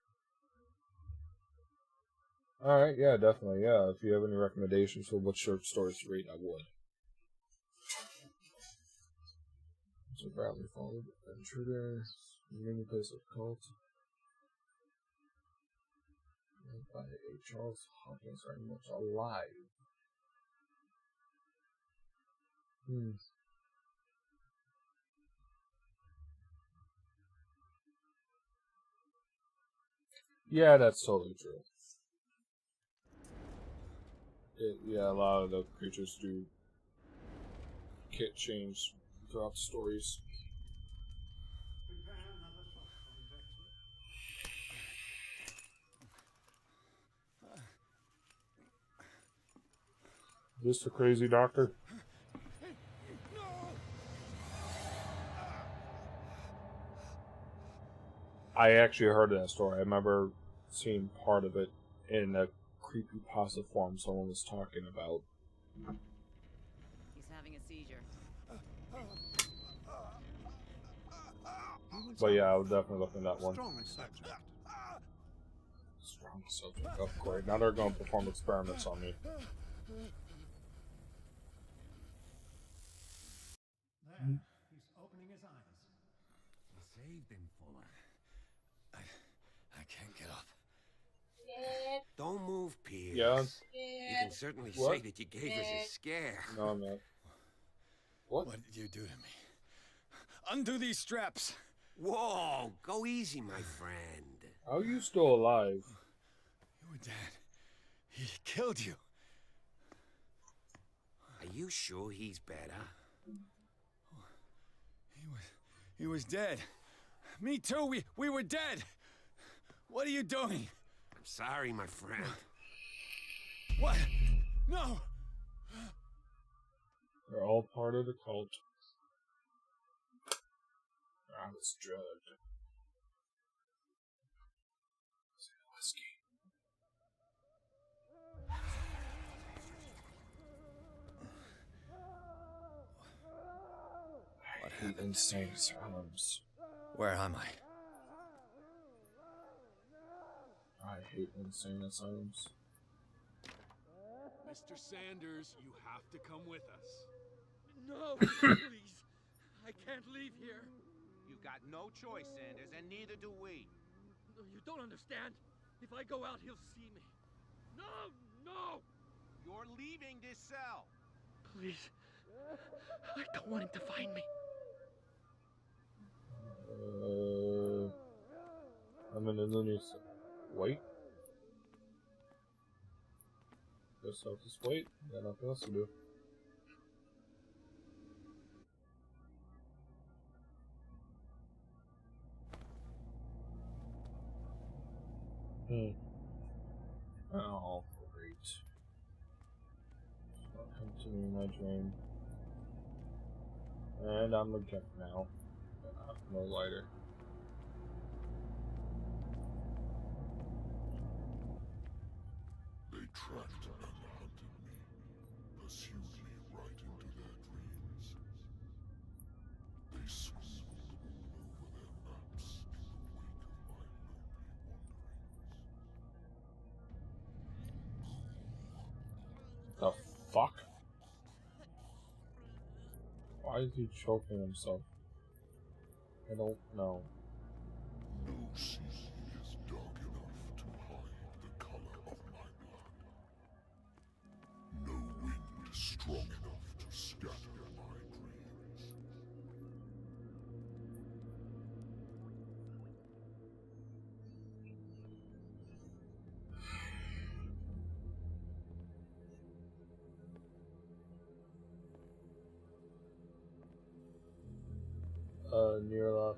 Alright, yeah, definitely, yeah. If you have any recommendations for what short stories to read, I would. So Bradley followed intruder, many place of cult. By a Charles Hawkins very much alive. Yeah, that's totally true. Yeah, a lot of the creatures do get changed throughout the stories. This the crazy doctor? I actually heard of that story. I remember seeing part of it in a creepypasta form someone was talking about. He's having a seizure. But yeah, I would definitely look at that one. Strong subject. Subject upgrade. Now they're going to perform experiments on me. There, he's opening his eyes. You saved him, Fuller. I can't get up. Don't move, Pierce. Yeah. You can certainly What? say that you gave us a scare. No, I'm not. What? What did you do to me? Undo these straps. Whoa, go easy, my friend. How are you still alive? You were dead. He killed you. Are you sure he's better? He was dead. Me too. We were dead. What are you doing? I'm sorry, my friend. What? No. They're all part of the cult. I was drugged. Whiskey. What I hate insane asylums. Where am I? I hate insane asylums. Mr. Sanders, you have to come with us. No, please. I can't leave here. You got no choice, Sanders, and neither do we. No, you don't understand. If I go out, he'll see me. No, no! You're leaving this cell. Please. I don't want him to find me. I'm in the new cell. Wait. Guess I'll just wait. Got nothing else to do. Oh, great. So come to me in my dream. And I'm a junk now. No lighter. They tracked and hunted me, pursued me right into their dreams. They scribbled all over their maps in the wake of my lonely wanderings. The fuck? Why is he choking himself? I don't know. No sea is dark enough to hide the color of my blood. No wind strong enough to scatter my dreams. Near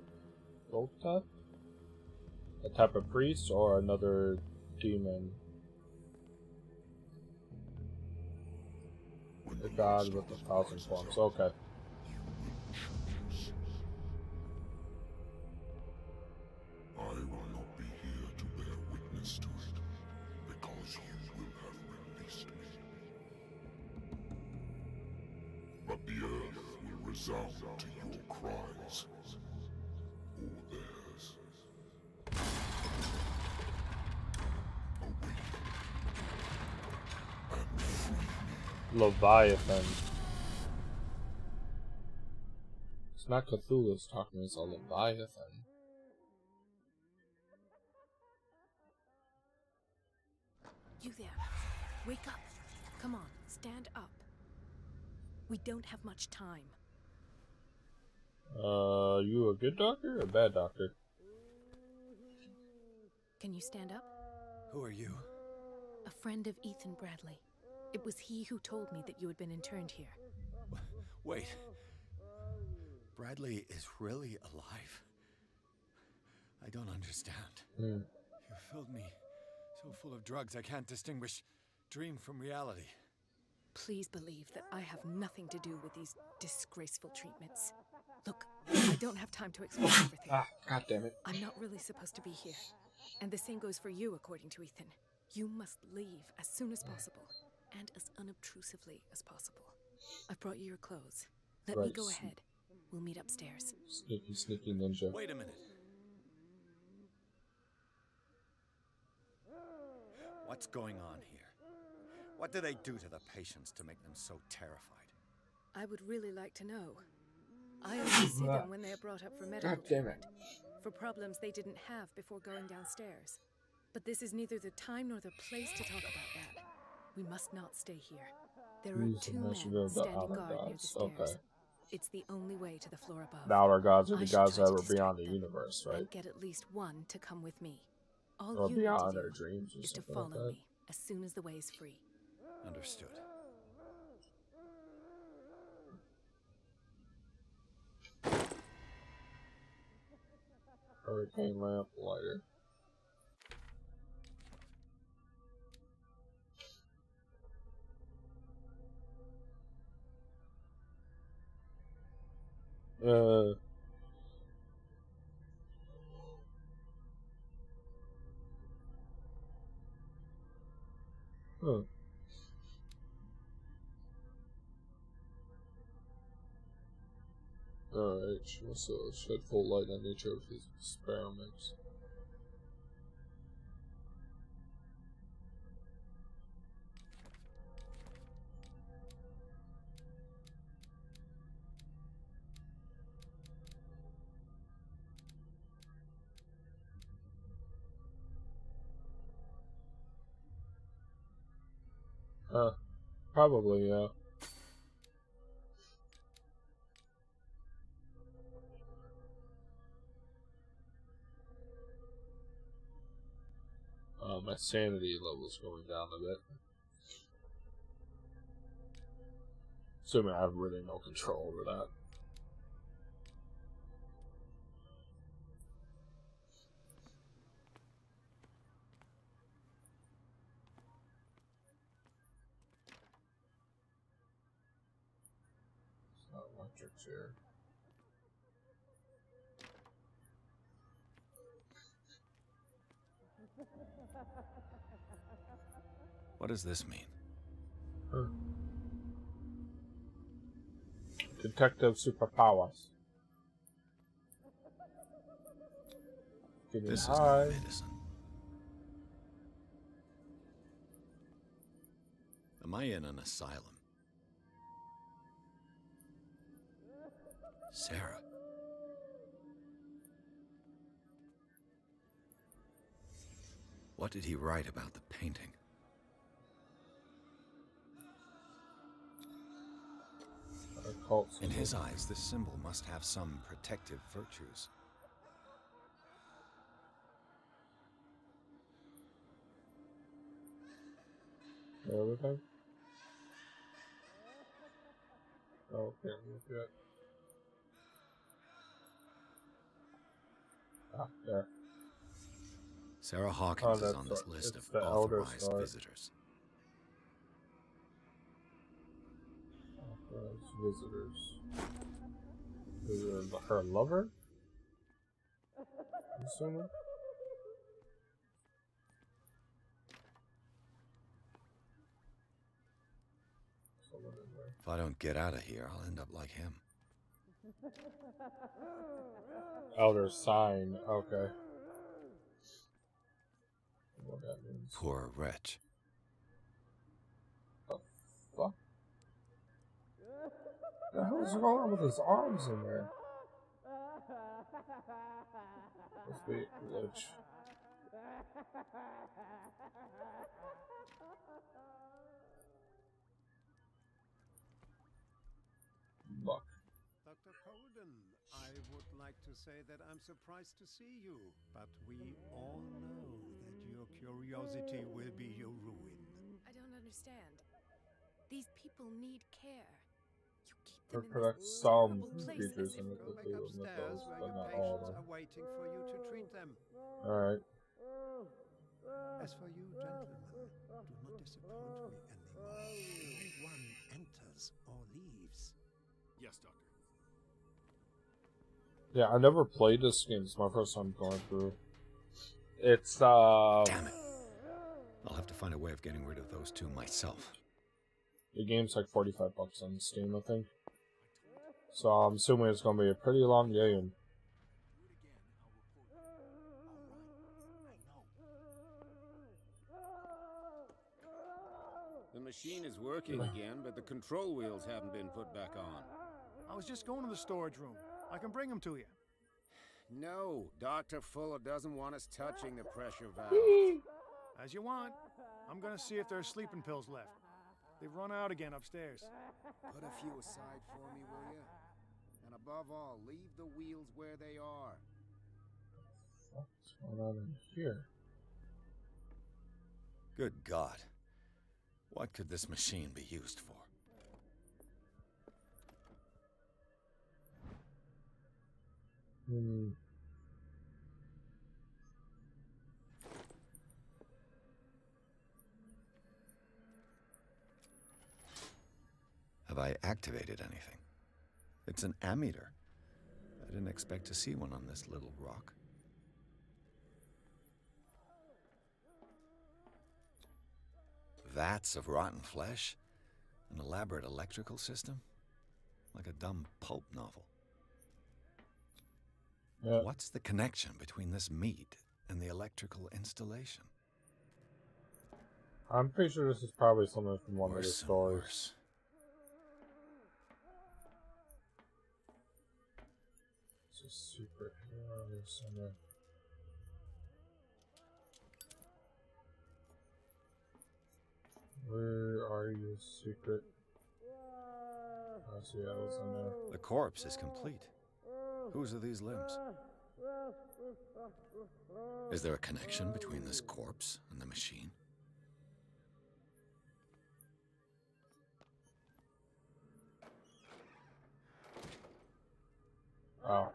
Volta? A type of priest or another demon? The god with 1,000 forms. Okay. I will not be here to bear witness to it, because you will have released me. But the earth will resound to your cries, or theirs. Awaken and free me. Leviathan. It's not Cthulhu's talking, it's a Leviathan. You there. Wake up. Come on, stand up. We don't have much time. You a good doctor or a bad doctor? Can you stand up? Who are you? A friend of Ethan Bradley. It was he who told me that you had been interned here. Wait. Bradley is really alive? I don't understand. You filled me so full of drugs I can't distinguish dream from reality. Please believe that I have nothing to do with these disgraceful treatments. Look, I don't have time to explain everything. God damn it. I'm not really supposed to be here. And the same goes for you, according to Ethan. You must leave as soon as possible, and as unobtrusively as possible. I've brought you your clothes. Let me go ahead. We'll meet upstairs. Sneaky, sneaky ninja. Wait a minute. What's going on here? What do they do to the patients to make them so terrified? I would really like to know. I only see them when they are brought up for medical treatment, for problems they didn't have before going downstairs. But this is neither the time nor the place to talk about that. We must not stay here. There are two men standing guard near the stairs. Okay. It's the only way to the floor above. The outer gods are the I should gods try that to were beyond distract the them universe, right? and get at least one to come with me. All Or you need beyond to their do dreams or is to something follow like that. me as soon as the way is free. Understood. Hurricane lamp lighter. Huh. Alright, she must shed full light on nature of his experiments. Probably, yeah. My sanity level's going down a bit. Assuming I have really no control over that. It's not electric chair. What does this mean? Detective superpowers. This is high. not medicine. Am I in an asylum? Sarah. What did he write about the painting? In his eyes, this symbol must have some protective virtues. Everything? Okay, look at. There. Sarah Hawkins is on this list of authorized visitors. Authorized visitors. Is it her lover? I'm assuming. If I don't get out of here, I'll end up like him. Elder sign, okay. What that means. Poor wretch. The fuck? The hell's going on with his arms in there? Must be a glitch. Buck. Dr. Colden, I would like to say that I'm surprised to see you, but we all know that your curiosity will be your ruin. I don't understand. These people need care. You keep Or them correct in some this horrible place creatures as in if the Go back Cthulhu upstairs mythos, where but your not all of patients them. are waiting for you to treat them. Alright. As for you, gentlemen, do not disappoint me anymore. No one enters or leaves. Yes, Doctor. Yeah, I never played this game. It's my first time going through. It's, Damn it. I'll have to find a way of getting rid of those two myself. The game's like $45 on Steam, I think. So I'm assuming it's gonna be a pretty long game. machine is working again, but the control wheels haven't been put back on. I was just going to the storage room. I can bring them to you. No, Dr. Fuller doesn't want us touching the pressure valve. As you want. I'm gonna see if there's sleeping pills left. They've run out again upstairs. Put a few aside for me, will you? And above all, leave the wheels where they are. What's going on in here? Good God. What could this machine be used for? Have I activated anything? It's an ammeter. I didn't expect to see one on this little rock. Vats of rotten flesh? An elaborate electrical system? Like a dumb pulp novel. What's the connection between this meat and the electrical installation? I'm pretty sure this is probably something from one of the Worse and stories. worse. It's a secret here around here somewhere. Where are you, secret? I see I was in there. The corpse is complete. Whose are these limbs? Is there a connection between this corpse and the machine? Oh.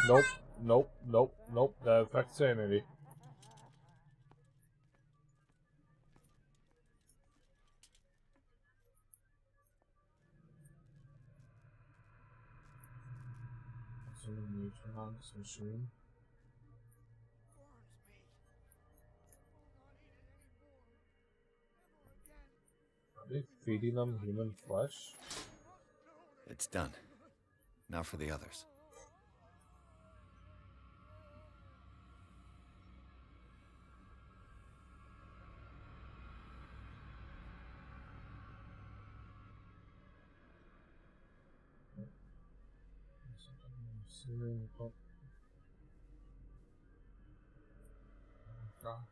Nope, nope, nope, nope. That affects sanity. Someone need to turn on this machine. Are they feeding them human flesh? It's done. Now for the others. Oh God.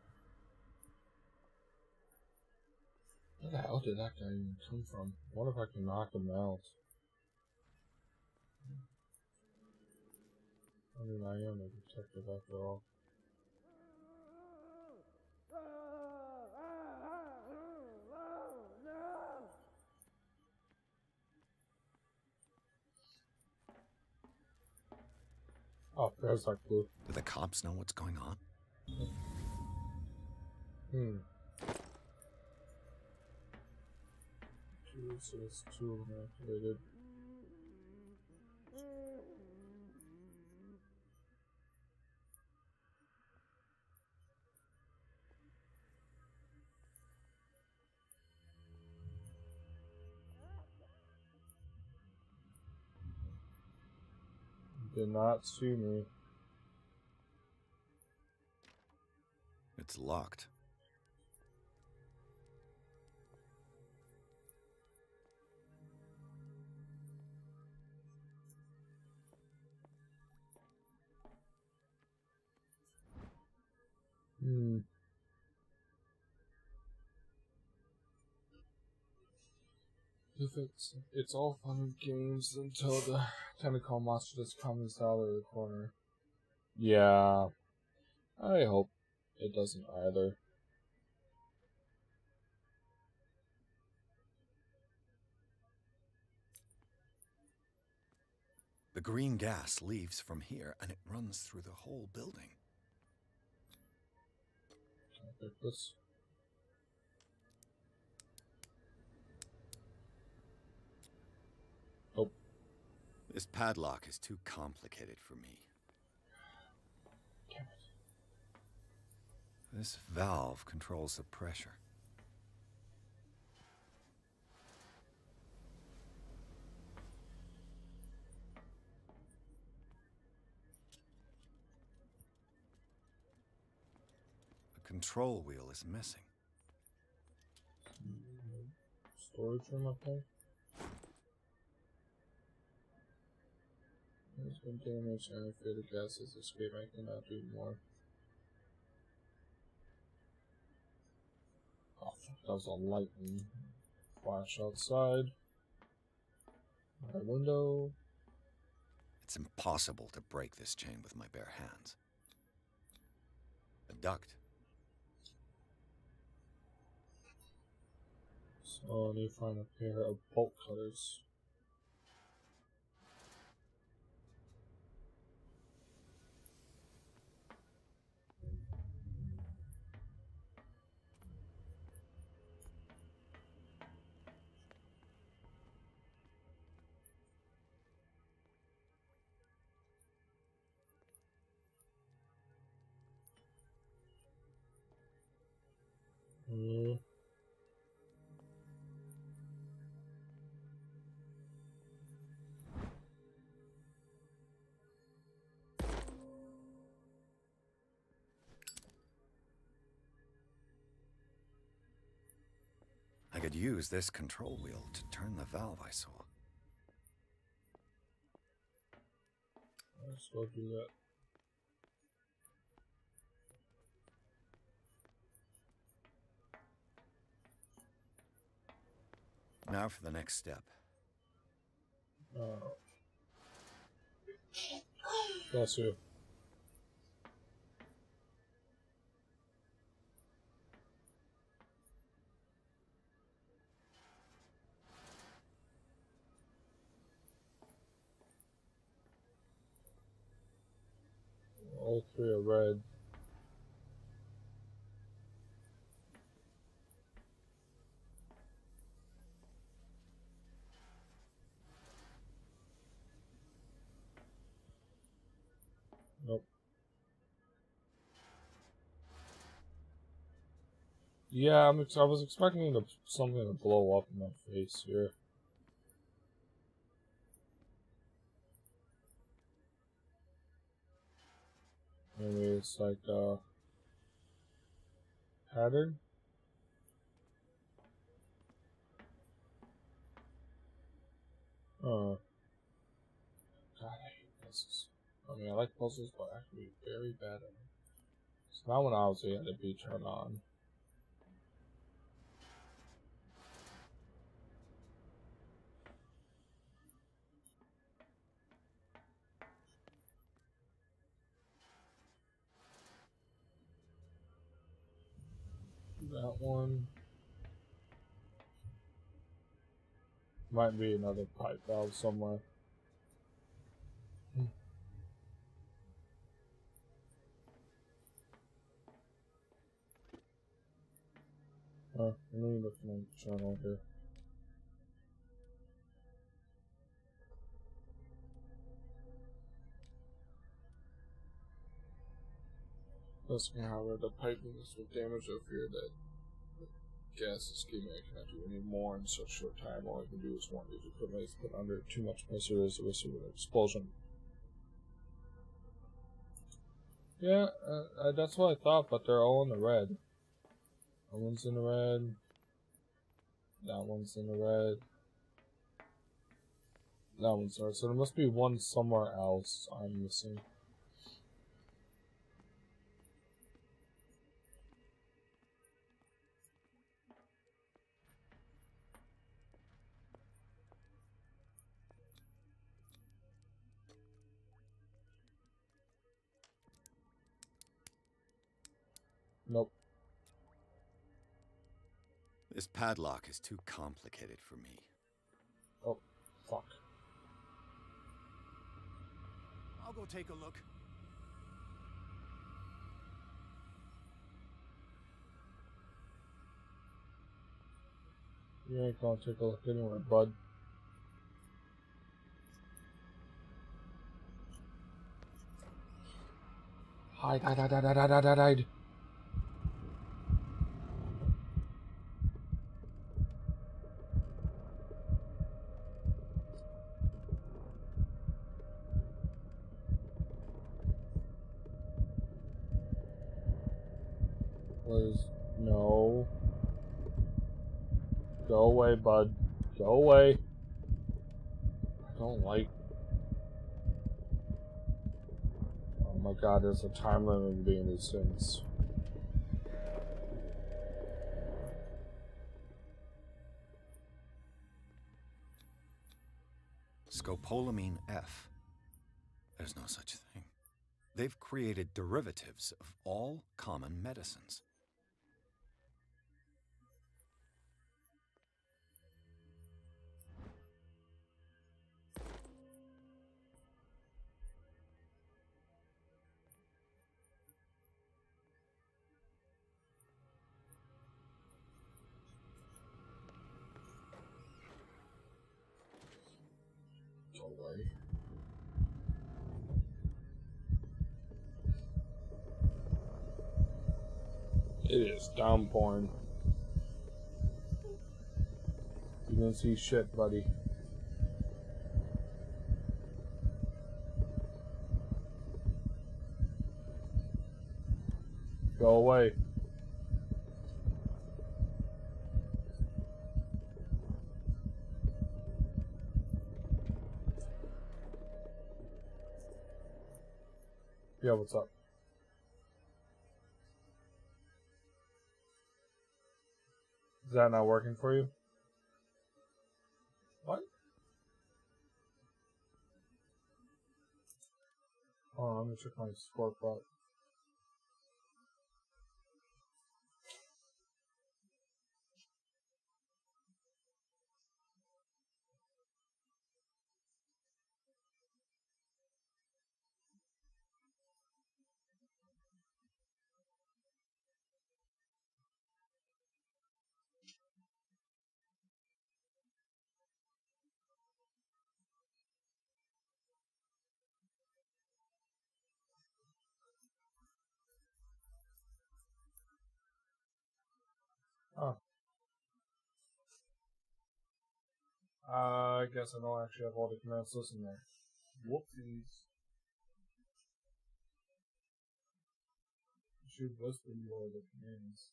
Where the hell did that guy even come from? I wonder if I can knock him out. I mean, I am a detective after all. Oh, there's that clue. Do the cops know what's going on? Jesus, two of them activated. Did not see me. It's locked. If it's all fun and games until the tentacle monster just comes out of the corner. Yeah, I hope it doesn't either. The green gas leaves from here and it runs through the whole building. Can I pick this? Nope. This padlock is too complicated for me. Damn it. This valve controls the pressure. control wheel is missing. Storage room, I think. There's been damage and I fear the gases escape. I cannot do more. Oh, fuck, that was a lightning flash outside. My window. It's impossible to break this chain with my bare hands. A duct. So I need to find a pair of bolt cutters. I could use this control wheel to turn the valve I saw. Let's go do that. Now for the next step. Bless you. All three are red. Nope. Yeah, I was expecting something to blow up in my face here. Maybe it's like a pattern. God, I hate puzzles. I mean, I like puzzles, but I can be very bad at them. So now when I was here, to be turned on. That one. Might be another pipe valve somewhere. Let me look at my journal here. Listening, however, the piping is with damage. I fear that the gas escape I cannot do any more in such short time. All I can do is warn these equipment is put under too much pressure as a risk of an explosion. Yeah, that's what I thought, but they're all in the red. That one's in the red. That one's in the red. That one's in the red. So there must be one somewhere else I'm missing. Nope. This padlock is too complicated for me. Oh, fuck. I'll go take a look. You ain't gonna take a look anywhere, bud. Hide. Go away, bud. Go away. I don't like... Oh my god, there's a time limit being these things. Scopolamine F. There's no such thing. They've created derivatives of all common medicines. Go away. It is downpouring. You didn't see shit, buddy. Go away. Yeah, what's up? Is that not working for you? What? Oh, let me check my score plot. Oh. I guess I don't actually have all the commands listed there. Whoopsies. I should list you all the commands.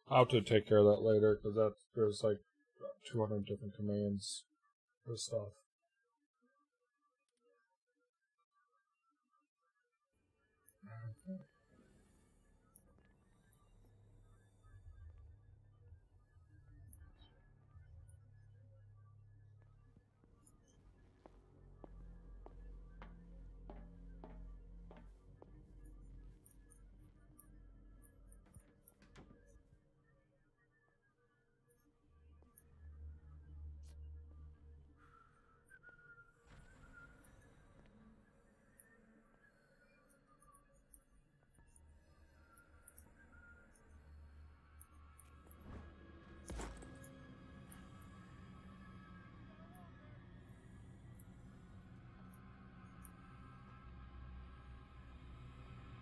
I'll have to take care of that later because there's like 200 different commands for stuff.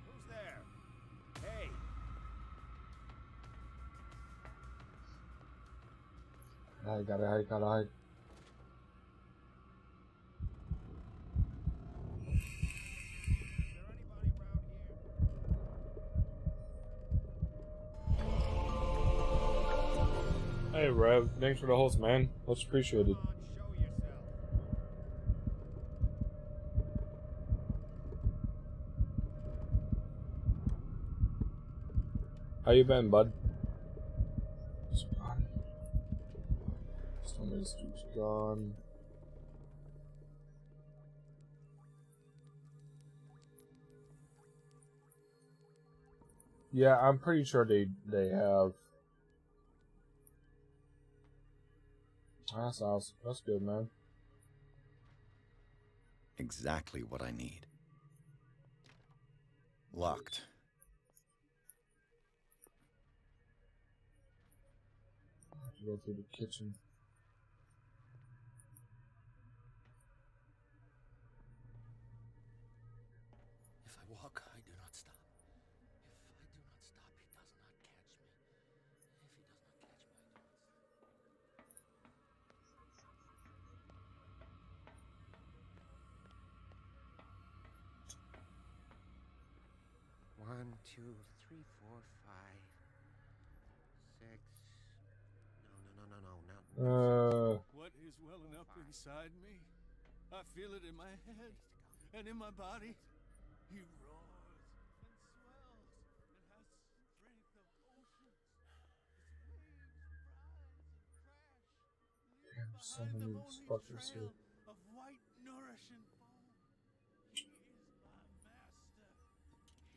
Who's there? Hey! I gotta hide. Hey Rev, thanks for the host, man. Much appreciated. How you been, bud? Just tell me This dude's gone. Yeah, I'm pretty sure they have. That's awesome. That's good, man. Exactly what I need. Locked. I have to go through the kitchen. If I walk, I do not stop. If I do not stop, he does not catch me. If he does not catch me, I do not stop. 1, 2, 3, 4, 5, 6. No. What is welling up inside me? I feel it in my head and in my body. He roars and swells and has strength of oceans. Its waves rise and crash, leaving behind them only trail of white nourishing foam. He is my master.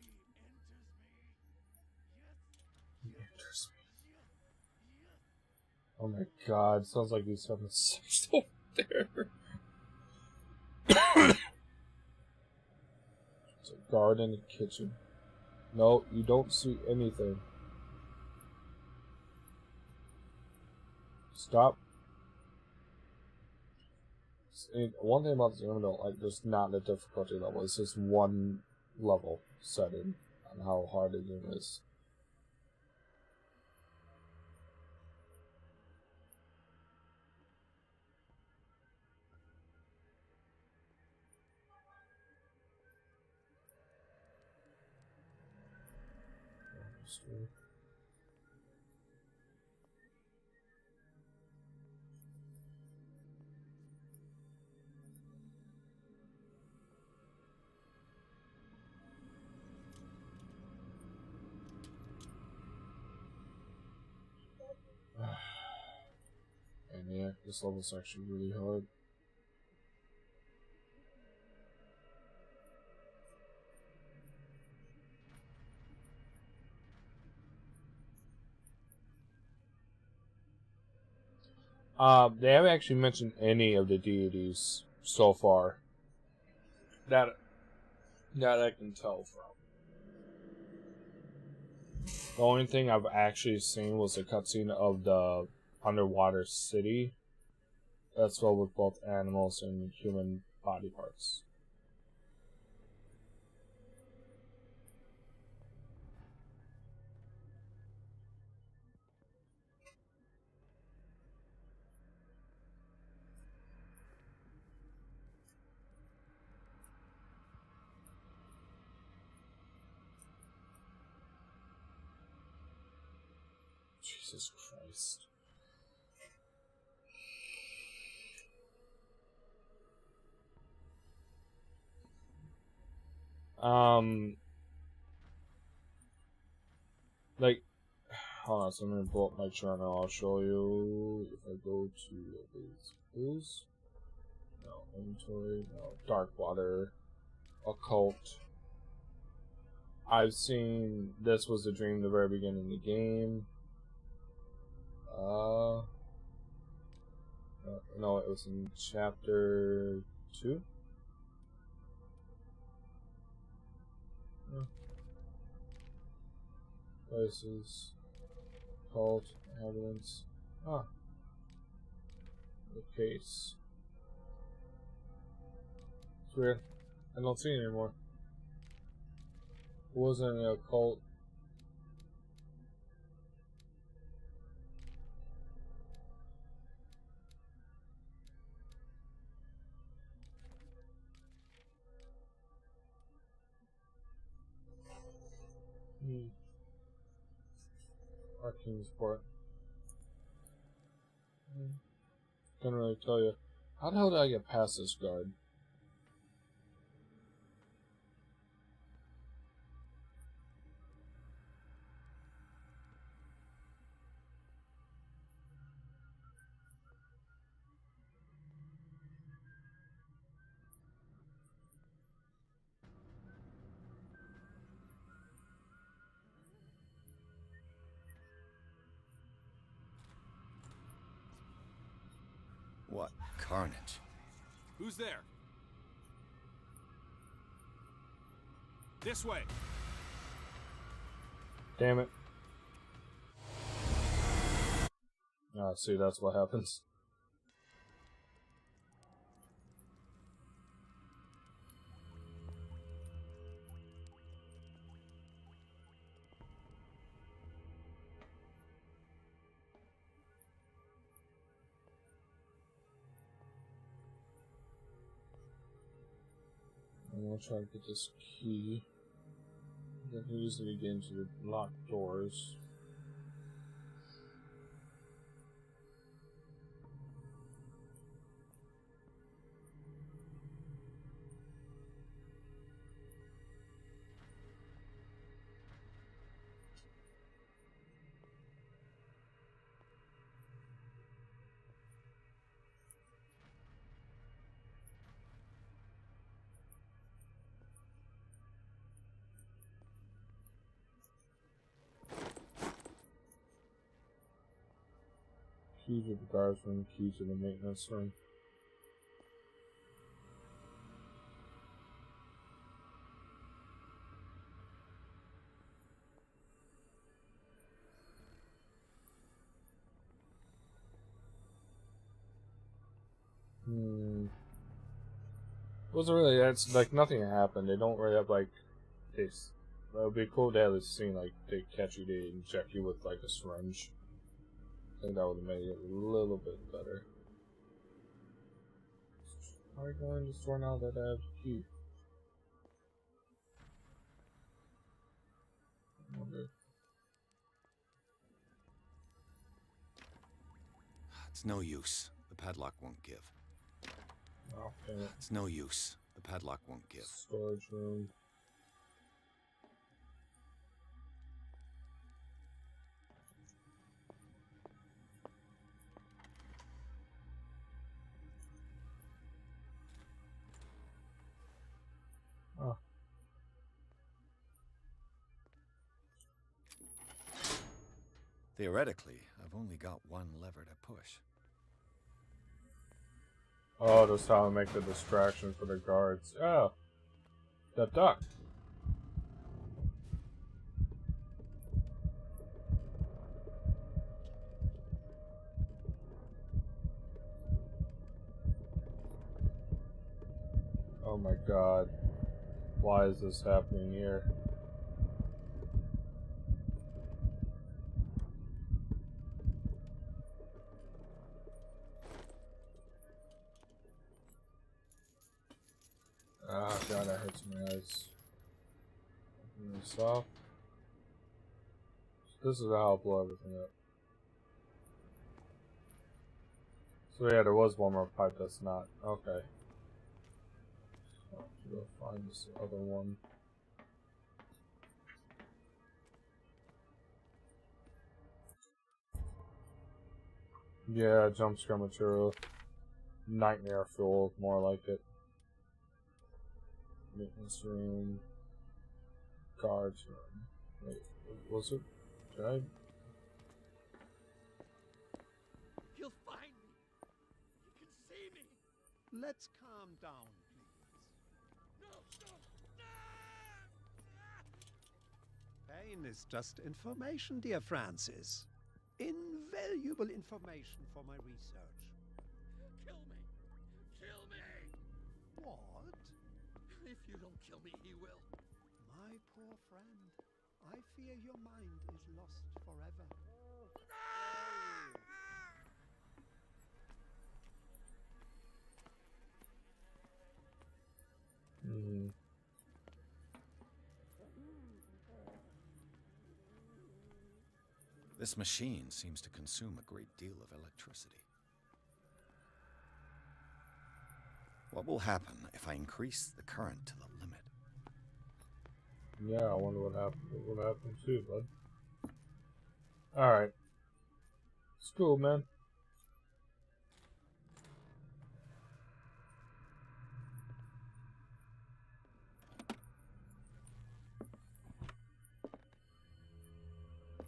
He enters me. Yes. He enters me. Oh my god, sounds like he's having sex over there. It's a guard in the kitchen. No, you don't see anything. Stop. One thing about this game, though, like, there's not a difficulty level. It's just one level setting on how hard the game is. And yeah, this level's actually really hard. They haven't actually mentioned any of the deities so far. That I can tell from. The only thing I've actually seen was a cutscene of the underwater city that's filled with both animals and human body parts. Jesus Christ. Like, hold on, so I'm gonna pull up my channel, I'll show you. If I go to this, no, inventory, no, dark water, occult. I've seen This Was a Dream the very beginning of the game. No, it was in chapter 2. Places, cult, evidence. Ah, the case. It's weird. I don't see it anymore. It wasn't a cult. Arcane Sport. Couldn't really tell you. How the hell did I get past this guard? What carnage? Who's there? This way. Damn it. Ah, see, that's what happens. I'm gonna try to get this key. I can easily get into the locked doors. Key to the guards room, key to the maintenance room. Wasn't really, that's like nothing happened. They don't really have like this. It would be cool to have this scene like they catch you, they inject you with like a syringe. I think that would have made it a little bit better. How are we going to this door now that I have the key? I wonder. It's no use. The padlock won't give. Oh, damn it. It's no use. The padlock won't give. Storage room. Oh. Theoretically, I've only got one lever to push. Oh, that's how I make the distraction for the guards. Oh. The duck. Oh my god. Why is this happening here? Ah, god, that hurts my eyes. Open this off. This is how I'll blow everything up. So yeah, there was one more pipe that's not. Okay. So I have to go find this other one. Yeah, jump scare material. Nightmare fuel, more like it. Maintenance room. Guards room. Wait, was it? Did I? He'll find me. He can see me. Let's calm down, please. No. Pain is just information, dear Francis. Invaluable information for my research. Kill me. Kill me. What? If you don't kill me, he will. My poor friend, I fear your mind is lost forever. This machine seems to consume a great deal of electricity. What will happen if I increase the current to the limit? Yeah, I wonder what happened. What would happen too, bud? Alright. It's cool, man.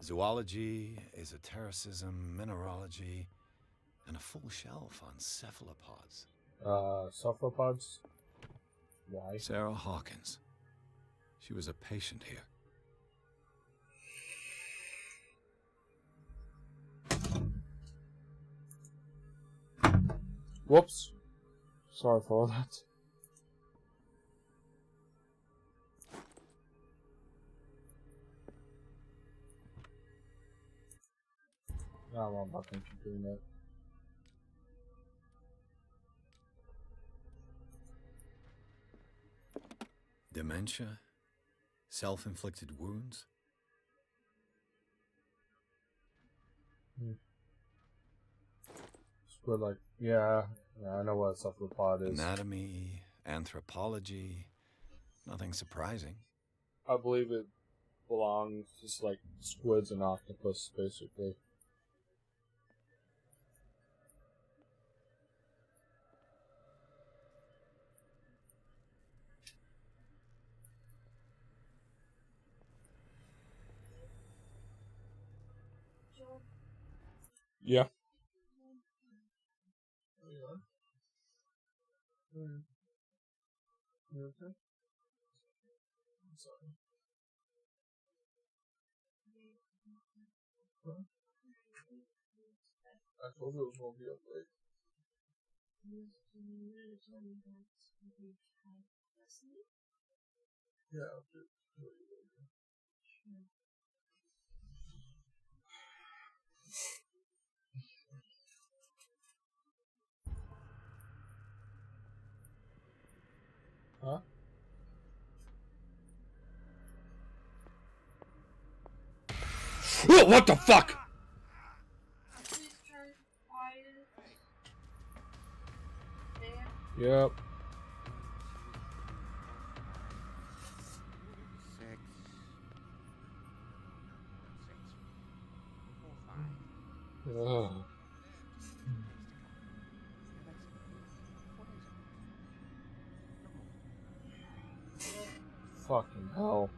Zoology, esotericism, mineralogy. And a full shelf on cephalopods. Cephalopods? Why? Sarah Hawkins. She was a patient here. Whoops. Sorry for all that. I'm not going to keep doing that. Dementia? Self-inflicted wounds? But like, yeah, I know what a cephalopod is. Anatomy, anthropology, nothing surprising. I believe it belongs just like squids and octopus, basically. Yeah. You okay? I'm sorry. Huh? I told you it was gonna be up late. Yeah, I'll do it later. Huh? Whoa, what the fuck? Yep. 6. Ugh. Fucking hell.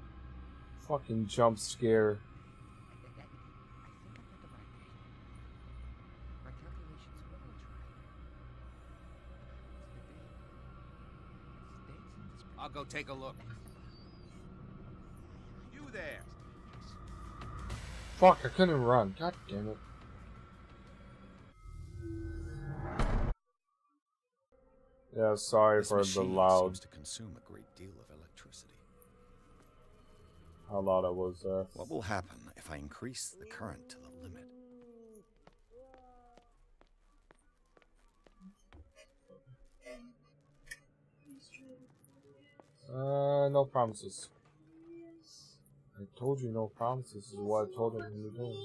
Fucking jump scare. I'll go take a look. You there? Fuck, I couldn't run. God damn it. Yeah, sorry This for the machine loud. seems to consume a great deal of electricity. How loud I was there. What will happen if I increase the current to the limit? No promises. I told you no promises is what I told him he was doing.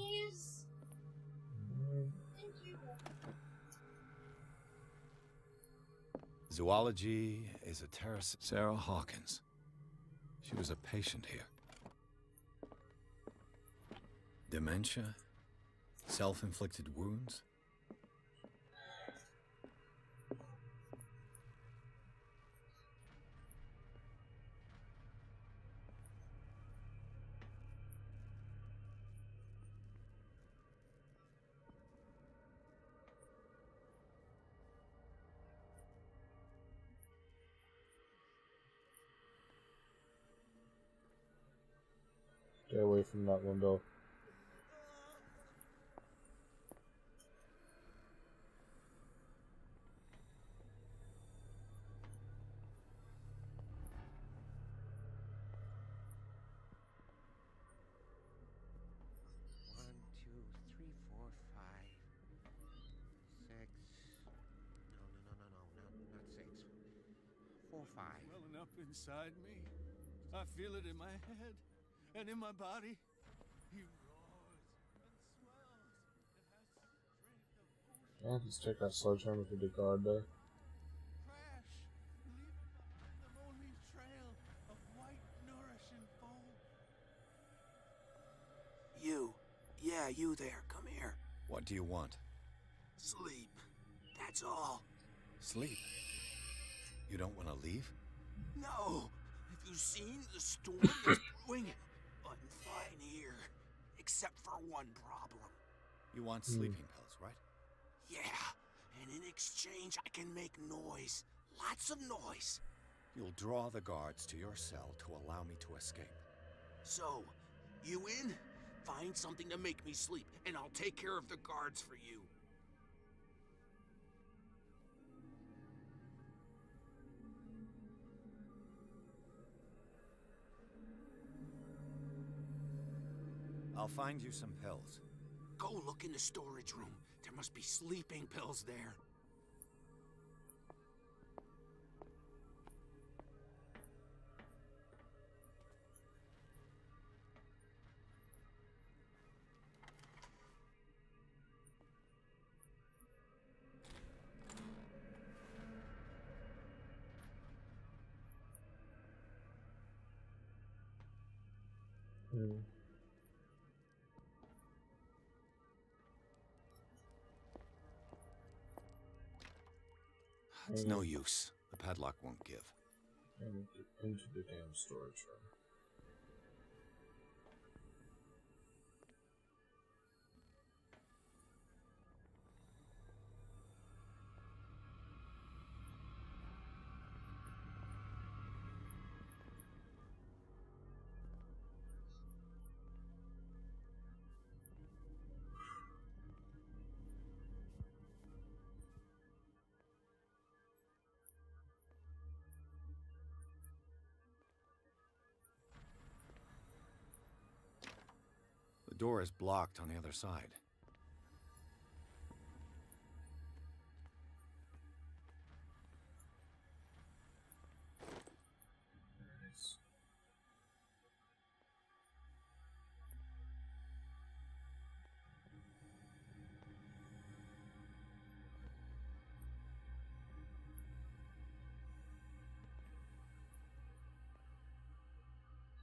Zoology is a terrace. Sarah Hawkins. She was a patient here. Dementia? Self-inflicted wounds? Stay away from that window. One, two, three, four, 5, 6. No, not 6. 4, 5. Welling up inside me. I feel it in my head and in my body. He roars and swells and has strength of ocean. I'll just take that sledgehammer to the guard there. Crash, leaving behind the lonely trail of white, nourishing foam. You. Yeah, you there. Come here. What do you want? Sleep. That's all. Sleep. You don't want to leave? No. Have you seen the storm that's brewing? I'm fine here. Except for one problem. You want sleeping pills, right? Yeah, and in exchange I can make noise. Lots of noise. You'll draw the guards to your cell to allow me to escape. So, you in? Find something to make me sleep, and I'll take care of the guards for you. I'll find you some pills. Go look in the storage room. There must be sleeping pills there. It's no use. The padlock won't give. And into the damn storage room. The door is blocked on the other side. Nice.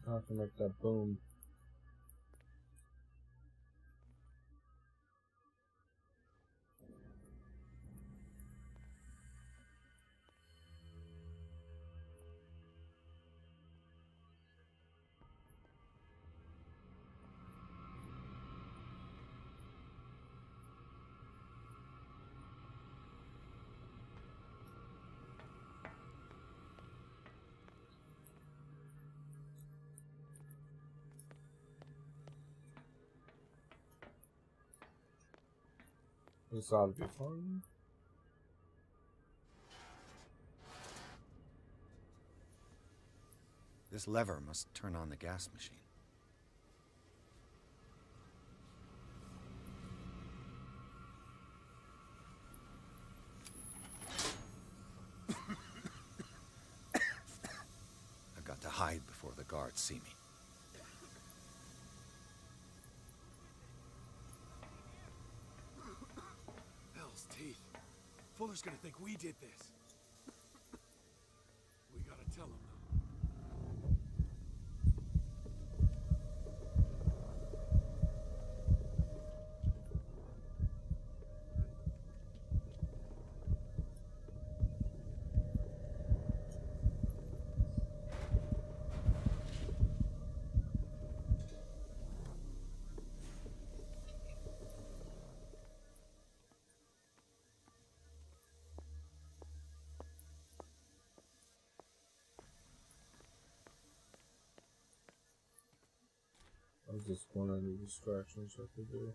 I have to make that boom. This ought to be fun. This lever must turn on the gas machine. I've got to hide before the guards see me. Hell's teeth. Fuller's gonna think we did this. We gotta tell him, though. I was just one of the distractions I could do.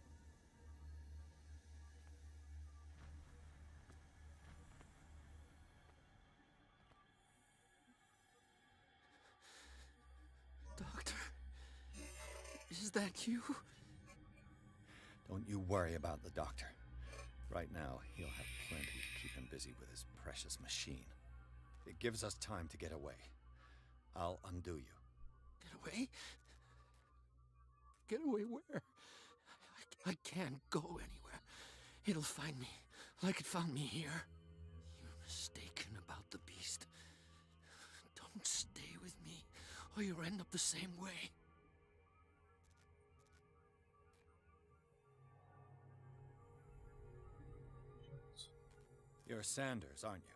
Doctor, is that you? Don't you worry about the doctor. Right now, he'll have plenty to keep him busy with his precious machine. It gives us time to get away. I'll undo you. Get away? Get away where? I can't go anywhere. It'll find me, like it found me here. You're mistaken about the beast. Don't stay with me, or you'll end up the same way. You're Sanders, aren't you?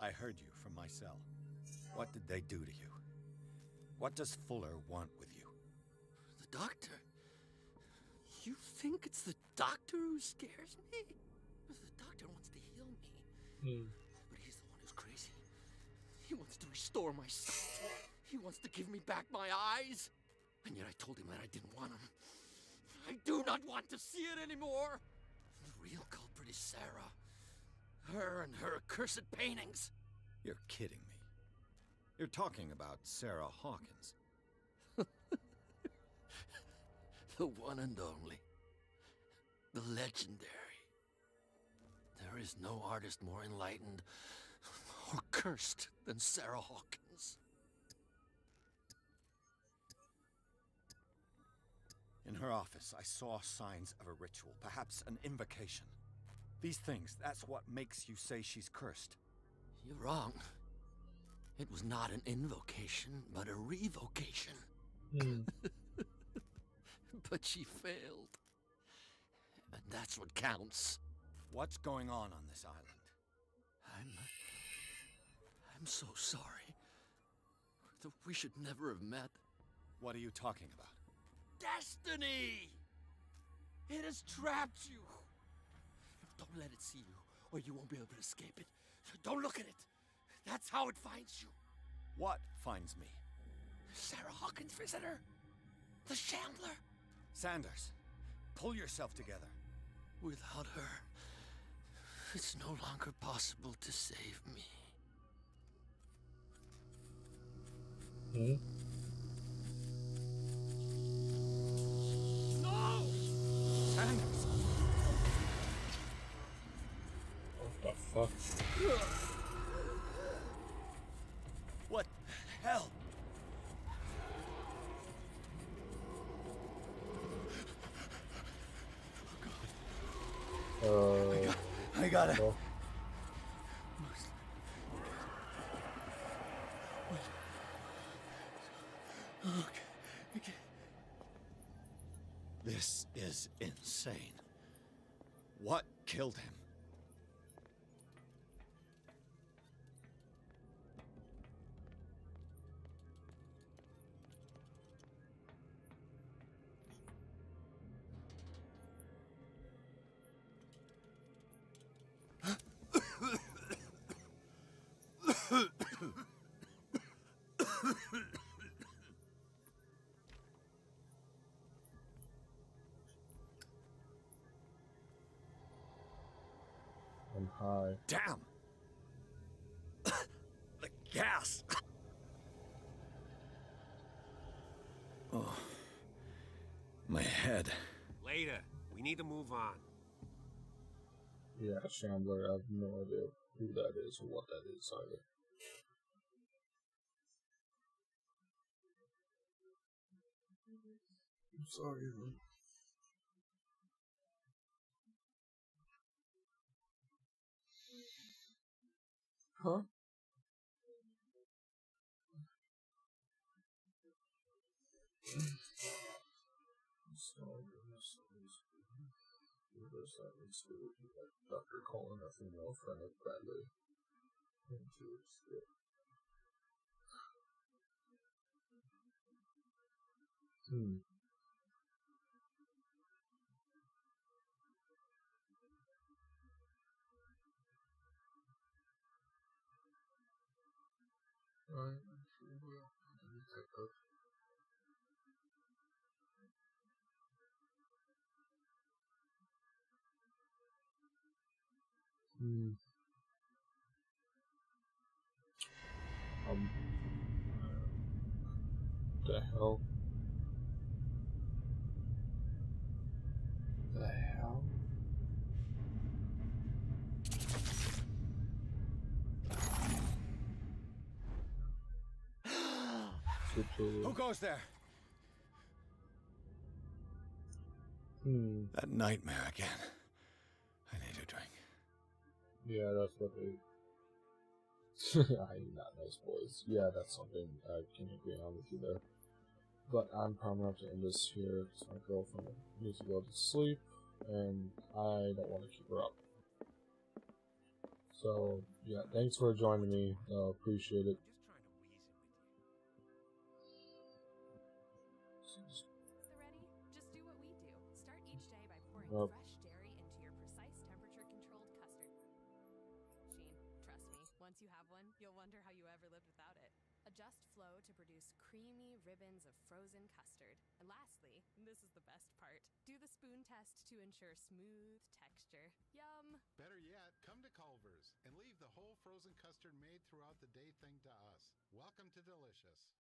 I heard you from my cell. What did they do to you? What does Fuller want with you? The doctor? You think it's the doctor who scares me? The doctor wants to heal me. Hmm. But he's the one who's crazy. He wants to restore my sight. He wants to give me back my eyes. And yet I told him that I didn't want them. I do not want to see it anymore. The real culprit is Sarah. Her and her accursed paintings. You're kidding me. You're talking about Sarah Hawkins. The one and only. The legendary. There is no artist more enlightened or cursed than Sarah Hawkins. In her office, I saw signs of a ritual, perhaps an invocation. These things, that's what makes you say she's cursed. You're wrong. It was not an invocation, but a revocation. But she failed. And that's what counts. What's going on this island? I'm so sorry. We should never have met. What are you talking about? Destiny! It has trapped you. Don't let it see you, or you won't be able to escape it. Don't look at it. That's how it finds you. What finds me? Sarah Hawkins' visitor. The Shambler. Sanders, pull yourself together. Without her, it's no longer possible to save me. Hmm? No! Sanders! What the fuck? What the hell? I got it. Oh. Okay. This is insane. What killed him? I'm high. Damn! The gas! Oh. My head. Later. We need to move on. Yeah, Shambler, I have no idea who that is or what that is either. I'm sorry, man. Huh? Dr. Colin, a female friend of Bradley. Hmm. Right. Hmm. The hell? The hell? Who goes there? Hmm. That nightmare again. I need a drink. Yeah, that's what they... I'm not nice boys. Yeah, that's something I can agree on with you there. But I'm probably going to end this here because my girlfriend needs to go to sleep and I don't want to keep her up. So, yeah, thanks for joining me. Appreciate it. Serenity, just do what we do. Start each day by pouring Well, fresh dairy into your precise temperature-controlled have one, you'll wonder how you ever lived without it. Adjust flow to produce creamy ribbons of frozen custard. And lastly, this is the best part, do the spoon test to ensure smooth texture. Yum! Better yet, come to Culver's and leave the whole frozen custard made throughout the day thing to us. Welcome to Delicious.